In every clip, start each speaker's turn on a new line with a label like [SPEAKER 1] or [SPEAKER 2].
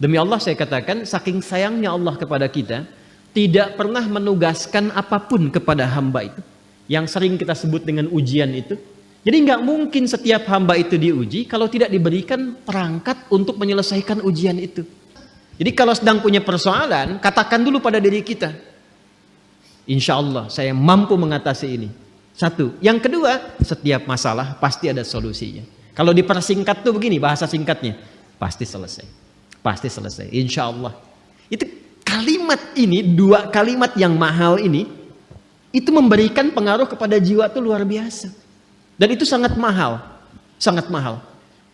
[SPEAKER 1] Demi Allah saya katakan, saking sayangnya Allah kepada kita, tidak pernah menugaskan apapun kepada hamba itu. Yang sering kita sebut dengan ujian itu. Jadi nggak mungkin setiap hamba itu diuji kalau tidak diberikan perangkat untuk menyelesaikan ujian itu. Jadi kalau sedang punya persoalan, katakan dulu pada diri kita, insya Allah saya mampu mengatasi ini. Satu. Yang kedua, setiap masalah pasti ada solusinya. Kalau dipersingkat tuh begini bahasa singkatnya, pasti selesai. Pasti selesai, insya Allah. Itu kalimat ini, dua kalimat yang mahal ini, itu memberikan pengaruh kepada jiwa tuh luar biasa. Dan itu sangat mahal, sangat mahal.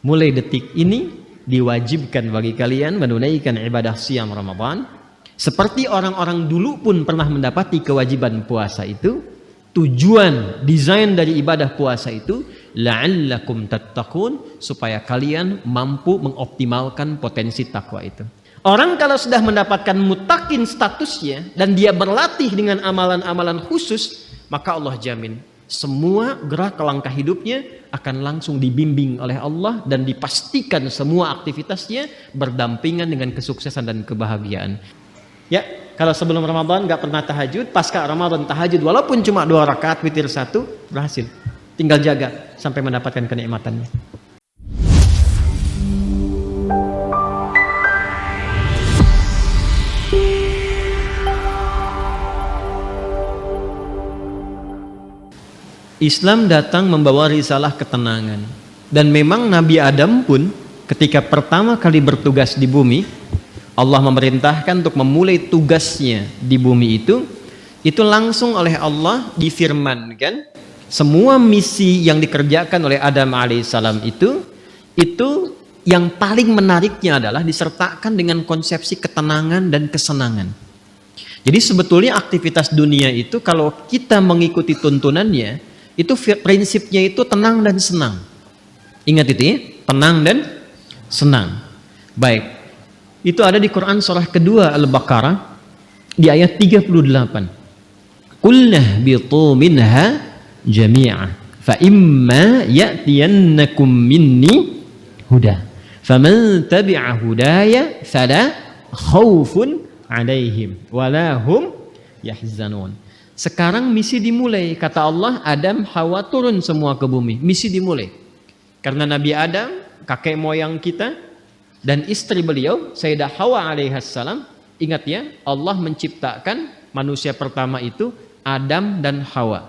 [SPEAKER 1] Mulai detik ini diwajibkan bagi kalian menunaikan ibadah siam Ramadan. Seperti orang-orang dulu pun pernah mendapati kewajiban puasa itu. Tujuan desain dari ibadah puasa itu la'allakum tattaqun, supaya kalian mampu mengoptimalkan potensi takwa itu. Orang kalau sudah mendapatkan muttaqin statusnya dan dia berlatih dengan amalan-amalan khusus, maka Allah jamin semua gerak langkah hidupnya akan langsung dibimbing oleh Allah dan dipastikan semua aktivitasnya berdampingan dengan kesuksesan dan kebahagiaan. Ya, kalau sebelum Ramadan nggak pernah tahajud, pasca Ramadan tahajud walaupun cuma 2 rakaat witir 1, berhasil. Tinggal jaga sampai mendapatkan kenikmatannya. Islam datang membawa risalah ketenangan. Dan memang Nabi Adam pun ketika pertama kali bertugas di bumi, Allah memerintahkan untuk memulai tugasnya di bumi itu langsung oleh Allah difirmankan, semua misi yang dikerjakan oleh Adam alaihissalam itu yang paling menariknya adalah disertakan dengan konsepsi ketenangan dan kesenangan. Jadi sebetulnya aktivitas dunia itu kalau kita mengikuti tuntunannya, itu prinsipnya itu tenang dan senang. Ingat itu ya, tenang dan senang. Baik. Itu ada di Quran surah kedua Al-Baqarah di ayat 38. Qulnah bitu minha jami'a fa imma ya'tiyannakum minni huda faman tabi'a hudaya fala khaufun 'alaihim wala hum yahzanun. Sekarang misi dimulai, kata Allah. Adam, Hawa turun semua ke bumi, misi dimulai. Karena Nabi Adam, kakek moyang kita, dan istri beliau Sayyidah Hawa alaihissalam, ingat ya, Allah menciptakan manusia pertama itu Adam dan Hawa,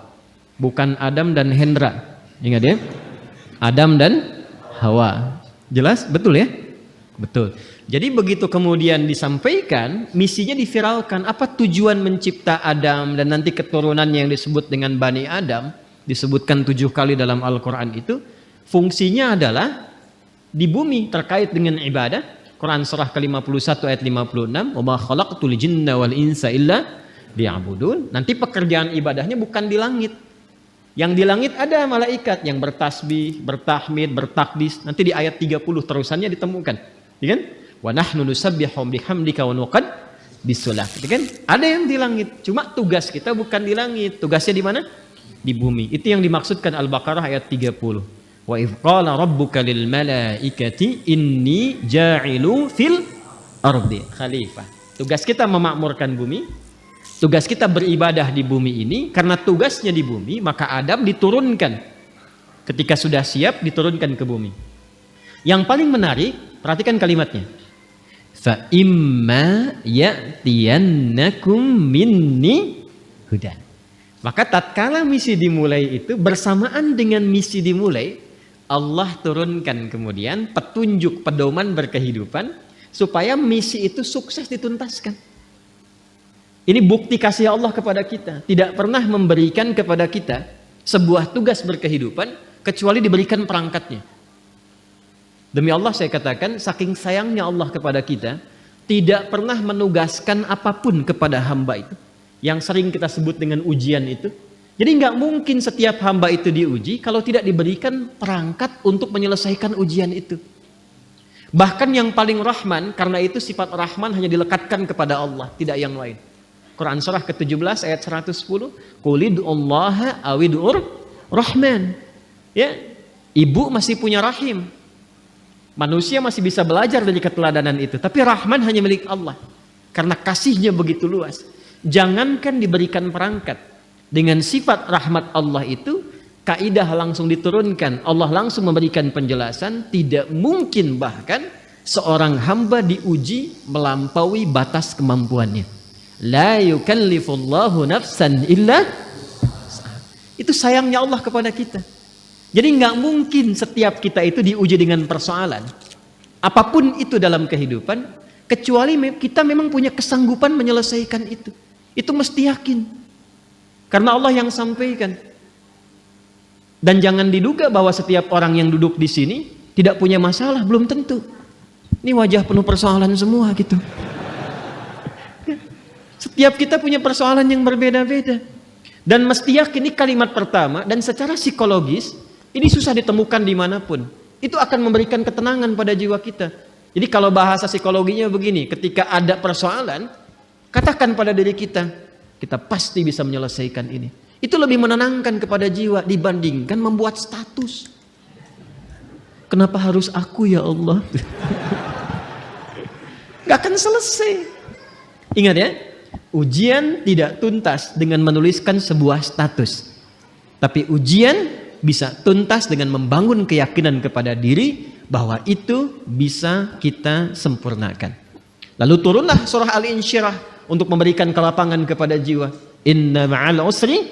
[SPEAKER 1] bukan Adam dan Hendra. Ingat ya, Adam dan Hawa. Jelas? Betul ya? Betul. Jadi begitu kemudian disampaikan, misinya diviralkan. Apa tujuan mencipta Adam dan nanti keturunannya yang disebut dengan Bani Adam, disebutkan 7 kali dalam Al-Quran itu, fungsinya adalah di bumi terkait dengan ibadah. Quran surah ke-51 ayat 56, "Wa ma khalaqtul jinna wal insa illa liya'budun." Nanti pekerjaan ibadahnya bukan di langit. Yang di langit ada malaikat yang bertasbih, bertahmid, bertakdis. Nanti di ayat 30 terusannya ditemukan. Ya kan? Wa nahnu nusabbihu bihamdika wa nuqaddisu lak. Ya kan? Ada yang di langit. Cuma tugas kita bukan di langit. Tugasnya di mana? Di bumi. Itu yang dimaksudkan Al-Baqarah ayat 30. Wa idh qala rabbuka lil malaikati inni ja'ilu fil ardi khalifah. Tugas kita memakmurkan bumi, tugas kita beribadah di bumi ini. Karena tugasnya di bumi, maka Adam diturunkan. Ketika sudah siap, diturunkan ke bumi. Yang paling menarik, perhatikan kalimatnya. Fa imma ya'tiyannakum minni hudan. Maka tatkala misi dimulai itu, bersamaan dengan misi dimulai, Allah turunkan kemudian petunjuk, pedoman berkehidupan supaya misi itu sukses dituntaskan. Ini bukti kasih Allah kepada kita. Tidak pernah memberikan kepada kita sebuah tugas berkehidupan kecuali diberikan perangkatnya. Demi Allah saya katakan, saking sayangnya Allah kepada kita, tidak pernah menugaskan apapun kepada hamba itu. Yang sering kita sebut dengan ujian itu. Jadi nggak mungkin setiap hamba itu diuji kalau tidak diberikan perangkat untuk menyelesaikan ujian itu. Bahkan yang paling rahman, karena itu sifat rahman hanya dilekatkan kepada Allah, tidak yang lain. Quran surah ke-17 ayat 110, Qulid'ullaha awid'ur rahman. Ya, ibu masih punya rahim. Manusia masih bisa belajar dari keteladanan itu, tapi rahman hanya milik Allah. Karena kasihnya begitu luas. Jangankan diberikan perangkat, dengan sifat rahmat Allah itu, kaidah langsung diturunkan. Allah langsung memberikan penjelasan, tidak mungkin bahkan seorang hamba diuji melampaui batas kemampuannya. La yukallifullahu nafsan illa. Itu sayangnya Allah kepada kita. Jadi nggak mungkin setiap kita itu diuji dengan persoalan. Apapun itu dalam kehidupan, kecuali kita memang punya kesanggupan menyelesaikan itu. Itu mesti yakin. Karena Allah yang sampaikan. Dan jangan diduga bahwa setiap orang yang duduk di sini tidak punya masalah, belum tentu. Ini wajah penuh persoalan semua gitu. Setiap kita punya persoalan yang berbeda-beda. Dan mesti yakin ini kalimat pertama, dan secara psikologis ini susah ditemukan dimanapun. Itu akan memberikan ketenangan pada jiwa kita. Jadi kalau bahasa psikologinya begini, ketika ada persoalan, katakan pada diri kita, kita pasti bisa menyelesaikan ini. Itu lebih menenangkan kepada jiwa dibandingkan membuat status. Kenapa harus aku ya Allah? Gak akan selesai. Ingat ya, ujian tidak tuntas dengan menuliskan sebuah status. Tapi ujian bisa tuntas dengan membangun keyakinan kepada diri bahwa itu bisa kita sempurnakan. Lalu turunlah surah Al-Insyirah untuk memberikan kelapangan kepada jiwa. Inna ma'al usri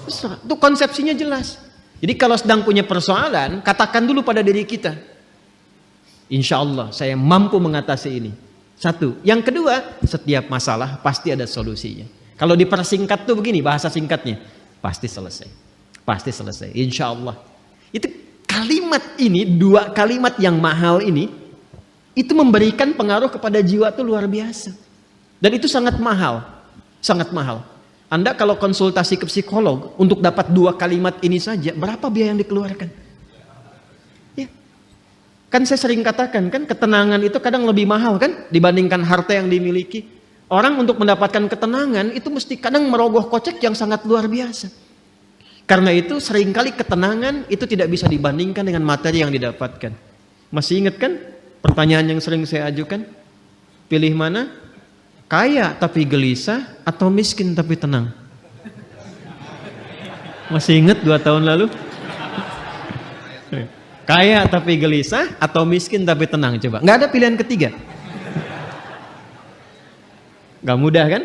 [SPEAKER 1] yusra. Itu konsepsinya jelas. Jadi kalau sedang punya persoalan, katakan dulu pada diri kita, insya Allah saya mampu mengatasi ini. Satu. Yang kedua, setiap masalah pasti ada solusinya. Kalau dipersingkat tuh begini, bahasa singkatnya, pasti selesai. Pasti selesai, insya Allah. Itu kalimat ini, dua kalimat yang mahal ini, itu memberikan pengaruh kepada jiwa itu luar biasa. Dan itu sangat mahal, sangat mahal. Anda kalau konsultasi ke psikolog untuk dapat dua kalimat ini saja, berapa biaya yang dikeluarkan? Ya. Kan saya sering katakan kan, ketenangan itu kadang lebih mahal kan dibandingkan harta yang dimiliki. Orang untuk mendapatkan ketenangan itu mesti kadang merogoh kocek yang sangat luar biasa. Karena itu seringkali ketenangan itu tidak bisa dibandingkan dengan materi yang didapatkan. Masih ingat kan pertanyaan yang sering saya ajukan? Pilih mana? Kaya tapi gelisah atau miskin tapi tenang? Masih ingat 2 tahun lalu? Kaya tapi gelisah atau miskin tapi tenang? Coba. Nggak ada pilihan ketiga. Nggak mudah kan?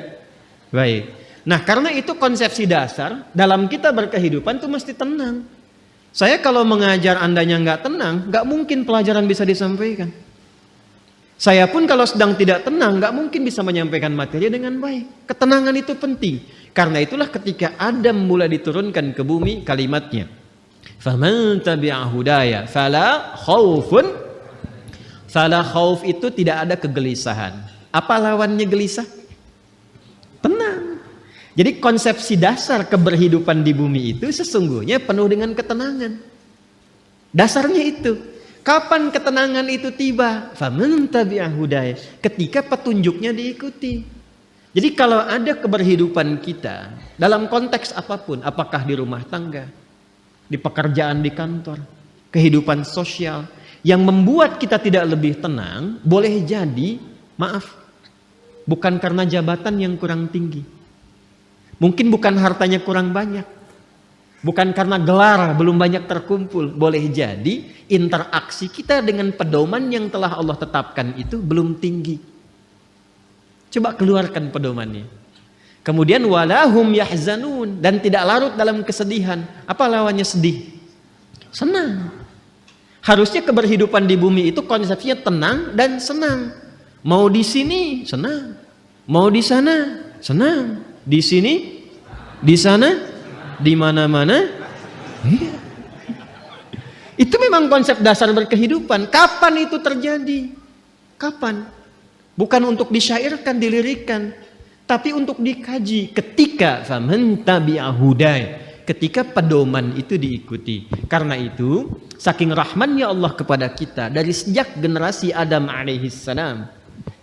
[SPEAKER 1] Baik. Nah karena itu konsepsi dasar dalam kita berkehidupan itu mesti tenang. Saya kalau mengajar andanya nggak tenang, nggak mungkin pelajaran bisa disampaikan. Saya pun kalau sedang tidak tenang, nggak mungkin bisa menyampaikan materi dengan baik. Ketenangan itu penting. Karena itulah ketika Adam mulai diturunkan ke bumi kalimatnya. Faman tabi'a hudaya fala khaufun. Fala khauf itu tidak ada kegelisahan. Apa lawannya gelisah? Tenang. Jadi konsepsi dasar keberhidupan di bumi itu sesungguhnya penuh dengan ketenangan. Dasarnya itu. Kapan ketenangan itu tiba? Faman tabi'a hudaya. Ketika petunjuknya diikuti. Jadi kalau ada keberhidupan kita dalam konteks apapun, apakah di rumah tangga, di pekerjaan di kantor, kehidupan sosial, yang membuat kita tidak lebih tenang, boleh jadi, maaf, bukan karena jabatan yang kurang tinggi. Mungkin bukan hartanya kurang banyak. Bukan karena gelar belum banyak terkumpul. Boleh jadi interaksi kita dengan pedoman yang telah Allah tetapkan itu belum tinggi. Coba keluarkan pedomannya. Kemudian walahum yahzanun. Dan tidak larut dalam kesedihan. Apa lawannya sedih? Senang. Harusnya keberhidupan di bumi itu konsepnya tenang dan senang. Mau di sini senang. Mau di sana senang. Di sini, di sana, di mana-mana. Iya. Itu memang konsep dasar berkehidupan. Kapan itu terjadi? Kapan? Bukan untuk disyairkan, dilirikan, tapi untuk dikaji. Ketika faman tabi'a hudaya, ketika pedoman itu diikuti. Karena itu, saking rahmannya Allah kepada kita dari sejak generasi Adam alaihissalam,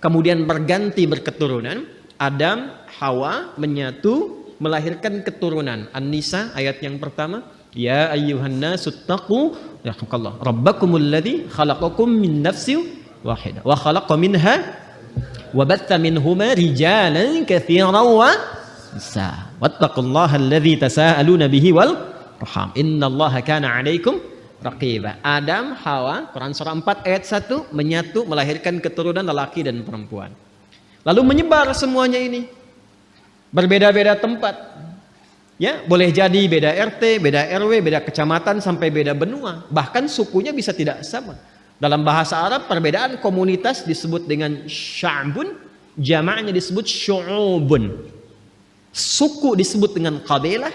[SPEAKER 1] kemudian berganti berketurunan. Adam, Hawa menyatu melahirkan keturunan. An-Nisa ayat yang pertama, Ya ayyuhan nasu taqu yarhamukallah rabbakumul ladzi khalaqakum min nafsin wahidah wa khalaqa minha wa batha minhuma rijalan katsiran wa nisaa wattaqullaha alladzi tasaaluna bihi wal arham innallaha kana 'alaikum raqiba. Adam, Hawa, Quran surah 4 ayat 1 menyatu melahirkan keturunan lelaki dan perempuan. Lalu menyebar semuanya ini. Berbeda-beda tempat. Ya, boleh jadi beda RT, beda RW, beda kecamatan sampai beda benua. Bahkan sukunya bisa tidak sama. Dalam bahasa Arab perbedaan komunitas disebut dengan sya'bun, jamaknya disebut syu'ubun. Suku disebut dengan qabilah,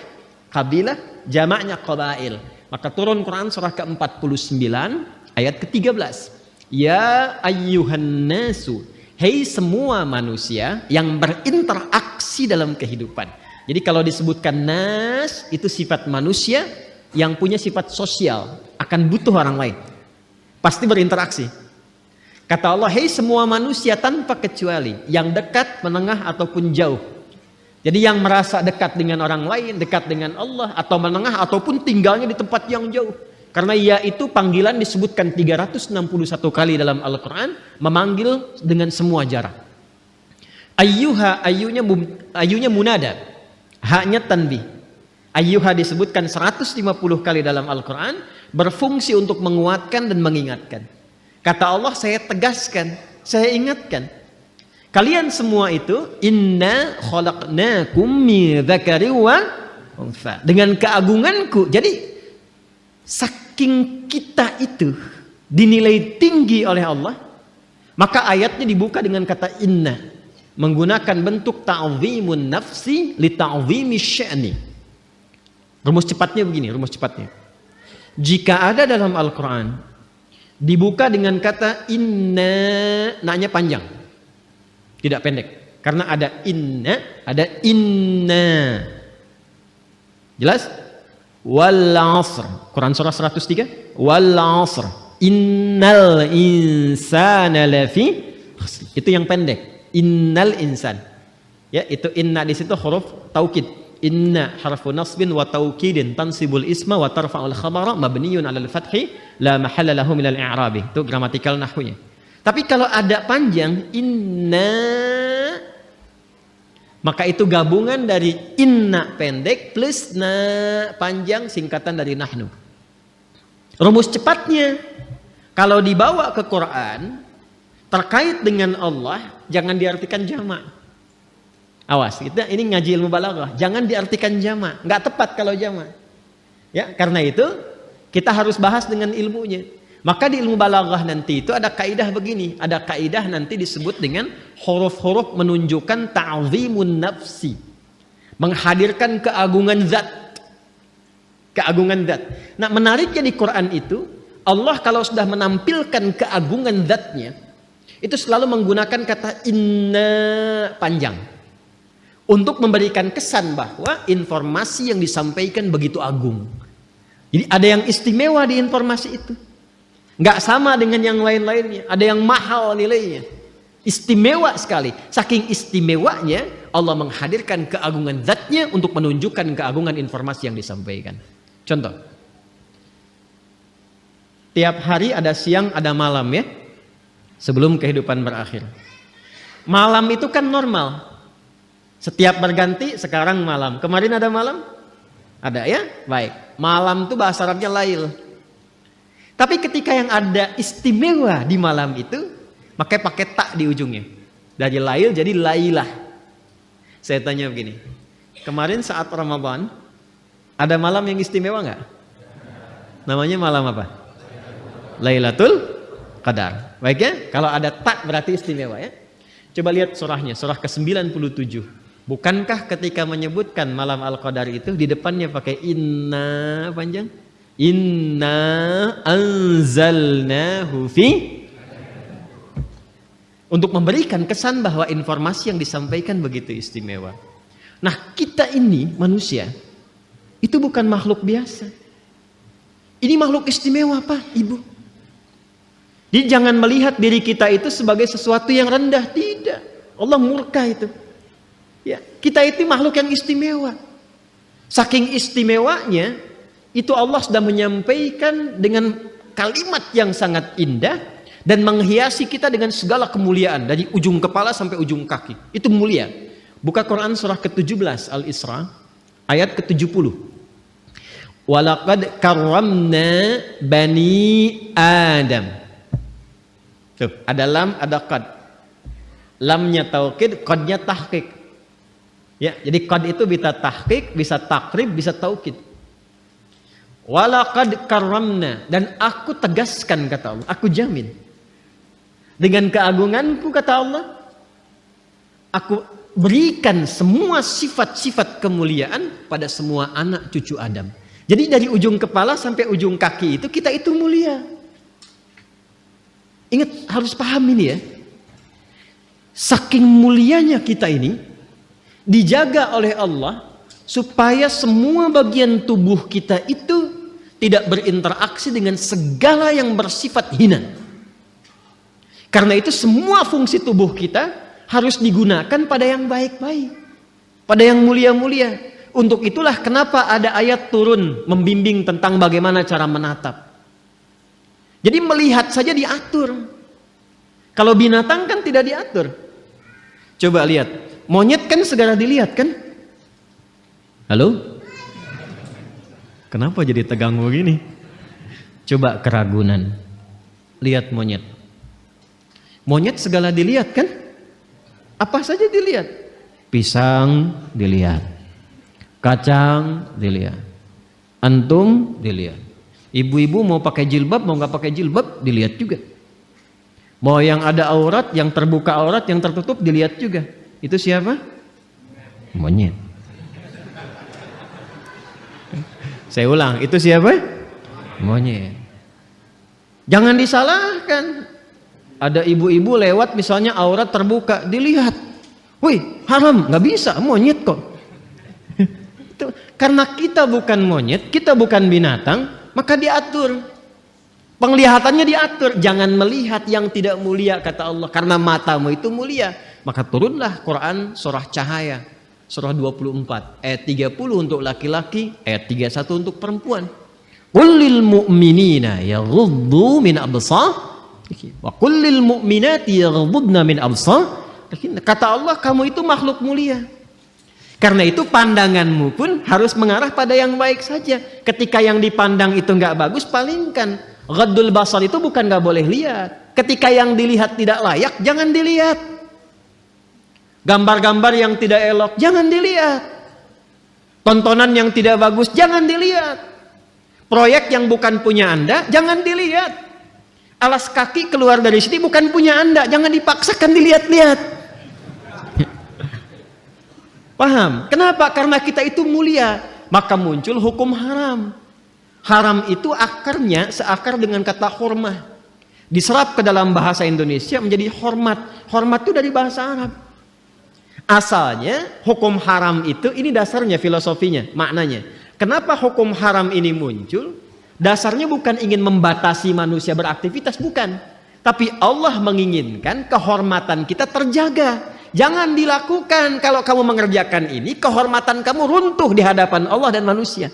[SPEAKER 1] jamaknya qabail. Maka turun Quran surah ke-49 ayat ke-13. Ya ayyuhan nasu, hei semua manusia yang berinteraksi dalam kehidupan. Jadi kalau disebutkan nas itu sifat manusia yang punya sifat sosial, akan butuh orang lain. Pasti berinteraksi. Kata Allah, hei semua manusia tanpa kecuali, yang dekat, menengah ataupun jauh. Jadi yang merasa dekat dengan orang lain, dekat dengan Allah, atau menengah ataupun tinggalnya di tempat yang jauh. Karena ia itu panggilan disebutkan 361 kali dalam Al-Quran, memanggil dengan semua jarak. Ayyunya munada, haknya tanbih. Ayyuha disebutkan 150 kali dalam Al-Quran, berfungsi untuk menguatkan dan mengingatkan. Kata Allah, saya tegaskan, saya ingatkan. Kalian semua itu, inna khalaqnakum min dzakari wa untha. Dengan keagunganku. Jadi saking kita itu dinilai tinggi oleh Allah, maka ayatnya dibuka dengan kata inna, menggunakan bentuk ta'zimun nafsi li ta'zimi sya'ni. Rumus cepatnya begini, rumus cepatnya. Jika ada dalam Al-Quran dibuka dengan kata inna, naknya panjang, tidak pendek. Karena ada inna. Jelas? Wal 'asr. Quran surah 103. Wal 'asr. Innal insana lafi khusr. Itu yang pendek. Innal insan. Ya, itu inna di situ huruf taukid. Inna harfu nasbin wa taukidin tansibul isma wa tarfa'ul khabara mabniyun 'alal fathi la mahalla lahu minal i'rabi. Itu gramatikal nahwunya. Tapi kalau ada panjang inna, maka itu gabungan dari inna pendek plus na panjang, singkatan dari nahnu. Rumus cepatnya, kalau dibawa ke Quran terkait dengan Allah, jangan diartikan jamak. Awas, kita ini ngaji ilmu balaghah, jangan diartikan jamak, nggak tepat kalau jamak. Ya, karena itu kita harus bahas dengan ilmunya. Maka di ilmu balaghah nanti itu ada kaidah begini, ada kaidah nanti disebut dengan huruf-huruf menunjukkan ta'zimun nafsi, menghadirkan keagungan zat. Keagungan zat. Nah, menariknya di Quran itu, Allah kalau sudah menampilkan keagungan zatnya, itu selalu menggunakan kata inna panjang untuk memberikan kesan bahwa informasi yang disampaikan begitu agung. Jadi ada yang istimewa di informasi itu. Nggak sama dengan yang lain-lainnya. Ada yang mahal nilainya. Istimewa sekali. Saking istimewanya Allah menghadirkan keagungan zatnya untuk menunjukkan keagungan informasi yang disampaikan. Contoh. Tiap hari ada siang, ada malam ya. Sebelum kehidupan berakhir. Malam itu kan normal. Setiap berganti, sekarang malam. Kemarin ada malam? Ada ya? Baik. Malam itu bahasa Arabnya lail. Tapi ketika yang ada istimewa di malam itu, maka pakai tak di ujungnya. Dari lail jadi lailah. Saya tanya begini. Kemarin saat Ramadan, ada malam yang istimewa nggak? Namanya malam apa? Lailatul Qadar. Baik ya? Kalau ada tak berarti istimewa ya. Coba lihat surahnya, surah ke-97. Bukankah ketika menyebutkan malam Al-Qadar itu di depannya pakai inna panjang? Inna anzalnahu fi, untuk memberikan kesan bahwa informasi yang disampaikan begitu istimewa. Nah, kita ini manusia itu bukan makhluk biasa. Ini makhluk istimewa, Pak, Ibu. Jadi jangan melihat diri kita itu sebagai sesuatu yang rendah, tidak. Allah murka itu. Ya, kita itu makhluk yang istimewa. Saking istimewanya, Itu Allah sudah menyampaikan dengan kalimat yang sangat indah dan menghiasi kita dengan segala kemuliaan dari ujung kepala sampai ujung kaki. Itu mulia. Buka Quran surah ke-17 Al-Isra ayat ke-70. Walaqad karramna bani Adam. Tuh, ada lam, ada qad. Lamnya taukid, qadnya tahqiq. Ya, jadi qad itu bisa tahqiq, bisa takrib, bisa taukid. Walaqad karramna, dan aku tegaskan kata Allah, aku jamin. Dengan keagunganku kata Allah, aku berikan semua sifat-sifat kemuliaan pada semua anak cucu Adam. Jadi dari ujung kepala sampai ujung kaki itu kita itu mulia. Ingat, harus paham ini ya. Saking mulianya kita ini dijaga oleh Allah supaya semua bagian tubuh kita itu tidak berinteraksi dengan segala yang bersifat hina. Karena itu semua fungsi tubuh kita harus digunakan pada yang baik-baik, pada yang mulia-mulia. Untuk itulah kenapa ada ayat turun membimbing tentang bagaimana cara menatap. Jadi melihat saja diatur. Kalau binatang kan tidak diatur. Coba lihat, monyet kan segera dilihat kan? Halo? Kenapa jadi tegang begini? Coba keragunan. Lihat monyet. Monyet segala dilihat kan? Apa saja dilihat? Pisang dilihat. Kacang dilihat. Antum dilihat. Ibu-ibu mau pakai jilbab, mau nggak pakai jilbab, dilihat juga. Mau yang ada aurat, yang terbuka aurat, yang tertutup, dilihat juga. Itu siapa? Monyet. Saya ulang, itu siapa? Monyet. Jangan disalahkan. Ada ibu-ibu lewat misalnya aurat terbuka, dilihat. Wih, haram, nggak bisa, monyet kok. Karena kita bukan monyet, kita bukan binatang, maka diatur. Penglihatannya diatur. Jangan melihat yang tidak mulia kata Allah. Karena matamu itu mulia. Maka turunlah Quran surah Cahaya. Surah 24. Ayat 30 untuk laki-laki. Ayat 31 untuk perempuan. Qul mu'minina yaghuddu min absar. Wa qul mu'minati yaghuddna min absar. Kata Allah, kamu itu makhluk mulia. Karena itu pandanganmu pun harus mengarah pada yang baik saja. Ketika yang dipandang itu nggak bagus, palingkan. Ghaddul basar itu bukan nggak boleh lihat. Ketika yang dilihat tidak layak, jangan dilihat. Gambar-gambar yang tidak elok, jangan dilihat. Tontonan yang tidak bagus, jangan dilihat. Proyek yang bukan punya Anda, jangan dilihat. Alas kaki keluar dari sini bukan punya Anda, jangan dipaksakan dilihat-lihat. Paham? Kenapa? Karena kita itu mulia, maka muncul hukum haram. Haram itu akarnya seakar dengan kata hormah. Diserap ke dalam bahasa Indonesia menjadi hormat. Hormat itu dari bahasa Arab. Asalnya hukum haram itu, ini dasarnya filosofinya, maknanya. Kenapa hukum haram ini muncul? Dasarnya bukan ingin membatasi manusia beraktivitas, bukan. Tapi Allah menginginkan kehormatan kita terjaga. Jangan dilakukan. Kalau kamu mengerjakan ini, kehormatan kamu runtuh di hadapan Allah dan manusia.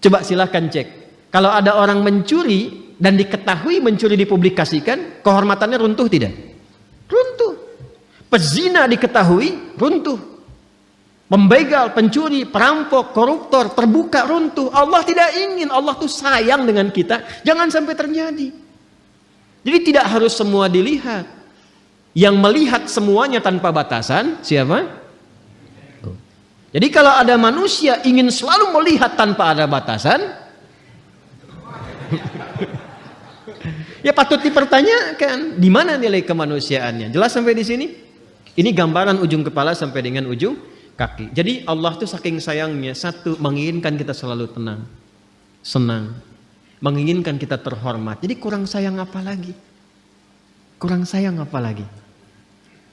[SPEAKER 1] Coba silahkan cek. Kalau ada orang mencuri dan diketahui mencuri dipublikasikan, kehormatannya runtuh tidak? Runtuh. Pezina diketahui, runtuh. Membegal, pencuri, perampok, koruptor, terbuka, runtuh. Allah tidak ingin. Allah tuh sayang dengan kita. Jangan sampai terjadi. Jadi tidak harus semua dilihat. Yang melihat semuanya tanpa batasan, siapa? Jadi kalau ada manusia ingin selalu melihat tanpa ada batasan, ya patut dipertanyakan, di mana nilai kemanusiaannya? Jelas sampai di sini? Ini gambaran ujung kepala sampai dengan ujung kaki. Jadi Allah tuh saking sayangnya, satu, menginginkan kita selalu tenang, senang, menginginkan kita terhormat. Jadi kurang sayang apa lagi? Kurang sayang apa lagi?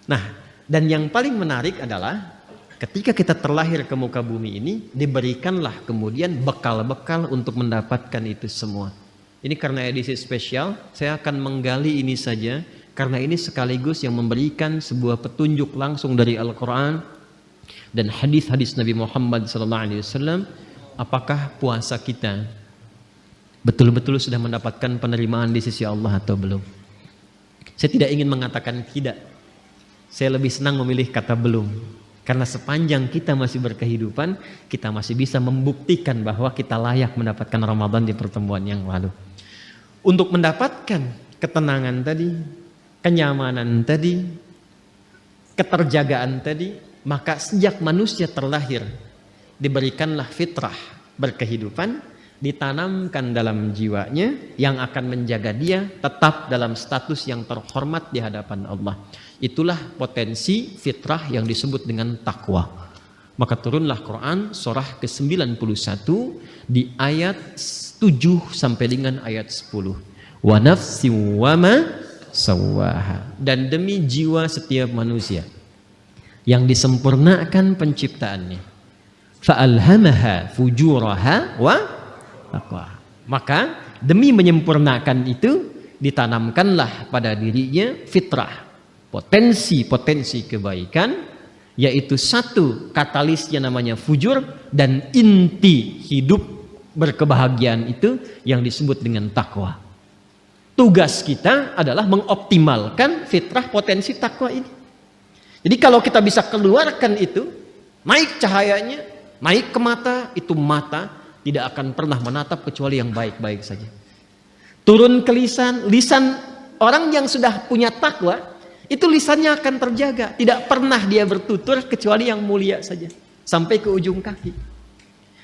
[SPEAKER 1] Nah, dan yang paling menarik adalah ketika kita terlahir ke muka bumi ini, diberikanlah kemudian bekal-bekal untuk mendapatkan itu semua. Ini karena edisi spesial, saya akan menggali ini saja, karena ini sekaligus yang memberikan sebuah petunjuk langsung dari Al-Quran dan hadis-hadis Nabi Muhammad SAW apakah puasa kita betul-betul sudah mendapatkan penerimaan di sisi Allah atau belum? Saya tidak ingin mengatakan tidak. Saya lebih senang memilih kata belum. Karena sepanjang kita masih berkehidupan, kita masih bisa membuktikan bahwa kita layak mendapatkan Ramadan di pertemuan yang lalu. Untuk mendapatkan ketenangan tadi, kenyamanan tadi, keterjagaan tadi, maka sejak manusia terlahir diberikanlah fitrah berkehidupan, ditanamkan dalam jiwanya yang akan menjaga dia tetap dalam status yang terhormat di hadapan Allah. Itulah potensi fitrah yang disebut dengan takwa. Maka turunlah Quran surah ke-91 di ayat 7 sampai dengan ayat 10. Wa nafsin wa ma sawwaha, dan demi jiwa setiap manusia yang disempurnakan penciptaannya, fa'alhamaha fujuraha wa taqwa, maka demi menyempurnakan itu ditanamkanlah pada dirinya fitrah, potensi-potensi kebaikan, yaitu satu katalisnya namanya fujur, dan inti hidup berkebahagiaan itu yang disebut dengan takwa. Tugas kita adalah mengoptimalkan fitrah potensi takwa ini. Jadi kalau kita bisa keluarkan itu, naik cahayanya, naik ke mata, itu mata tidak akan pernah menatap kecuali yang baik-baik saja. Turun ke lisan orang yang sudah punya takwa, itu lisannya akan terjaga. Tidak pernah dia bertutur kecuali yang mulia saja, sampai ke ujung kaki.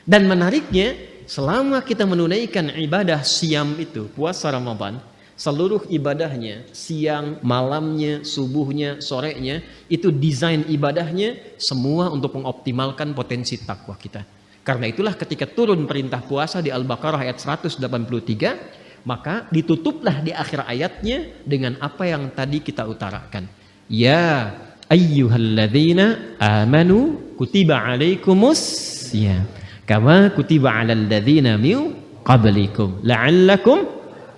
[SPEAKER 1] Dan menariknya, selama kita menunaikan ibadah siam itu, puasa Ramadan, seluruh ibadahnya, siang, malamnya, subuhnya, sorenya, itu desain ibadahnya semua untuk mengoptimalkan potensi takwa kita. Karena itulah ketika turun perintah puasa di Al-Baqarah ayat 183, maka ditutuplah di akhir ayatnya dengan apa yang tadi kita utarakan. Ya ayyuhalladzina amanu kutiba alaikumus siyam kama kutiba alal ladzina min qablikum la'allakum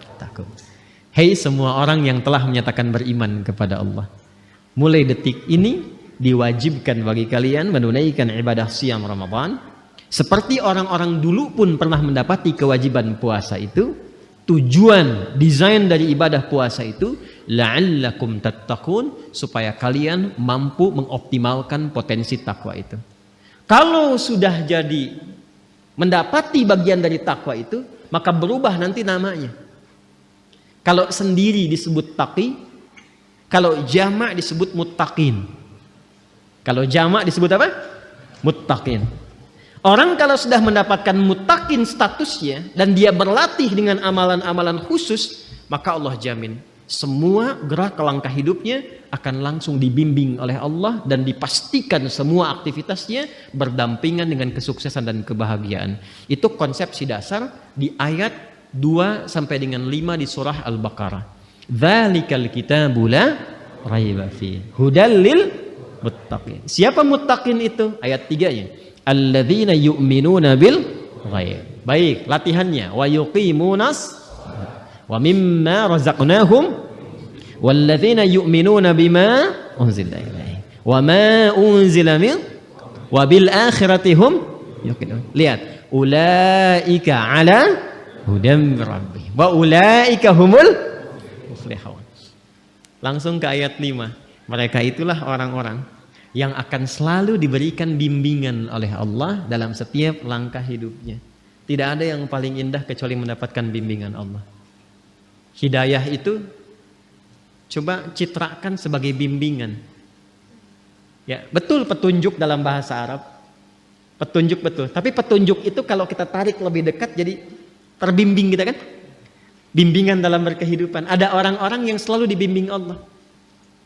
[SPEAKER 1] tattaqun. Hei semua orang yang telah menyatakan beriman kepada Allah, mulai detik ini diwajibkan bagi kalian menunaikan ibadah siam Ramadan seperti orang-orang dulu pun pernah mendapati kewajiban puasa itu. Tujuan desain dari ibadah puasa itu la'allakum tattaqun, supaya kalian mampu mengoptimalkan potensi takwa itu. Kalau sudah jadi mendapati bagian dari takwa itu, maka berubah nanti namanya. Kalau sendiri disebut taqi, kalau jamak disebut muttaqin. Kalau jamak disebut apa? Muttaqin. Orang kalau sudah mendapatkan muttaqin statusnya dan dia berlatih dengan amalan-amalan khusus, maka Allah jamin semua gerak langkah hidupnya akan langsung dibimbing oleh Allah dan dipastikan semua aktivitasnya berdampingan dengan kesuksesan dan kebahagiaan. Itu konsepsi dasar di ayat 2 sampai dengan 5 di surah Al-Baqarah. Dzalikal kitabu la raiba fihi hudal lil muttaqin. Siapa muttaqin itu? Ayat 3-nya. Alladzina yu'minuna bil ghaib. Baik, latihannya. Wa yuqimunas wa mimma razaqnahum walladzina yu'minuna bima unzila ilaihi wa ma unzila min wa bil akhirati hum yuqinun. Lihat, ulaika ala hudam rabbihim wa ulaika humul muflihun. Langsung ke ayat 5. Mereka itulah orang-orang yang akan selalu diberikan bimbingan oleh Allah dalam setiap langkah hidupnya. Tidak ada yang paling indah kecuali mendapatkan bimbingan Allah. Hidayah itu coba citrakan sebagai bimbingan. Ya, betul petunjuk dalam bahasa Arab. Petunjuk betul. Tapi petunjuk itu kalau kita tarik lebih dekat jadi terbimbing kita kan? Bimbingan dalam berkehidupan. Ada orang-orang yang selalu dibimbing Allah.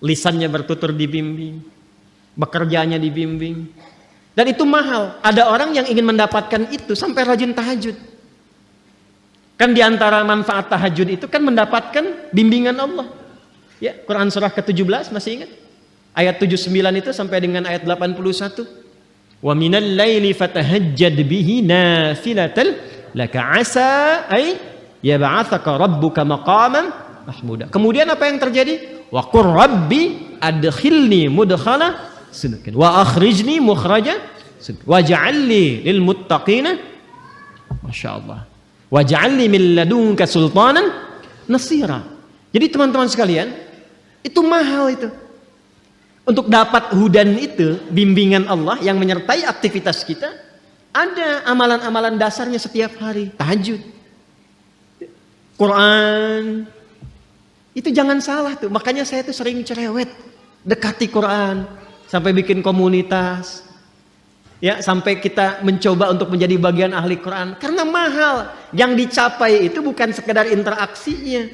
[SPEAKER 1] Lisannya bertutur dibimbing, bekerjanya dibimbing, dan itu mahal. Ada orang yang ingin mendapatkan itu sampai rajin tahajud. Kan diantara manfaat tahajud itu kan mendapatkan bimbingan Allah. Ya, Quran surah ke-17 masih ingat? Ayat 79 itu sampai dengan ayat 81. Wa minal laili fatahajjad bihi nafilatal laka asa ay yab'atsaka rabbuka maqaman mahmuda. Kemudian apa yang terjadi? Wa qur rabbi adkhilni mudkhala sidqin wa akhrijni mukhraja sidqin waj'alni lil muttaqina Masya Allah. Waj'alni min ladunka sultanan nasira. Jadi teman-teman sekalian, itu mahal itu. Untuk dapat hudan itu, bimbingan Allah yang menyertai aktivitas kita, ada amalan-amalan dasarnya setiap hari. Tahajud, Quran, itu jangan salah tuh. Makanya saya tuh sering cerewet dekati Quran, sampai bikin komunitas, ya, sampai kita mencoba untuk menjadi bagian ahli Quran. Karena mahal, yang dicapai itu bukan sekedar interaksinya,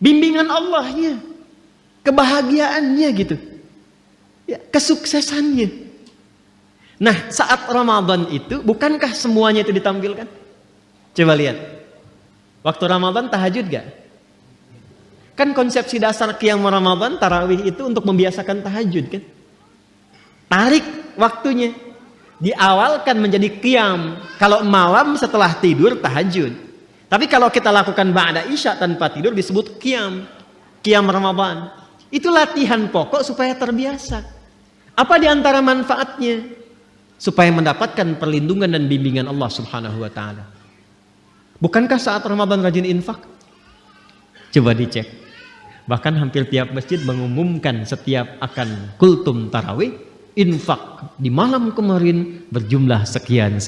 [SPEAKER 1] bimbingan Allahnya, kebahagiaannya gitu, ya, kesuksesannya. Nah, saat Ramadan itu bukankah semuanya itu ditampilkan? Coba lihat, waktu Ramadan tahajud gak? Kan konsepsi dasar qiyam Ramadan, tarawih itu untuk membiasakan tahajud kan? Tarik waktunya, diawalkan menjadi qiyam kalau malam setelah tidur tahajud. Tapi kalau kita lakukan ba'da isya tanpa tidur disebut qiyam Ramadan. Itu latihan pokok supaya terbiasa. Apa di antara manfaatnya? Supaya mendapatkan perlindungan dan bimbingan Allah Subhanahu wa taala. Bukankah saat Ramadan rajin infak? Coba dicek. Bahkan hampir tiap masjid mengumumkan setiap akan kultum tarawih, infak di malam kemarin berjumlah sekian.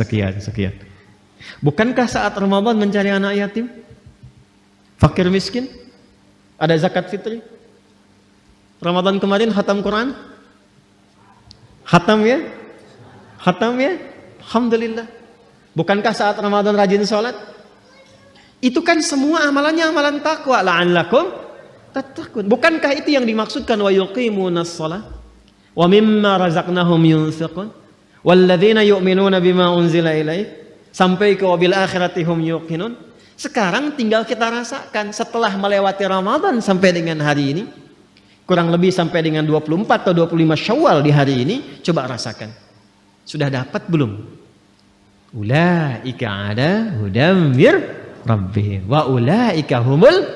[SPEAKER 1] Bukankah saat Ramadan mencari anak yatim, fakir miskin, ada zakat fitri? Ramadan kemarin khatam Quran? Khatam ya? Alhamdulillah. Bukankah saat Ramadan rajin sholat? Itu kan semua amalannya amalan takwa. La'allakum tattaqun. Bukankah itu yang dimaksudkan wa yuqimunas shalah wa mimma razaqnahum yunfiqun walladzina yu'minuna bima unzila ilaik sampai ke wabil akhirati hum yuqinun. Sekarang tinggal kita rasakan setelah melewati Ramadan sampai dengan hari ini, kurang lebih sampai dengan 24 atau 25 Syawal di hari ini, coba rasakan. Sudah dapat belum? Ulaika ada hudam mir rabbihim wa ulaika humul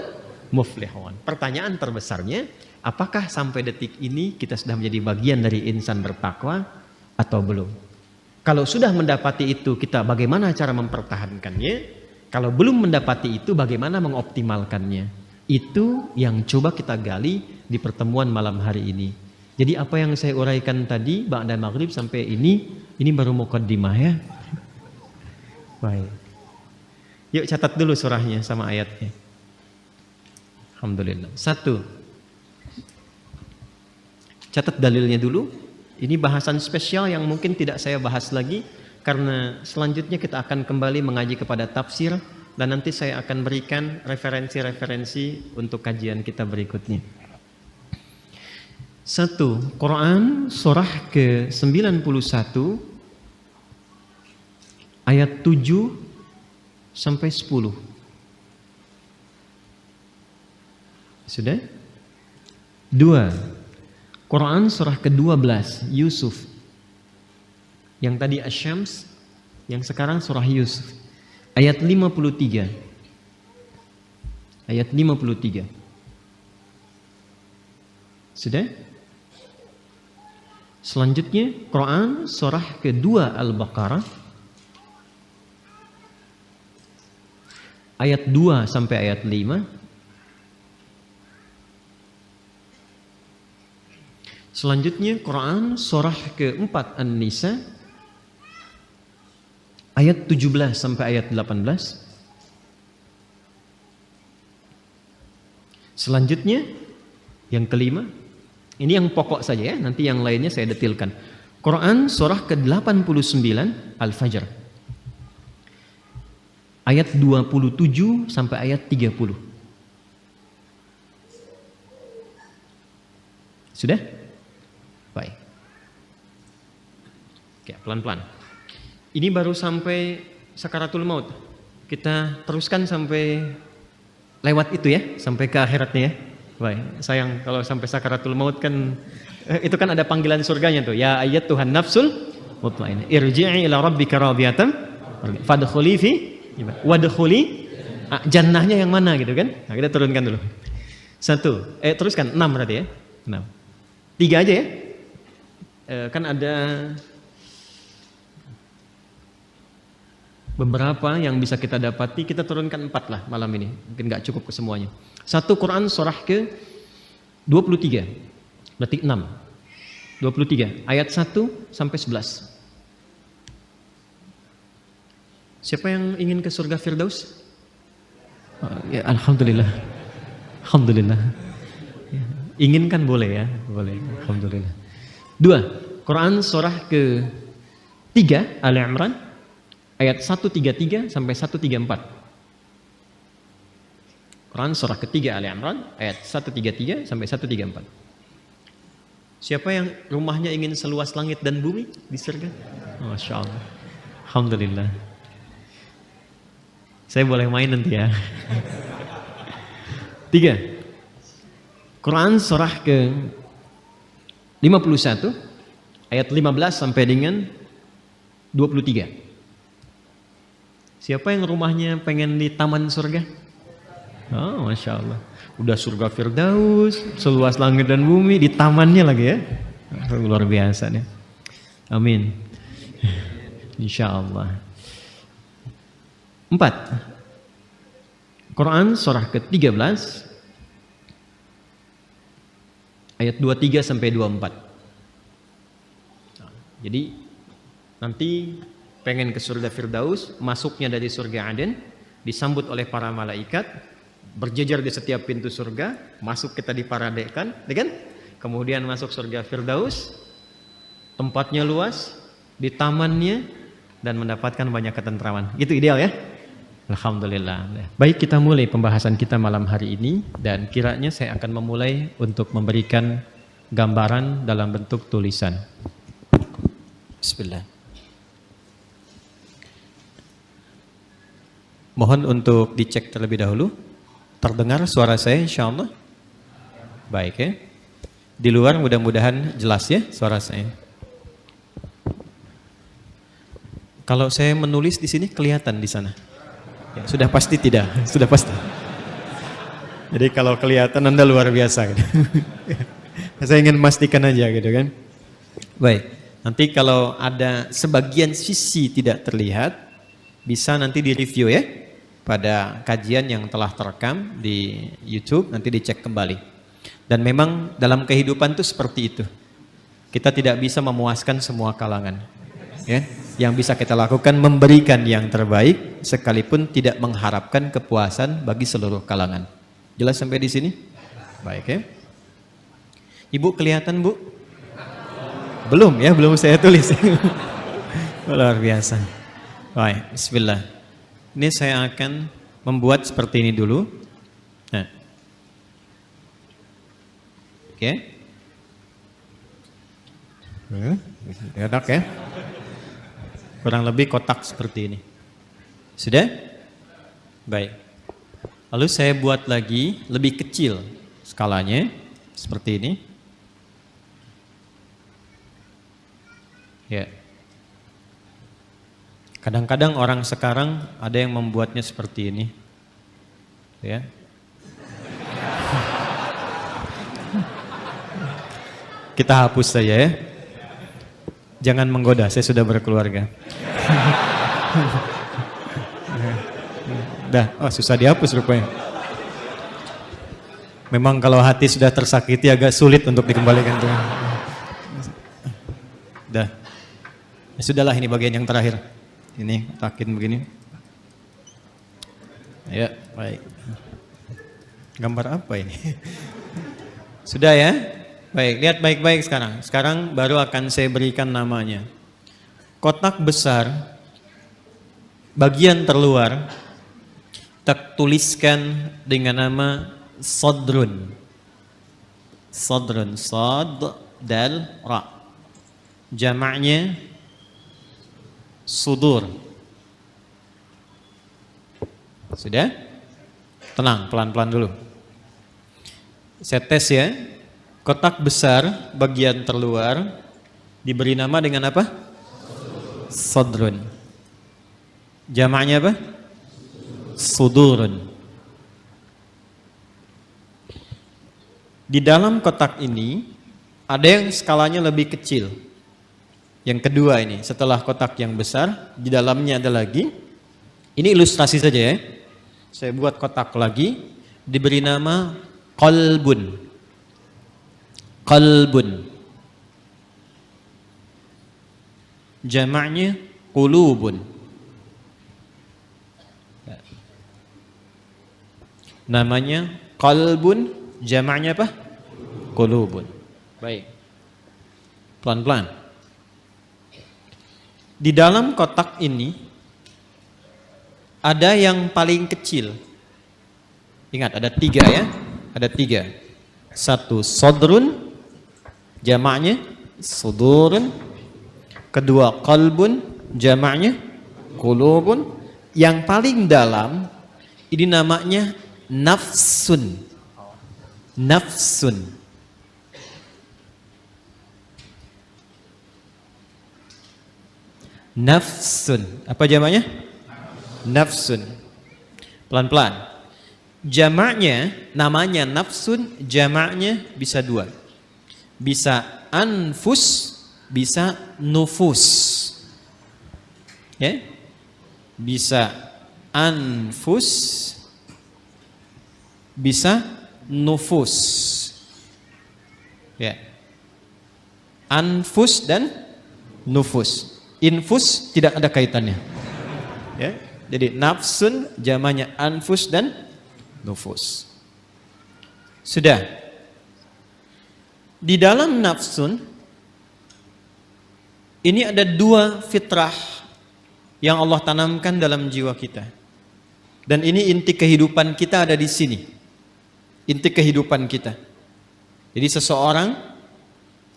[SPEAKER 1] muflihun. Pertanyaan terbesarnya, apakah sampai detik ini kita sudah menjadi bagian dari insan bertakwa atau belum? Kalau sudah mendapati itu, kita bagaimana cara mempertahankannya? Kalau belum mendapati itu, bagaimana mengoptimalkannya? Itu yang coba kita gali di pertemuan malam hari ini. Jadi apa yang saya uraikan tadi ba'da maghrib sampai ini baru muqaddimah ya. Baik. Yuk catat dulu surahnya sama ayatnya. Alhamdulillah. 1. Catat dalilnya dulu. Ini bahasan spesial yang mungkin tidak saya bahas lagi karena selanjutnya kita akan kembali mengaji kepada tafsir. Dan nanti saya akan berikan referensi-referensi untuk kajian kita berikutnya. 1. Quran surah ke-91 ayat 7 sampai 10. Sudah? 2. Quran surah ke-12 Yusuf. Yang tadi Asy-Syams, yang sekarang surah Yusuf. Ayat 53. Ayat 53. Sudah? Selanjutnya Quran surah kedua Al-Baqarah ayat 2 sampai ayat 5. Selanjutnya Quran surah keempat An-Nisa ayat 17 sampai ayat 18. Selanjutnya yang kelima, ini yang pokok saja ya, nanti yang lainnya saya detilkan. Quran surah ke-89 Al-Fajr ayat 27 sampai ayat 30. Sudah? Baik. Oke, pelan-pelan. Ini baru sampai sakaratul maut. Kita teruskan sampai lewat itu ya, sampai ke akhiratnya ya. Baik, sayang kalau sampai sakaratul maut kan itu kan ada panggilan surganya tuh. Ya ayat Tuhan nafsul mutmainnah, irji'i ila rabbika radiyatan fadkhuli fi wadkhuli jannahnya yang mana gitu kan. Nah, kita turunkan dulu. 1. Teruskan 6 berarti ya. 6. 3 aja ya. Kan ada beberapa yang bisa kita dapati, kita turunkan 4 lah malam ini, mungkin nggak cukup ke semuanya. 1 Quran surah ke 23, berarti 6, 23 ayat 1 sampai 11. Siapa yang ingin ke surga Firdaus? Ya, alhamdulillah, alhamdulillah. Ya, inginkan boleh ya, boleh, alhamdulillah. 2 Quran surah ke 3 Ali Imran ayat 133 sampai 134. Quran surah ketiga Ali Imran ayat 133 sampai 134. Siapa yang rumahnya ingin seluas langit dan bumi di surga? Masya Allah, alhamdulillah. Saya boleh main nanti ya. 3 Quran surah ke 51 ayat 15 sampai dengan 23. Siapa yang rumahnya pengen di taman surga? Oh, Masya Allah. Udah surga Firdaus, seluas langit dan bumi, di tamannya lagi ya. Luar biasa nih. Amin. Insya Allah. 4 Quran surah ke-13 ayat 23 sampai 24. Jadi nanti pengen ke surga Firdaus, masuknya dari surga Aden, disambut oleh para malaikat, berjejer di setiap pintu surga, masuk kita diparadekan, kan? Kemudian masuk surga Firdaus, tempatnya luas, di tamannya, dan mendapatkan banyak ketentraman. Itu ideal ya? Alhamdulillah. Baik, kita mulai pembahasan kita malam hari ini, dan kiranya saya akan memulai untuk memberikan gambaran dalam bentuk tulisan. Bismillah. Mohon untuk dicek terlebih dahulu. Terdengar suara saya insyaallah? Baik ya. Di luar mudah-mudahan jelas ya suara saya. Kalau saya menulis di sini kelihatan di sana? Ya, sudah pasti tidak, sudah pasti. Jadi kalau kelihatan Anda luar biasa gitu. Saya ingin memastikan aja gitu kan. Baik, nanti kalau ada sebagian sisi tidak terlihat, bisa nanti direview ya pada kajian yang telah terekam di YouTube, nanti dicek kembali. Dan memang dalam kehidupan itu seperti itu. Kita tidak bisa memuaskan semua kalangan. Ya, yang bisa kita lakukan memberikan yang terbaik sekalipun tidak mengharapkan kepuasan bagi seluruh kalangan. Jelas sampai di sini? Baik ya. Ibu kelihatan, Bu? Belum ya, belum saya tulis. Luar biasa. Baik, bismillah. Ini saya akan membuat seperti ini dulu. Nah. Oke. Enak ya. Kurang lebih kotak seperti ini. Sudah? Baik. Lalu saya buat lagi lebih kecil skalanya seperti ini. Ya. Kadang-kadang orang sekarang ada yang membuatnya seperti ini. Ya. Kita hapus saja ya. Jangan menggoda, saya sudah berkeluarga. Dah, oh susah dihapus rupanya. Memang kalau hati sudah tersakiti agak sulit untuk dikembalikan. Dah. Ya sudahlah, ini bagian yang terakhir. Ini takin begini. Ya, baik. Gambar apa ini? Sudah ya? Baik, lihat baik-baik sekarang. Sekarang baru akan saya berikan namanya. Kotak besar, bagian terluar, tak tuliskan dengan nama Sadrun. Sadrun, Sad, Dal, Ra. Jamaknya Sudur. Sudah? Tenang, pelan-pelan dulu. Saya tes ya. Kotak besar bagian terluar diberi nama dengan apa? Sadrun. Jamaknya apa? Sudurun. Di dalam kotak ini ada yang skalanya lebih kecil. Yang kedua ini, setelah kotak yang besar, di dalamnya ada lagi Ini ilustrasi saja ya. Saya buat kotak lagi, diberi nama qalbun. Qalbun. Jamaknya qulubun. Namanya qalbun, jamaknya apa? Qulubun. Baik. Pelan-pelan. Di dalam kotak ini ada yang paling kecil. Ingat, ada 3 ya. Ada 3. 1 sodrun, jamaknya sudurun. Kedua qalbun, jamaknya qulubun. Yang paling dalam ini namanya nafsun. Nafsun. Nafsun. Apa jamaknya? Nafsun. Pelan-pelan. Jamaknya, namanya nafsun, jamaknya bisa 2. Bisa anfus, bisa nufus. Ya? Bisa anfus, bisa nufus. Ya. Anfus dan nufus. Infus tidak ada kaitannya. Ya. Jadi nafsun jamaknya anfus dan nufus. Sudah. Di dalam nafsun ini ada 2 fitrah yang Allah tanamkan dalam jiwa kita. Dan ini inti kehidupan kita ada di sini. Inti kehidupan kita. Jadi seseorang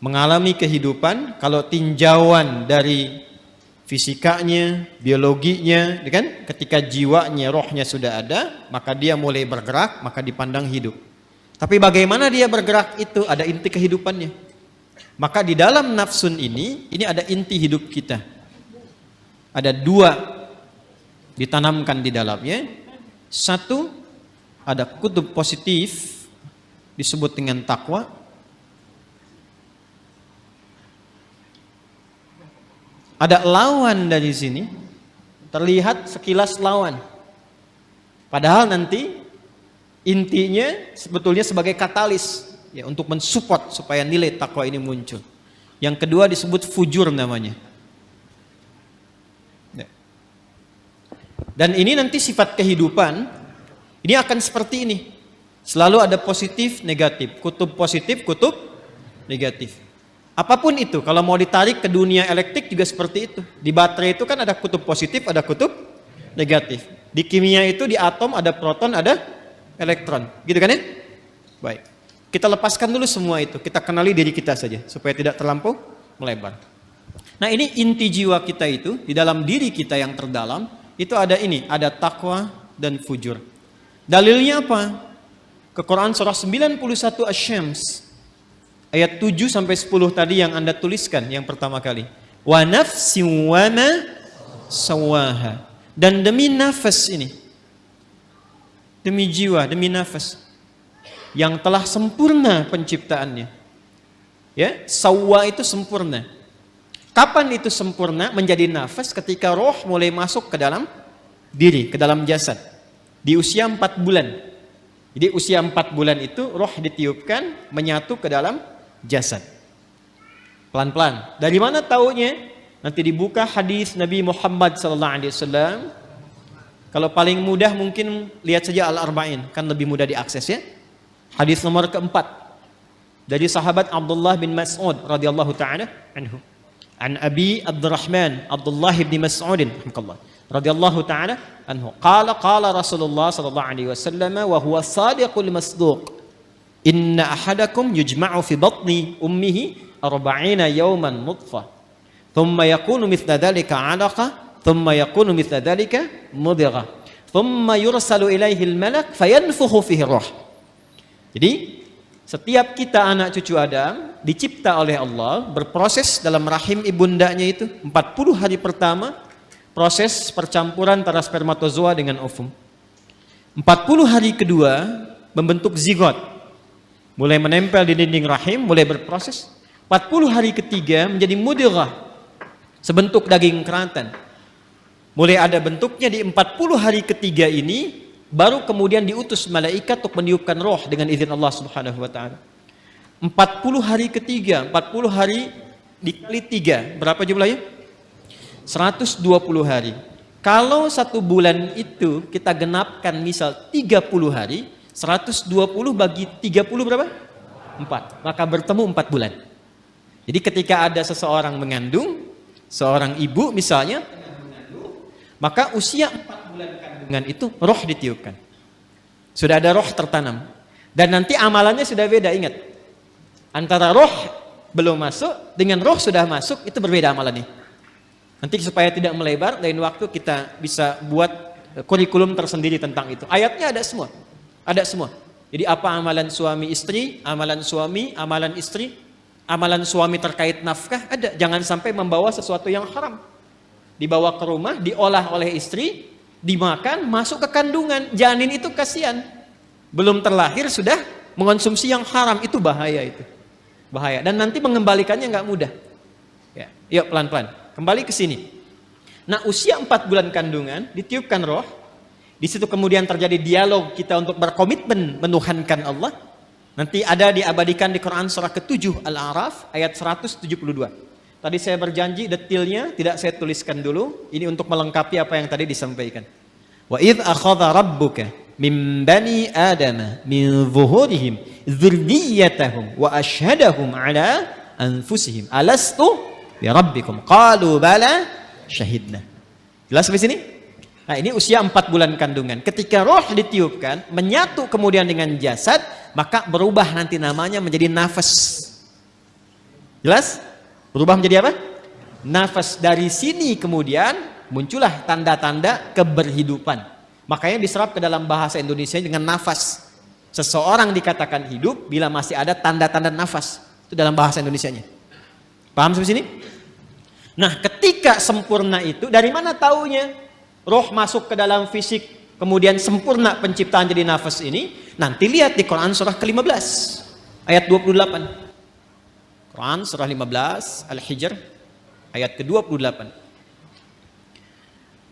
[SPEAKER 1] mengalami kehidupan kalau tinjauan dari fisikanya, biologinya, kan? Ketika jiwanya, rohnya sudah ada, maka dia mulai bergerak, maka dipandang hidup. Tapi bagaimana dia bergerak itu ada inti kehidupannya. Maka di dalam nafsun ini ada inti hidup kita. Ada 2 ditanamkan di dalamnya. 1 ada kutub positif disebut dengan takwa. Ada lawan dari sini, terlihat sekilas lawan. Padahal nanti intinya sebetulnya sebagai katalis ya, untuk mensupport supaya nilai takwa ini muncul. Yang kedua disebut fujur namanya. Dan ini nanti sifat kehidupan, ini akan seperti ini. Selalu ada positif, negatif, kutub positif, kutub negatif. Apapun itu, kalau mau ditarik ke dunia elektrik juga seperti itu. Di baterai itu kan ada kutub positif, ada kutub negatif. Di kimia itu di atom ada proton, ada elektron. Gitu kan ya? Baik. Kita lepaskan dulu semua itu. Kita kenali diri kita saja supaya tidak terlampau melebar. Nah, ini inti jiwa kita itu, di dalam diri kita yang terdalam, itu ada ini, ada takwa dan fujur. Dalilnya apa? Ke Quran surah 91 Asy-Syams. Ayat 7 sampai 10 tadi yang Anda tuliskan yang pertama kali. Wa nafsin wa ma sawaha. Dan demi nafas ini. Demi jiwa, demi nafas yang telah sempurna penciptaannya. Ya, sawwa itu sempurna. Kapan itu sempurna menjadi nafas? Ketika roh mulai masuk ke dalam diri, ke dalam jasad. Di usia 4 bulan. Jadi usia 4 bulan itu roh ditiupkan menyatu ke dalam jasad. Pelan-pelan. Dari mana taunya? Nanti dibuka hadis Nabi Muhammad SAW. Kalau paling mudah mungkin lihat saja Al-Arba'in, kan lebih mudah diakses ya. Hadis nomor keempat dari sahabat Abdullah bin Mas'ud radhiyallahu taala anhu. An Abi Abdurrahman Abdullah bin Mas'ud radhiyallahu taala anhu. Qala Rasulullah sallallahu alaihi wasallam wa huwa sadiqul masduq. Inna ahadakum yujma'u fi batni ummihi 40 yawman nutfah. Thumma yakunu mithla dhalika 'alaqa, thumma yakunu mithla dhalika mudghah. Thumma yursalu ilaihi al-malak fayanfukhu fihi ruh. Jadi setiap kita anak cucu Adam dicipta oleh Allah, berproses dalam rahim ibundanya itu 40 hari pertama proses percampuran antara spermatozoa dengan ovum. 40 hari kedua membentuk zigot. Mulai menempel di dinding rahim, mulai berproses. 40 hari ketiga menjadi mudghah, sebentuk daging keratan. Mulai ada bentuknya di 40 hari ketiga ini, baru kemudian diutus malaikat untuk meniupkan roh dengan izin Allah Subhanahu wa taala. 40 hari ketiga, 40 hari dikali 3, berapa jumlahnya? 120 hari. Kalau 1 bulan itu kita genapkan misal 30 hari, 120 bagi 30 berapa? 4. Maka bertemu 4 bulan. Jadi ketika ada seseorang mengandung, seorang ibu misalnya, maka usia 4 bulan kandungan itu roh ditiupkan. Sudah ada roh tertanam. Dan nanti amalannya sudah beda, ingat. Antara roh belum masuk dengan roh sudah masuk, itu berbeda amalannya. Nanti supaya tidak melebar, lain waktu kita bisa buat kurikulum tersendiri tentang itu. Ayatnya ada semua. Ada semua. Jadi apa amalan suami istri, amalan suami, amalan istri, amalan suami terkait nafkah, ada. Jangan sampai membawa sesuatu yang haram. Dibawa ke rumah, diolah oleh istri, dimakan, masuk ke kandungan. Janin itu kasihan. Belum terlahir sudah mengonsumsi yang haram, itu bahaya itu. Bahaya. Dan nanti mengembalikannya nggak mudah. Ya, yuk pelan-pelan. Kembali ke sini. Nah, usia 4 bulan kandungan ditiupkan roh. Di situ kemudian terjadi dialog kita untuk berkomitmen menuhankan Allah. Nanti ada diabadikan di Quran surah ke-7 Al-A'raf ayat 172. Tadi saya berjanji detailnya tidak saya tuliskan dulu. Ini untuk melengkapi apa yang tadi disampaikan. Wa idh akhadha rabbuka min bani adama min zuhurihim dzurriyyatahum wa ashhadahum ala anfusihim alastu bi rabbikum qalu bala syahidna. Jelas sampai sini? Nah, ini usia 4 bulan kandungan. Ketika roh ditiupkan, menyatu kemudian dengan jasad, maka berubah nanti namanya menjadi nafas. Jelas? Berubah menjadi apa? Nafas. Dari sini kemudian muncullah tanda-tanda keberhidupan. Makanya diserap ke dalam bahasa Indonesia dengan nafas. Seseorang dikatakan hidup bila masih ada tanda-tanda nafas. Itu dalam bahasa Indonesianya. Paham sampai sini? Nah, ketika sempurna itu, dari mana taunya? Roh masuk ke dalam fisik, kemudian sempurna penciptaan jadi nafas ini. Nanti lihat di Quran surah ke-15 ayat 28. Quran surah 15 Al-Hijr ayat ke-28.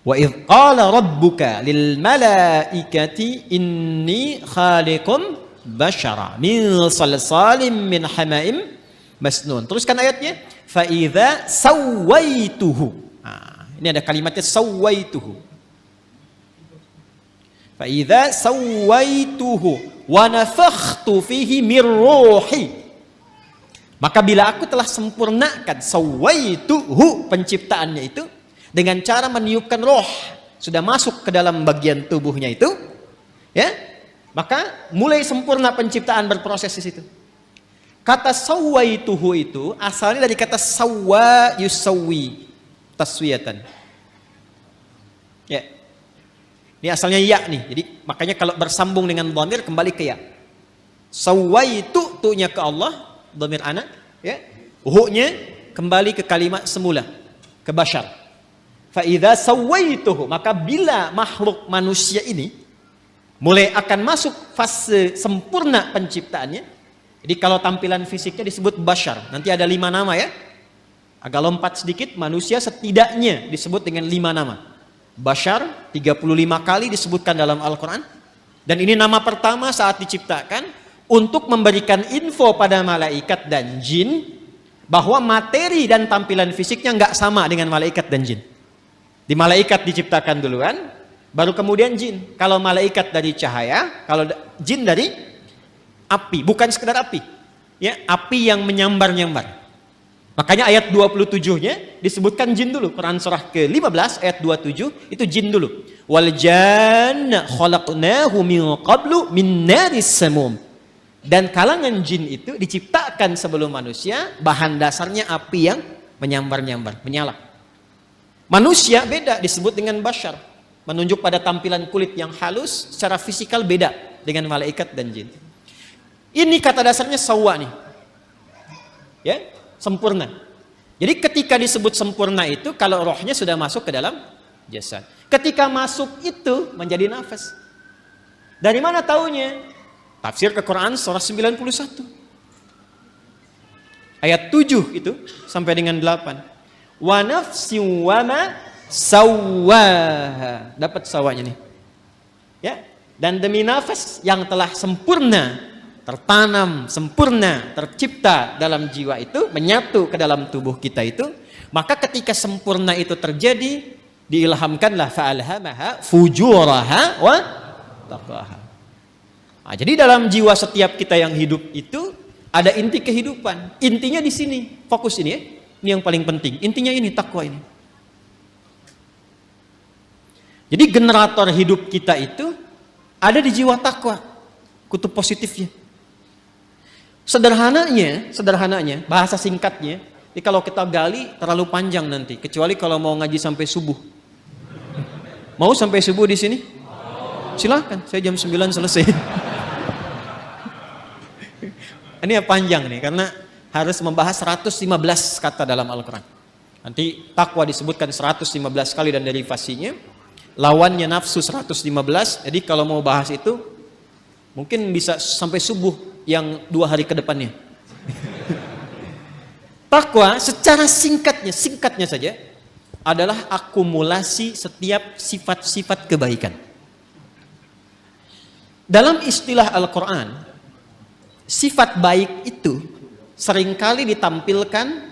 [SPEAKER 1] Wa idh qala rabbuka lil malaikati inni khaliqum bashara min salsalim min hamaim masnun. Teruskan ayatnya. Fa idza sawaituhu. Ini ada kalimatnya sawaituhu. Fa idza sawaituhu wa nafakhtu fihi mir ruhi. Maka bila aku telah sempurnakan sawaituhu penciptaannya itu dengan cara meniupkan roh, sudah masuk ke dalam bagian tubuhnya itu, ya. Maka mulai sempurna penciptaan berproses di situ. Kata sawaituhu itu asalnya dari kata sawwa yusawwi. Taswiyatan. Ya. Ini asalnya ya nih. Jadi makanya kalau bersambung dengan dhamir kembali ke ya. Sawaitu tu'nya ke Allah, dhamir anak, ya. Hu-nya kembali ke kalimat semula, ke bashar. Fa idza sawaituhu, maka bila makhluk manusia ini mulai akan masuk fase sempurna penciptaannya. Jadi kalau tampilan fisiknya disebut bashar, nanti ada 5 nama ya. Agak lompat sedikit, manusia setidaknya disebut dengan 5 nama. Bashar 35 kali disebutkan dalam Al-Quran. Dan ini nama pertama saat diciptakan untuk memberikan info pada malaikat dan jin bahwa materi dan tampilan fisiknya nggak sama dengan malaikat dan jin. Di malaikat diciptakan duluan, baru kemudian jin. Kalau malaikat dari cahaya, kalau jin dari api, bukan sekedar api. Ya, api yang menyambar-nyambar. Makanya ayat 27-nya disebutkan jin dulu. Quran surah ke-15 ayat 27 itu jin dulu. Wal janna khalaqnahu min qablu min naris samum. Dan kalangan jin itu diciptakan sebelum manusia, bahan dasarnya api yang menyambar-nyambar, menyala. Manusia beda, disebut dengan bashar, menunjuk pada tampilan kulit yang halus, secara fisikal beda dengan malaikat dan jin. Ini kata dasarnya sawwa nih. Ya, sempurna. Jadi ketika disebut sempurna itu kalau rohnya sudah masuk ke dalam jasad. Ketika masuk itu menjadi nafas. Dari mana taunya? Tafsir ke Quran surah 91. Ayat 7 itu sampai dengan 8. Wa nafsin wa ma Sawwaha. Dapat sawanya nih. Ya. Dan demi nafas yang telah sempurna, tertanam, sempurna, tercipta dalam jiwa itu, menyatu ke dalam tubuh kita itu, maka ketika sempurna itu terjadi, diilhamkanlah fa'alhamaha fujuraha wa taqwaha. Nah, jadi dalam jiwa setiap kita yang hidup itu ada inti kehidupan. Intinya di sini. Fokus ini ya. Ini yang paling penting. Intinya ini, takwa ini. Jadi generator hidup kita itu ada di jiwa takwa. Kutub positifnya. Sederhananya, bahasa singkatnya, ini kalau kita gali terlalu panjang nanti, kecuali kalau mau ngaji sampai subuh. Mau sampai subuh di sini? Silakan, saya jam 9 selesai. Ini yang panjang nih, karena harus membahas 115 kata dalam Al-Quran. Nanti takwa disebutkan 115 kali dan derivasinya. Lawannya nafsu 115. Jadi kalau mau bahas itu, mungkin bisa sampai subuh yang 2 hari ke depannya. Takwa secara singkatnya saja, adalah akumulasi setiap sifat-sifat kebaikan. Dalam istilah Al-Quran, sifat baik itu seringkali ditampilkan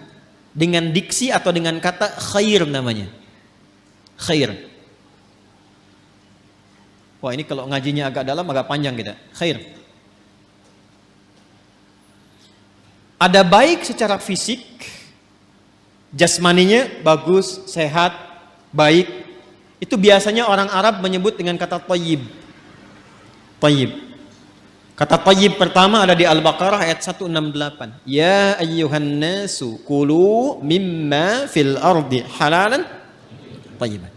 [SPEAKER 1] dengan diksi atau dengan kata khair namanya. Khair. Wah, ini kalau ngajinya agak dalam, agak panjang kita. Khair. Ada baik secara fisik, jasmaninya bagus, sehat, baik. Itu biasanya orang Arab menyebut dengan kata thayyib. Thayyib. Kata thayyib pertama ada di Al-Baqarah ayat 168. Ya ayyuhan nasu kulu mimma fil ardi halalan thayyiban.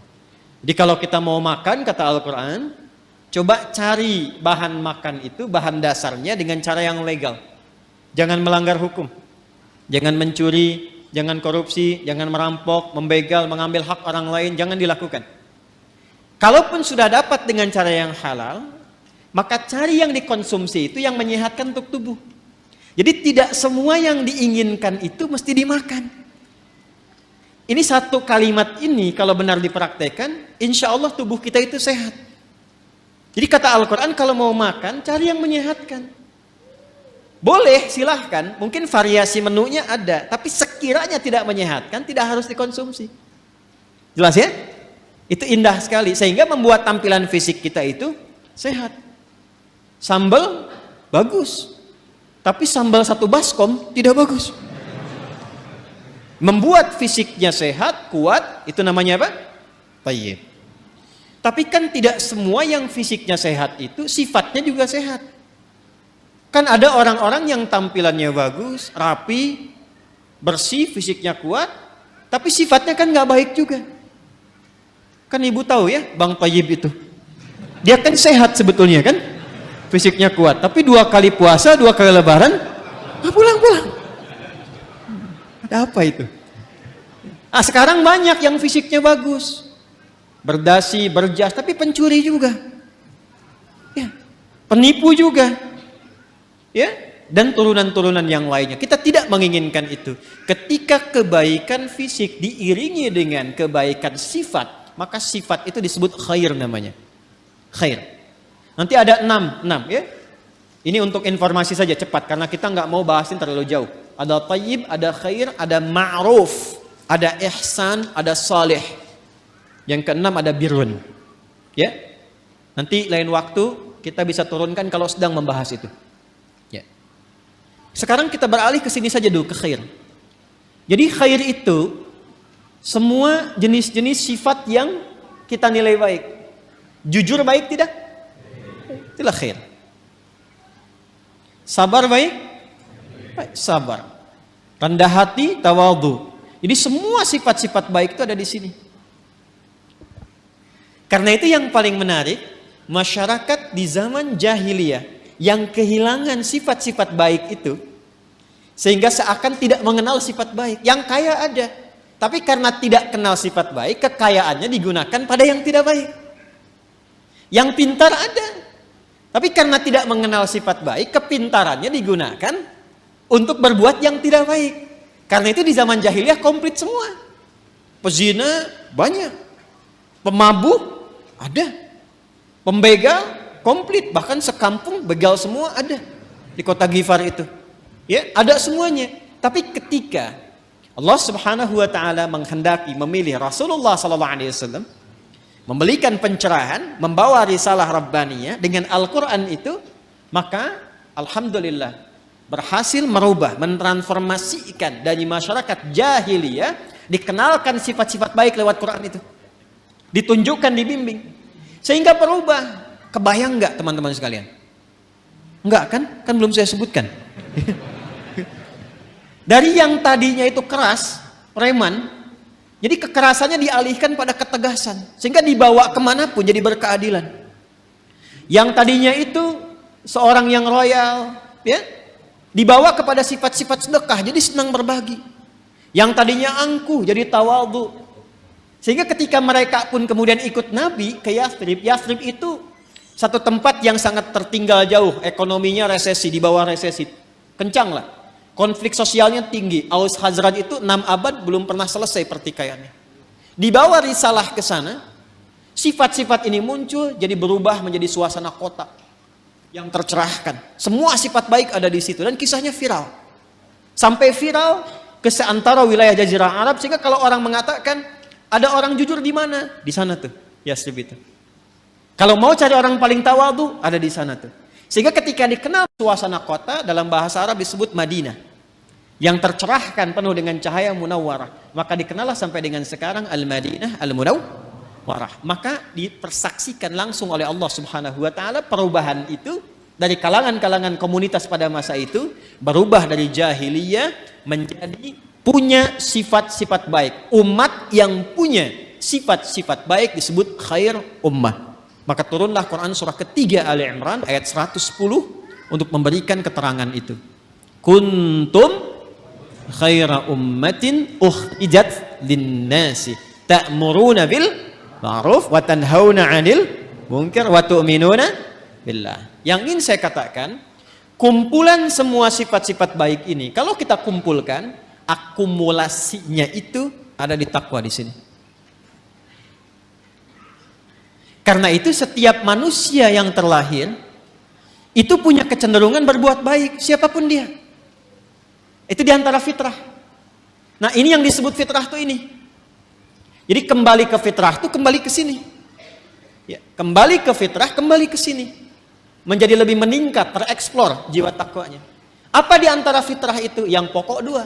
[SPEAKER 1] Jadi kalau kita mau makan, kata Al-Quran, coba cari bahan makan itu, bahan dasarnya dengan cara yang legal. Jangan melanggar hukum. Jangan mencuri, jangan korupsi, jangan merampok, membegal, mengambil hak orang lain, jangan dilakukan. Kalaupun sudah dapat dengan cara yang halal, maka cari yang dikonsumsi itu yang menyehatkan untuk tubuh. Jadi tidak semua yang diinginkan itu mesti dimakan. Ini satu kalimat ini kalau benar dipraktekkan, insya Allah tubuh kita itu sehat. Jadi kata Al-Quran, kalau mau makan, cari yang menyehatkan. Boleh, silahkan. Mungkin variasi menunya ada, tapi sekiranya tidak menyehatkan, tidak harus dikonsumsi. Jelas ya? Itu indah sekali, sehingga membuat tampilan fisik kita itu sehat. Sambal bagus, tapi sambal 1 baskom tidak bagus. Membuat fisiknya sehat, kuat, itu namanya apa? Thayyib. Tapi kan tidak semua yang fisiknya sehat itu sifatnya juga sehat. Kan ada orang-orang yang tampilannya bagus, rapi, bersih, fisiknya kuat, tapi sifatnya kan nggak baik juga. Kan ibu tahu ya, Bang Thayyib itu. Dia kan sehat sebetulnya kan, fisiknya kuat, tapi 2 kali puasa, 2 kali lebaran, pulang. Ada apa itu? Sekarang banyak yang fisiknya bagus, berdasi, berjas, tapi pencuri juga, ya, penipu juga. Ya, dan turunan-turunan yang lainnya. Kita tidak menginginkan itu. Ketika kebaikan fisik diiringi dengan kebaikan sifat, maka sifat itu disebut khair namanya. Khair. Nanti ada 6 ya. Ini untuk informasi saja cepat karena kita nggak mau bahasin terlalu jauh. Ada thayyib, ada khair, ada ma'ruf, ada ihsan, ada salih. Yang ke-6 ada birrun. Ya. Nanti lain waktu kita bisa turunkan kalau sedang membahas itu. Sekarang kita beralih ke sini saja dulu, ke khair. Jadi khair itu semua jenis-jenis sifat yang kita nilai baik. Jujur baik tidak? Itulah khair. Sabar baik? Baik, sabar. Rendah hati, tawadhu. Jadi semua sifat-sifat baik itu ada di sini. Karena itu yang paling menarik, masyarakat di zaman jahiliyah yang kehilangan sifat-sifat baik itu, sehingga seakan tidak mengenal sifat baik. Yang kaya ada, tapi karena tidak kenal sifat baik, kekayaannya digunakan pada yang tidak baik. Yang pintar ada, tapi karena tidak mengenal sifat baik, kepintarannya digunakan untuk berbuat yang tidak baik. Karena itu di zaman jahiliyah komplit semua. Pezina banyak,
[SPEAKER 2] Pemabuk ada. Pembegal komplit, bahkan sekampung begal semua ada di kota Ghifar itu. Ya, ada semuanya. Tapi ketika Allah Subhanahu wa taala menghendaki memilih Rasulullah sallallahu alaihi wasallam, memberikan pencerahan, membawa risalah rabbaniyah dengan Al-Qur'an itu, maka alhamdulillah berhasil merubah, mentransformasikan dari masyarakat jahiliyah, dikenalkan sifat-sifat baik lewat Quran itu. Ditunjukkan, dibimbing. Sehingga berubah. Kebayang nggak teman-teman sekalian? Enggak kan? Kan belum saya sebutkan. Dari yang tadinya itu keras, preman, jadi kekerasannya dialihkan pada ketegasan. Sehingga dibawa kemanapun jadi berkeadilan. Yang tadinya itu seorang yang royal, ya, dibawa kepada sifat-sifat sedekah, jadi senang berbagi. Yang tadinya angkuh, jadi tawadhu. Sehingga ketika mereka pun kemudian ikut Nabi ke Yathrib, Yathrib itu satu tempat yang sangat tertinggal jauh, ekonominya resesi, di bawah resesi, kencang lah. Konflik sosialnya tinggi. Aus Khazraj itu 6 abad belum pernah selesai pertikaiannya. Dibawa risalah ke sana, sifat-sifat ini muncul, jadi berubah menjadi suasana kota yang tercerahkan. Semua sifat baik ada di situ dan kisahnya viral. Sampai viral ke seantara wilayah Jazirah Arab, sehingga kalau orang mengatakan ada orang jujur di mana? Di sana tuh, Yathrib itu. Kalau mau cari orang paling tawadhu, ada di sana tuh. Sehingga ketika dikenal suasana kota, dalam bahasa Arab disebut Madinah, yang tercerahkan penuh dengan cahaya munawwarah. Maka dikenallah sampai dengan sekarang Al-Madinah Al-Munawwarah. Maka dipersaksikan langsung oleh Allah Subhanahu wa taala perubahan itu dari kalangan-kalangan komunitas pada masa itu, berubah dari jahiliyah menjadi punya sifat-sifat baik. Umat yang punya sifat-sifat baik disebut khair ummah. Maka turunlah Quran surah ketiga Ali Imran ayat 110 untuk memberikan keterangan itu. Kuntum khaira ummatin ukhrijat linnasi ta'muruna bil ma'ruf wa tanhauna 'anil munkar wa tu'minuna billah. Yang ingin saya katakan, kumpulan semua sifat-sifat baik ini kalau kita kumpulkan, akumulasinya itu ada di takwa di sini. Karena itu setiap manusia yang terlahir itu punya kecenderungan berbuat baik, siapapun dia. Itu diantara fitrah. Nah, ini yang disebut fitrah tuh ini. Jadi kembali ke fitrah tuh kembali ke sini. Ya, kembali ke fitrah, kembali ke sini. Menjadi lebih meningkat, tereksplor jiwa takwanya. Apa diantara fitrah itu? Yang pokok dua.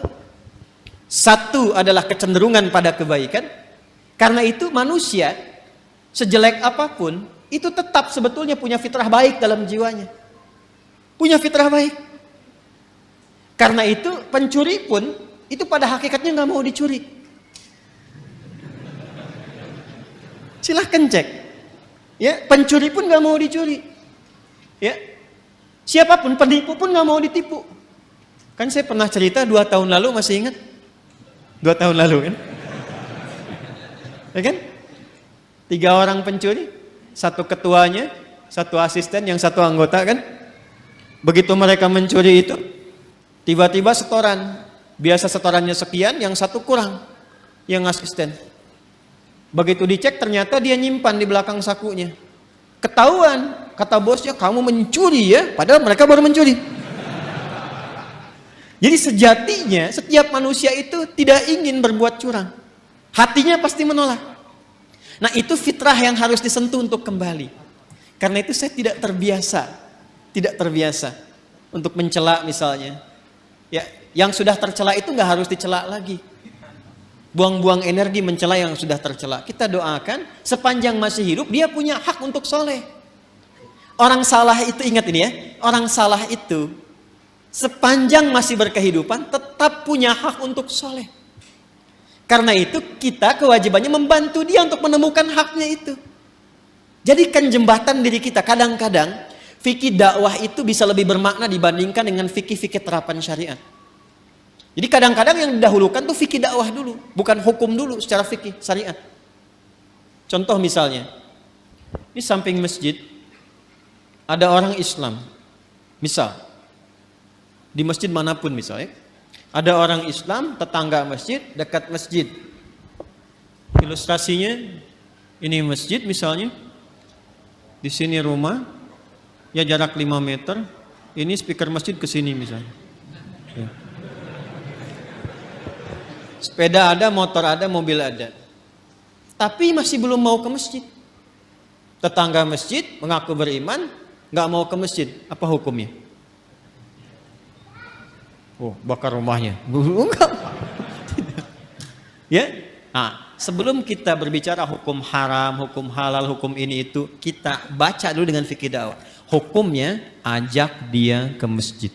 [SPEAKER 2] Satu adalah kecenderungan pada kebaikan. Karena itu manusia sejelek apapun, itu tetap sebetulnya punya fitrah baik dalam jiwanya. Punya fitrah baik. Karena itu pencuri pun, itu pada hakikatnya nggak mau dicuri. Silahkan cek. Ya, pencuri pun nggak mau dicuri. Ya, siapapun, penipu pun nggak mau ditipu. Kan saya pernah cerita 2 tahun lalu, masih ingat? 2 tahun lalu kan? Ya kan? 3 orang pencuri, 1 ketuanya, 1 asisten, yang 1 anggota kan. Begitu mereka mencuri itu, tiba-tiba setoran. Biasa setorannya sekian, yang 1 kurang, yang asisten. Begitu dicek ternyata dia nyimpan di belakang sakunya. Ketahuan, kata bosnya, kamu mencuri ya, padahal mereka baru mencuri. Jadi sejatinya setiap manusia itu tidak ingin berbuat curang. Hatinya pasti menolak. Nah, itu fitrah yang harus disentuh untuk kembali. Karena itu saya tidak terbiasa untuk mencela misalnya. Ya, yang sudah tercela itu nggak harus dicela lagi. Buang-buang energi mencela yang sudah tercela. Kita doakan sepanjang masih hidup dia punya hak untuk soleh. Orang salah itu, ingat ini ya, orang salah itu sepanjang masih berkehidupan tetap punya hak untuk soleh. Karena itu kita kewajibannya membantu dia untuk menemukan haknya itu. Jadikan jembatan diri kita. Kadang-kadang fikih dakwah itu bisa lebih bermakna dibandingkan dengan fikih-fikih terapan syariat. Jadi kadang-kadang yang didahulukan tuh fikih dakwah dulu, bukan hukum dulu secara fikih syariat. Contoh misalnya, di samping masjid ada orang Islam. Misal di masjid manapun misalnya, ada orang Islam tetangga masjid, dekat masjid. Ilustrasinya Ini masjid misalnya, di sini rumah, ya jarak 5 meter, ini speaker masjid ke sini misalnya. Ya. Sepeda ada, motor ada, mobil ada. Tapi masih belum mau ke masjid. Tetangga masjid mengaku beriman, nggak mau ke masjid. Apa hukumnya? Oh, bakar rumahnya. Enggak. Ya. Nah, sebelum kita berbicara hukum haram, hukum halal, hukum ini itu, kita baca dulu dengan fikih dakwah. Hukumnya ajak dia ke masjid.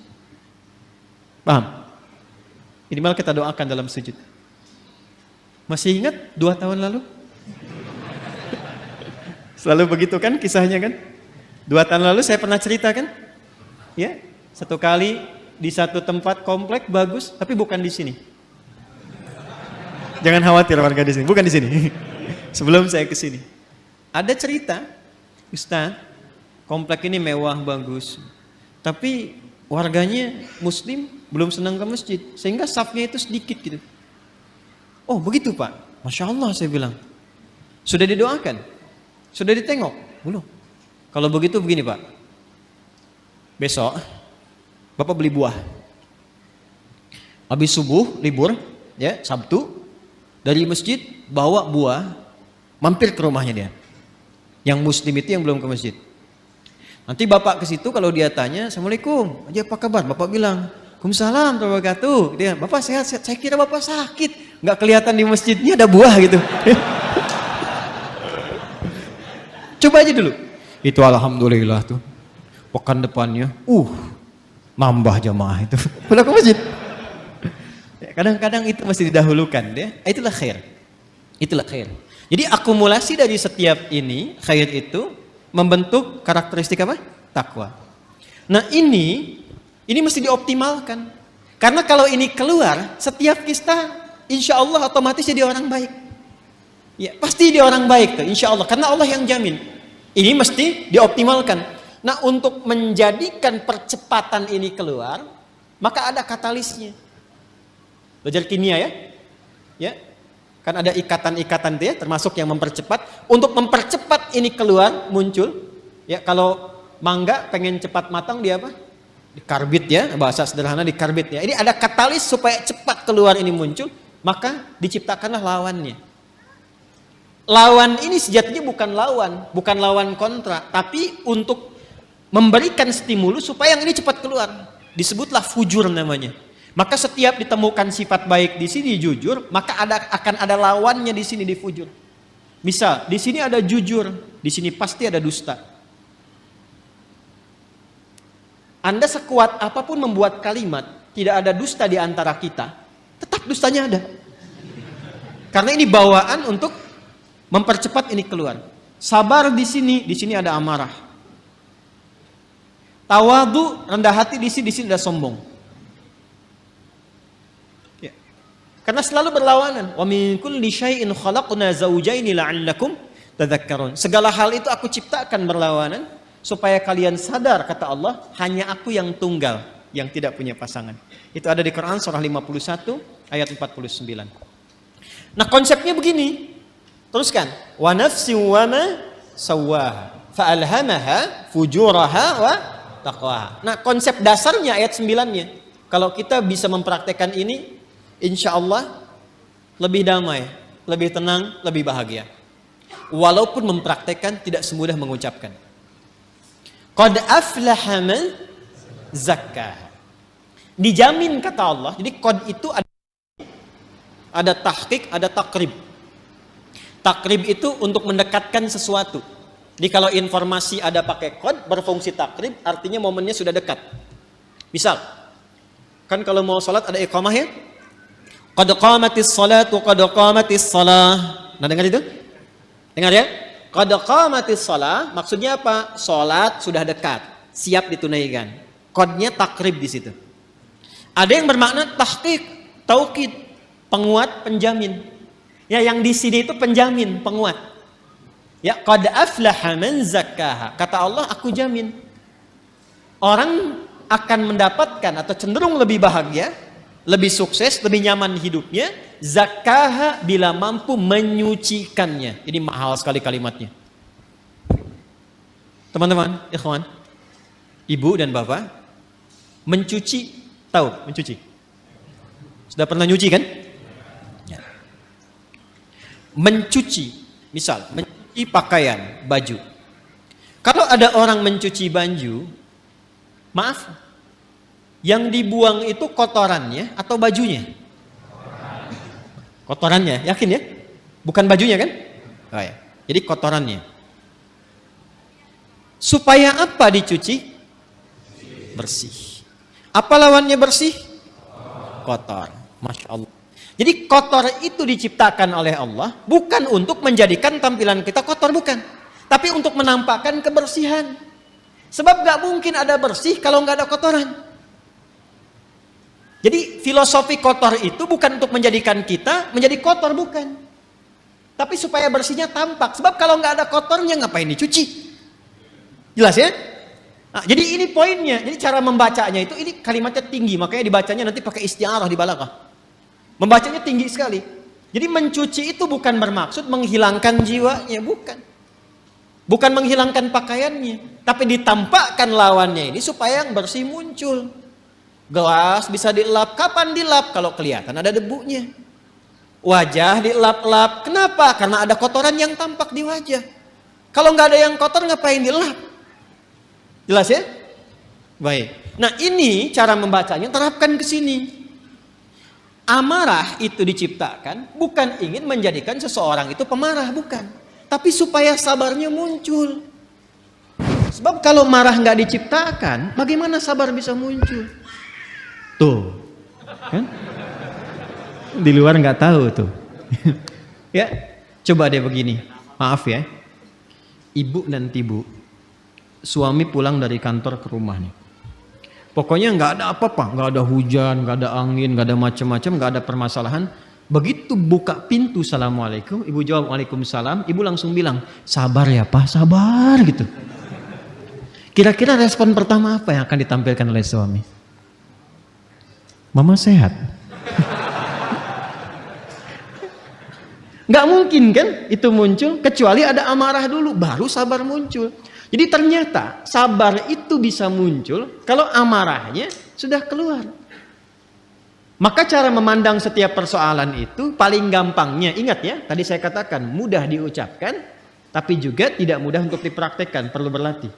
[SPEAKER 2] Paham? Minimal kita doakan dalam sujud. Masih ingat 2 tahun lalu? Selalu begitu kan kisahnya kan? 2 tahun lalu saya pernah cerita kan? Ya, satu kali di satu tempat komplek bagus, tapi bukan di sini. Jangan khawatir warga di sini, bukan di sini. Sebelum saya ke sini, ada cerita, Ustaz, komplek ini mewah bagus, tapi warganya Muslim belum senang ke masjid, sehingga safnya itu sedikit gitu. Oh begitu Pak, Masya Allah saya bilang. Sudah didoakan, sudah ditengok, belum. Kalau begitu begini Pak, besok Bapak beli buah, habis subuh libur, ya Sabtu. Dari masjid bawa buah, mampir ke rumahnya dia. Yang Muslim itu yang belum ke masjid. Nanti bapak ke situ kalau dia tanya, Assalamualaikum, aja apa kabar? Bapak bilang, Waalaikumsalam warahmatullahi wabarakatuh. Dia, Bapak sehat, sehat. Saya kira bapak sakit, nggak kelihatan di masjidnya ada buah gitu. Coba aja dulu. Itu alhamdulillah tuh. Pekan depannya, nambah jamaah itu. Udah ke masjid. Kadang-kadang itu mesti didahulukan ya. Itulah khair. Itulah khair. Jadi akumulasi dari setiap ini, khair itu membentuk karakteristik apa? Takwa. Nah, ini mesti dioptimalkan. Karena kalau ini keluar, setiap kita insya Allah otomatis jadi orang baik. Ya, pasti dia orang baik tuh, insya Allah. Karena Allah yang jamin. Ini mesti dioptimalkan. Nah, untuk menjadikan percepatan ini keluar, maka ada katalisnya. Belajar kimia ya, ya, kan ada ikatan-ikatan itu ya, termasuk yang mempercepat. Untuk mempercepat ini keluar muncul, ya kalau mangga pengen cepat matang dia apa? Dikarbit ya, bahasa sederhana dikarbit ya. Ini ada katalis supaya cepat keluar ini muncul, maka diciptakanlah lawannya. Lawan ini sejatinya bukan lawan kontra, tapi untuk memberikan stimulus supaya yang ini cepat keluar. Disebutlah fujur namanya. Maka setiap ditemukan sifat baik di sini jujur, maka akan ada lawannya di sini di fujur. Misal, di sini ada jujur, di sini pasti ada dusta. Anda sekuat apapun membuat kalimat, tidak ada dusta di antara kita, tetap dustanya ada. Karena ini bawaan untuk mempercepat ini keluar. Sabar di sini ada amarah. Tawadu, rendah hati di sini ada sombong. Karena selalu berlawanan. Wa min kulli syai'in khalaqna zawjaini la'allakum tadhakkarun. Segala hal itu aku ciptakan berlawanan supaya kalian sadar, kata Allah, hanya aku yang tunggal, yang tidak punya pasangan. Itu ada di Quran surah 51 ayat 49. Nah, konsepnya begini. Teruskan. Wa nafsin wa ma sawwaha fa alhamaha fujuraha wa taqwaha. Nah, konsep dasarnya ayat 9-nya. Kalau kita bisa mempraktekkan ini, insya Allah lebih damai, lebih tenang, lebih bahagia. Walaupun mempraktekkan tidak semudah mengucapkan. Qad aflaha man zakkaha. Dijamin kata Allah. Jadi qad itu ada tahqiq, ada takrib. Takrib itu untuk mendekatkan sesuatu. Jadi kalau informasi ada pakai qad berfungsi takrib, artinya momennya sudah dekat. Misal, kan kalau mau sholat ada iqamah ya. Qad qamatis salatu, qad qamatis salah. Nah, dengar itu? Dengar ya? Qad qamatis salah, maksudnya apa? Salat sudah dekat, siap ditunaikan. Qadnya takrib di situ. Ada yang bermakna tahqiq, taukid, penguat, penjamin. Ya, yang di sini itu penjamin, penguat. Ya, qad aflaha man zakkaha. Kata Allah, aku jamin. Orang akan mendapatkan atau cenderung lebih bahagia, lebih sukses, lebih nyaman hidupnya Zakkaha bila mampu menyucikannya. Ini mahal sekali kalimatnya. Teman-teman, ikhwan, ibu dan bapak, mencuci, tahu mencuci? Sudah pernah nyuci kan? Ya. Mencuci, misal mencuci pakaian, baju. Kalau ada orang mencuci baju, maaf, yang dibuang itu kotorannya atau bajunya? Kotorannya, yakin ya? Bukan bajunya kan? Oh ya. Jadi kotorannya. Supaya apa dicuci? Bersih. Apa lawannya bersih? Kotor. Masya Allah. Jadi kotor itu diciptakan oleh Allah bukan untuk menjadikan tampilan kita kotor, bukan. Tapi untuk menampakkan kebersihan. Sebab gak mungkin ada bersih kalau gak ada kotoran. Jadi filosofi kotor itu bukan untuk menjadikan kita menjadi kotor, bukan. Tapi supaya bersihnya tampak. Sebab kalau gak ada kotornya ngapain dicuci? Jelas ya? Nah, jadi ini poinnya. Jadi cara membacanya itu, ini kalimatnya tinggi. Makanya dibacanya nanti pakai isti'arah di balaghah. Membacanya tinggi sekali. Jadi mencuci itu bukan bermaksud menghilangkan jiwanya, bukan. Bukan menghilangkan pakaiannya, tapi ditampakkan lawannya ini supaya yang bersih muncul. Gelas bisa dilap, kapan dilap? Kalau kelihatan ada debunya. Wajah dilap-lap, kenapa? Karena ada kotoran yang tampak di wajah. Kalau nggak ada yang kotor ngapain dilap? Jelas ya? Baik. Nah ini cara membacanya, terapkan ke sini. Amarah itu diciptakan bukan ingin menjadikan seseorang itu pemarah, bukan. Tapi supaya sabarnya muncul. Sebab kalau marah nggak diciptakan, bagaimana sabar bisa muncul? Tuh, kan? Di luar nggak tahu tuh. Ya, coba deh begini. Maaf ya, ibu nanti bu, suami pulang dari kantor ke rumah nih. Pokoknya nggak ada apa-apa, nggak ada hujan, nggak ada angin, nggak ada macam-macam, nggak ada permasalahan. Begitu buka pintu, assalamualaikum, ibu jawab waalaikumsalam, ibu langsung bilang, sabar ya pak, sabar gitu. Kira-kira respon pertama apa yang akan ditampilkan oleh suami? Mama sehat. Nggak mungkin kan itu muncul, kecuali ada amarah dulu, baru sabar muncul. Jadi ternyata sabar itu bisa muncul kalau amarahnya sudah keluar. Maka cara memandang setiap persoalan itu paling gampangnya, ingat ya, tadi saya katakan mudah diucapkan, tapi juga tidak mudah untuk dipraktekkan, perlu berlatih.